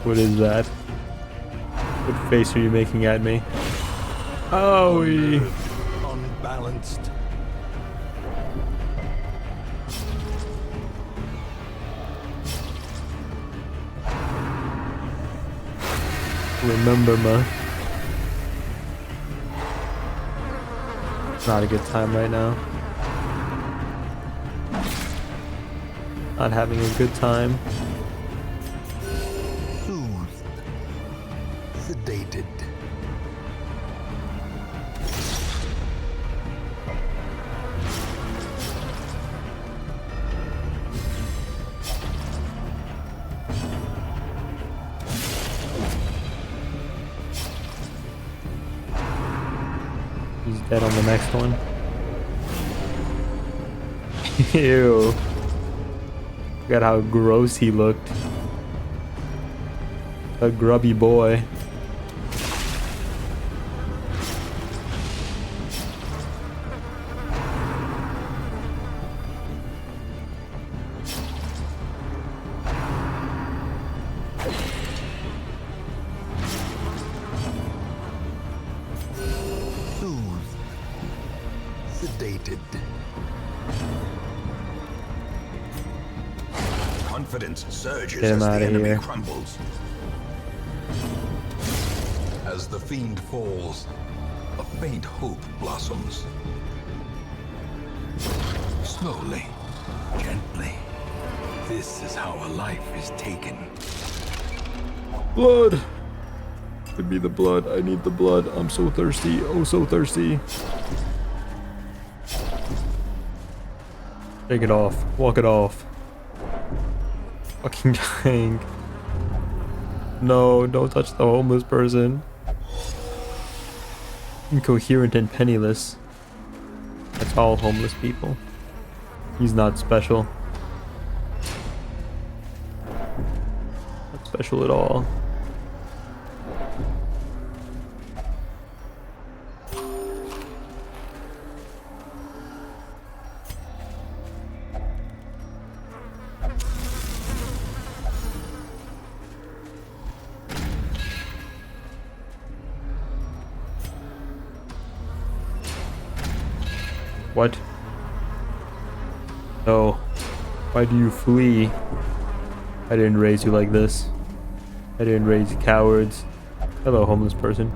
What is that? What face are you making at me? Oh, Unbalanced. remember me. Not a good time right now. Not having a good time. Soothed. Sedated. He's dead on the next one. Ew. Look at how gross he looked. A grubby boy. Soothed. Sedated. Confidence surges Get him as the outta enemy here. crumbles. As the fiend falls, A faint hope blossoms. Slowly, gently. This is how a life is taken. Blood! Give me the blood. I need the blood. I'm so thirsty. Oh, so thirsty. Take it off. Walk it off. Fucking dying. No, don't touch the homeless person. Incoherent and penniless. That's all homeless people. He's not special. Not special at all. What? No. Why do you flee? I didn't raise you like this. I didn't raise you cowards. Hello, homeless person.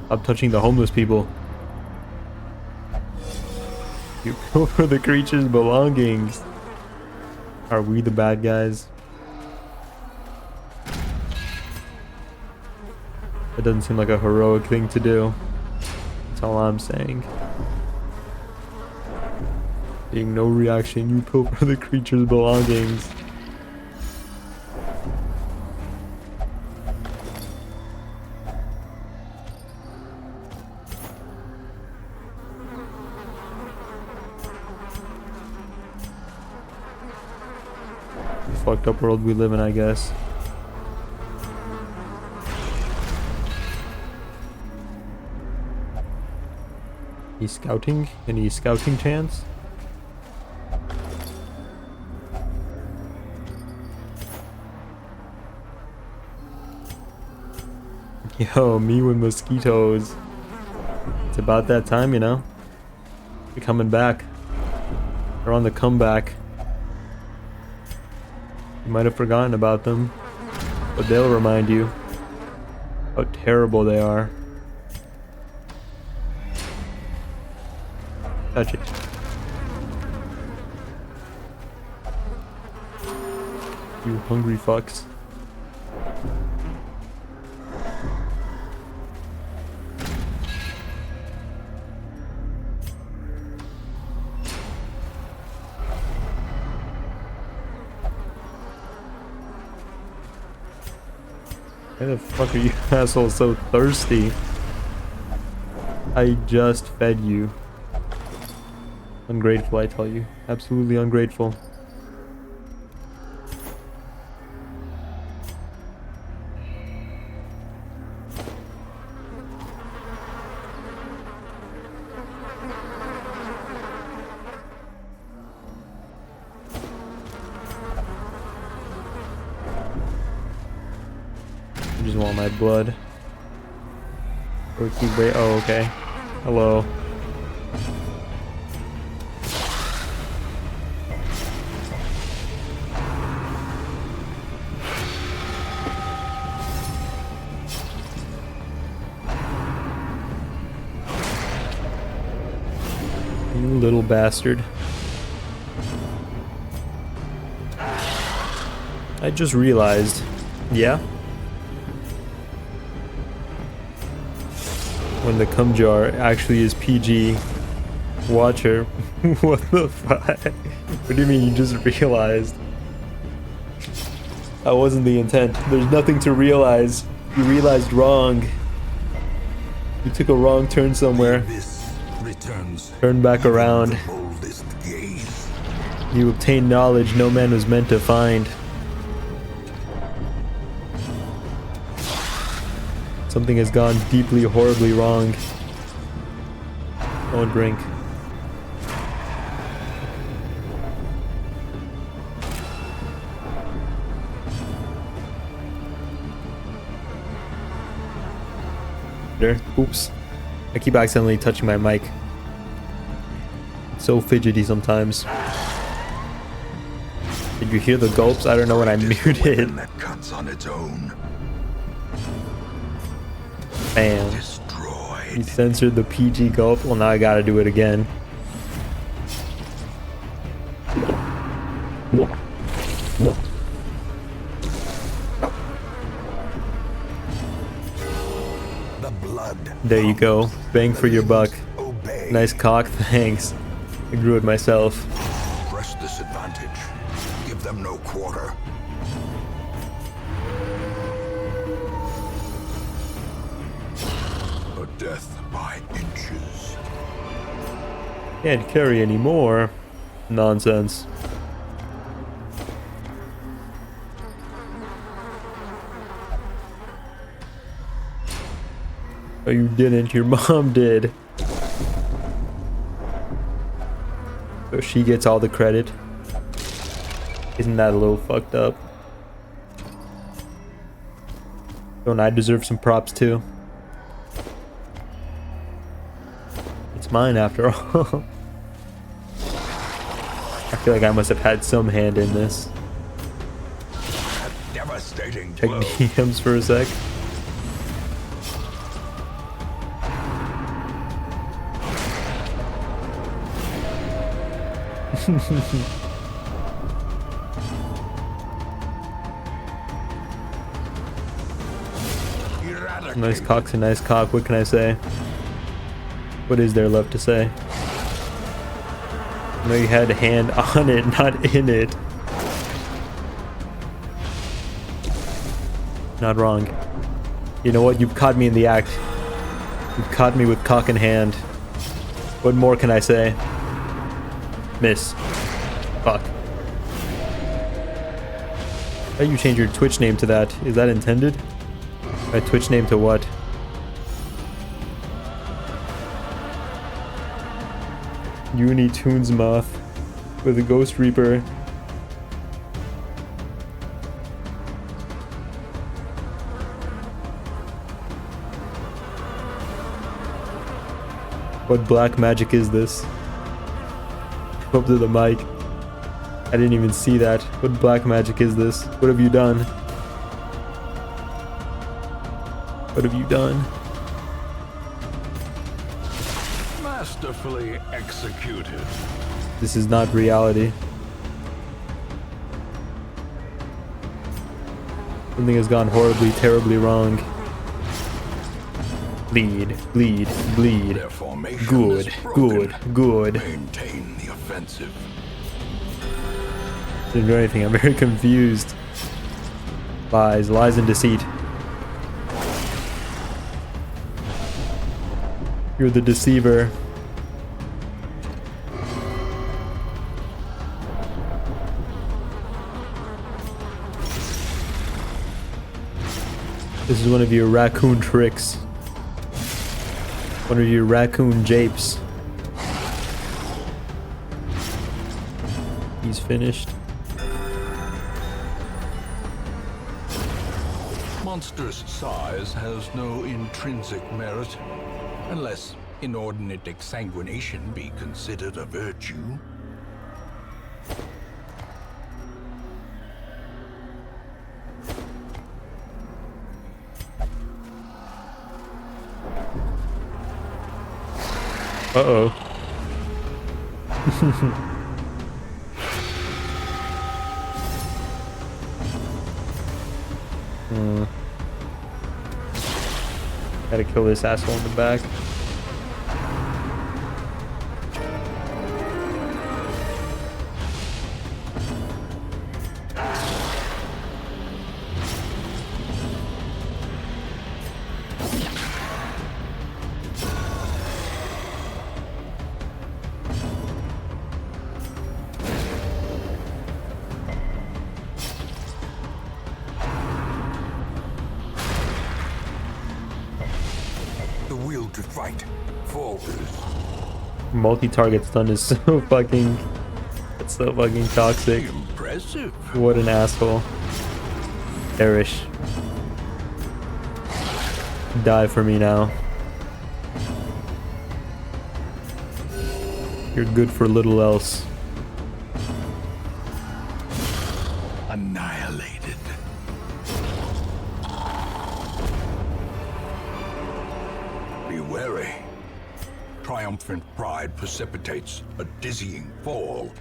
Stop touching the homeless people. You go for the creature's belongings. Are we the bad guys? That doesn't seem like a heroic thing to do. That's all I'm saying. Being no reaction, you pilfer the creature's belongings. Fucked up world we live in, I guess. He's scouting? Any scouting chance? Yo, me with mosquitoes. It's about that time, you know? They're coming back. They're on the comeback. You might have forgotten about them, but they'll remind you how terrible they are. Touch it. You hungry fucks. Why the fuck are you assholes so thirsty? I just fed you. Ungrateful, I tell you. Absolutely ungrateful. I just want my blood. Or keep wait. Oh, okay. Hello. You little bastard. I just realized. Yeah? When the cum jar actually is PG. Watcher. What the fuck? What do you mean you just realized? That wasn't the intent. There's nothing to realize. You realized wrong. You took a wrong turn somewhere. This returns Turn back around. the boldest gaze. You obtain knowledge no man was meant to find. Something has gone deeply, horribly wrong. Don't drink. There. Oops. I keep accidentally touching my mic. It's so fidgety sometimes. Did you hear the gulps? I don't know when I muted. Weapon that cuts on its own. Bam. You Destroyed. censored the PG gulp. Well, now I gotta do it again. The blood. There you go. Bang for your buck. Obey. Nice cock, thanks. I grew it myself. Press this advantage. Give them no quarter. A death by inches. Can't carry any more. Nonsense. Oh, you didn't. Your mom did. So she gets all the credit. Isn't that a little fucked up? Don't I deserve some props too? It's mine after all. I feel like I must have had some hand in this. Devastating Check blow. DMs for a sec. Nice cock's a nice cock, what can I say? What is there left to say? I know you had a hand on it, not in it. Not wrong. You know what? You've caught me in the act. You've caught me with cock in hand. What more can I say? Miss. Fuck. Why you change your Twitch name to that? Is that intended? My Twitch name to what? Uni Toons Moth with a Ghost Reaper. What black magic is this? Up to the mic. I didn't even see that. What black magic is this? What have you done? What have you done? Masterfully executed. This is not reality. Something has gone horribly, terribly wrong. Bleed, bleed, bleed. Their formation Good, is broken. good. Maintain the offensive. Didn't do anything. I'm very confused. Lies, lies and deceit. You're the deceiver. This is one of your raccoon tricks. One of your raccoon japes. He's finished. Monstrous size has no intrinsic merit, unless inordinate exsanguination be considered a virtue. Uh-oh. Gotta kill this asshole in the back. The will to fight falters. Multi-target stun is so fucking... It's so fucking toxic. Impressive. What an asshole. Perish. Die for me now. You're good for little else. Annihilated. Be wary. Triumphant pride precipitates a dizzying fall.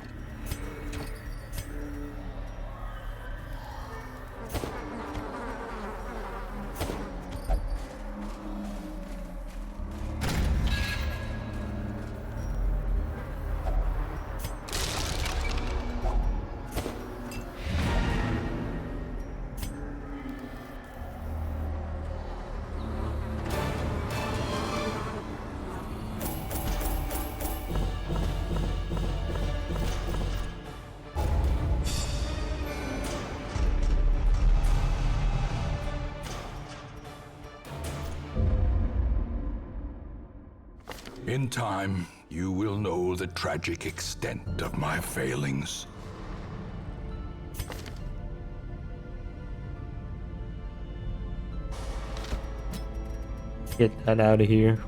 In time, you will know the tragic extent of my failings. Get that out of here.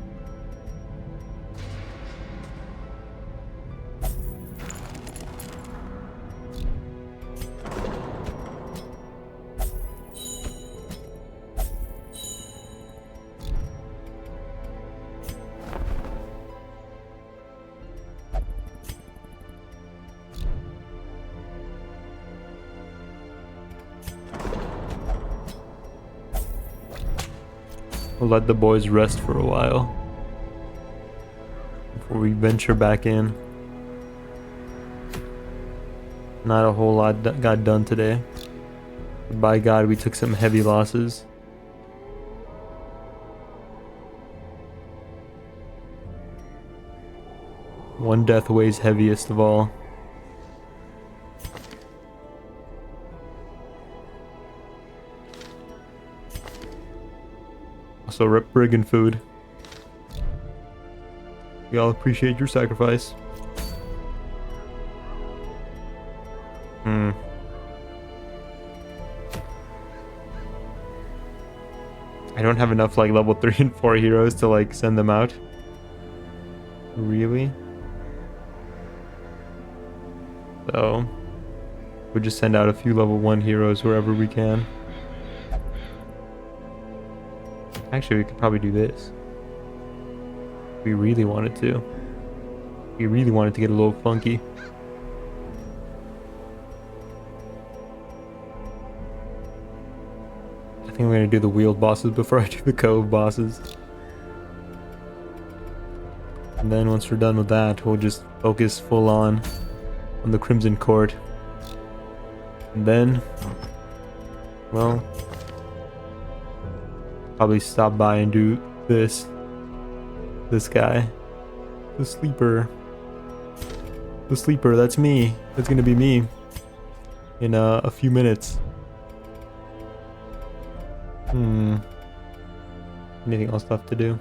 We'll let the boys rest for a while before we venture back in. Not a whole lot got done today. But by God, we took some heavy losses. One death weighs heaviest of all. Also, rip brigand food. We all appreciate your sacrifice. I don't have enough like level 3 and 4 heroes to like send them out. Really? So we'll just send out a few level 1 heroes wherever we can. Actually, we could probably do this. We really wanted to. We really wanted to get a little funky. I think I'm gonna do the wheeled bosses before I do the cove bosses. And then once we're done with that, we'll just focus full on the Crimson Court. And then, well, probably stop by and do this. This guy. The sleeper. The sleeper, that's me. That's gonna be me. In a few minutes. Anything else left to do?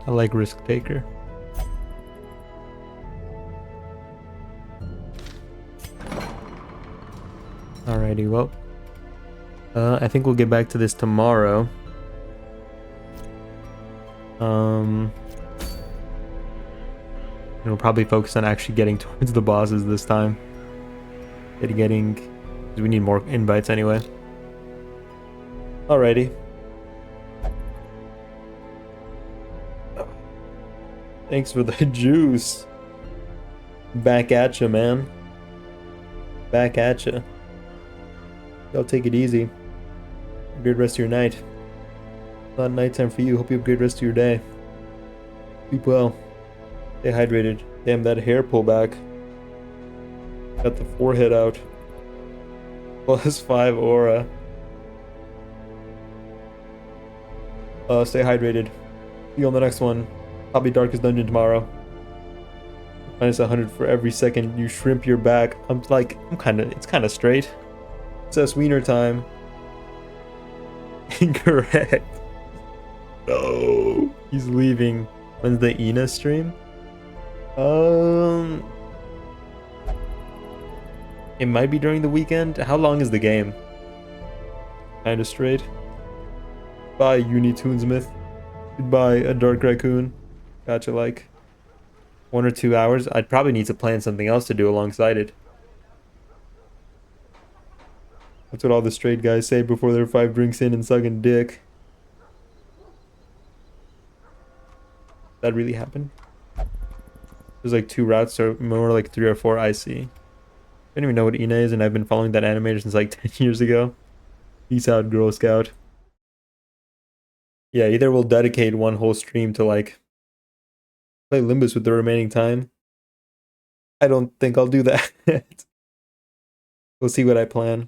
I like Risk Taker. Alrighty, well. I think we'll get back to this tomorrow. And we'll probably focus on actually getting towards the bosses this time. Getting, because we need more invites anyway. Alrighty. Thanks for the juice. Back at ya, man. Back at ya. Y'all take it easy. Great rest of your night. Not nighttime for you. Hope you have a great rest of your day. Sleep well. Stay hydrated. Damn, that hair pullback. Got the forehead out. +5 aura. Stay hydrated. See you on the next one. Probably Darkest Dungeon tomorrow. -100 for every second you shrimp your back. It's kind of straight. It says wiener time. Incorrect. No. He's leaving. When's the Ina stream? It might be during the weekend. How long is the game? Kinda straight. Bye, Unitoonsmith. Goodbye, a Dark Raccoon. Gotcha, like 1 or 2 hours. I'd probably need to plan something else to do alongside it. That's what all the straight guys say before they're 5 drinks in and sucking dick. That really happened? There's like 2 routes, or more like 3 or 4 I see. I don't even know what Ina is, and I've been following that animator since like 10 years ago. Peace out, Girl Scout. Yeah, either we'll dedicate one whole stream to like play Limbus with the remaining time. I don't think I'll do that. We'll see what I plan.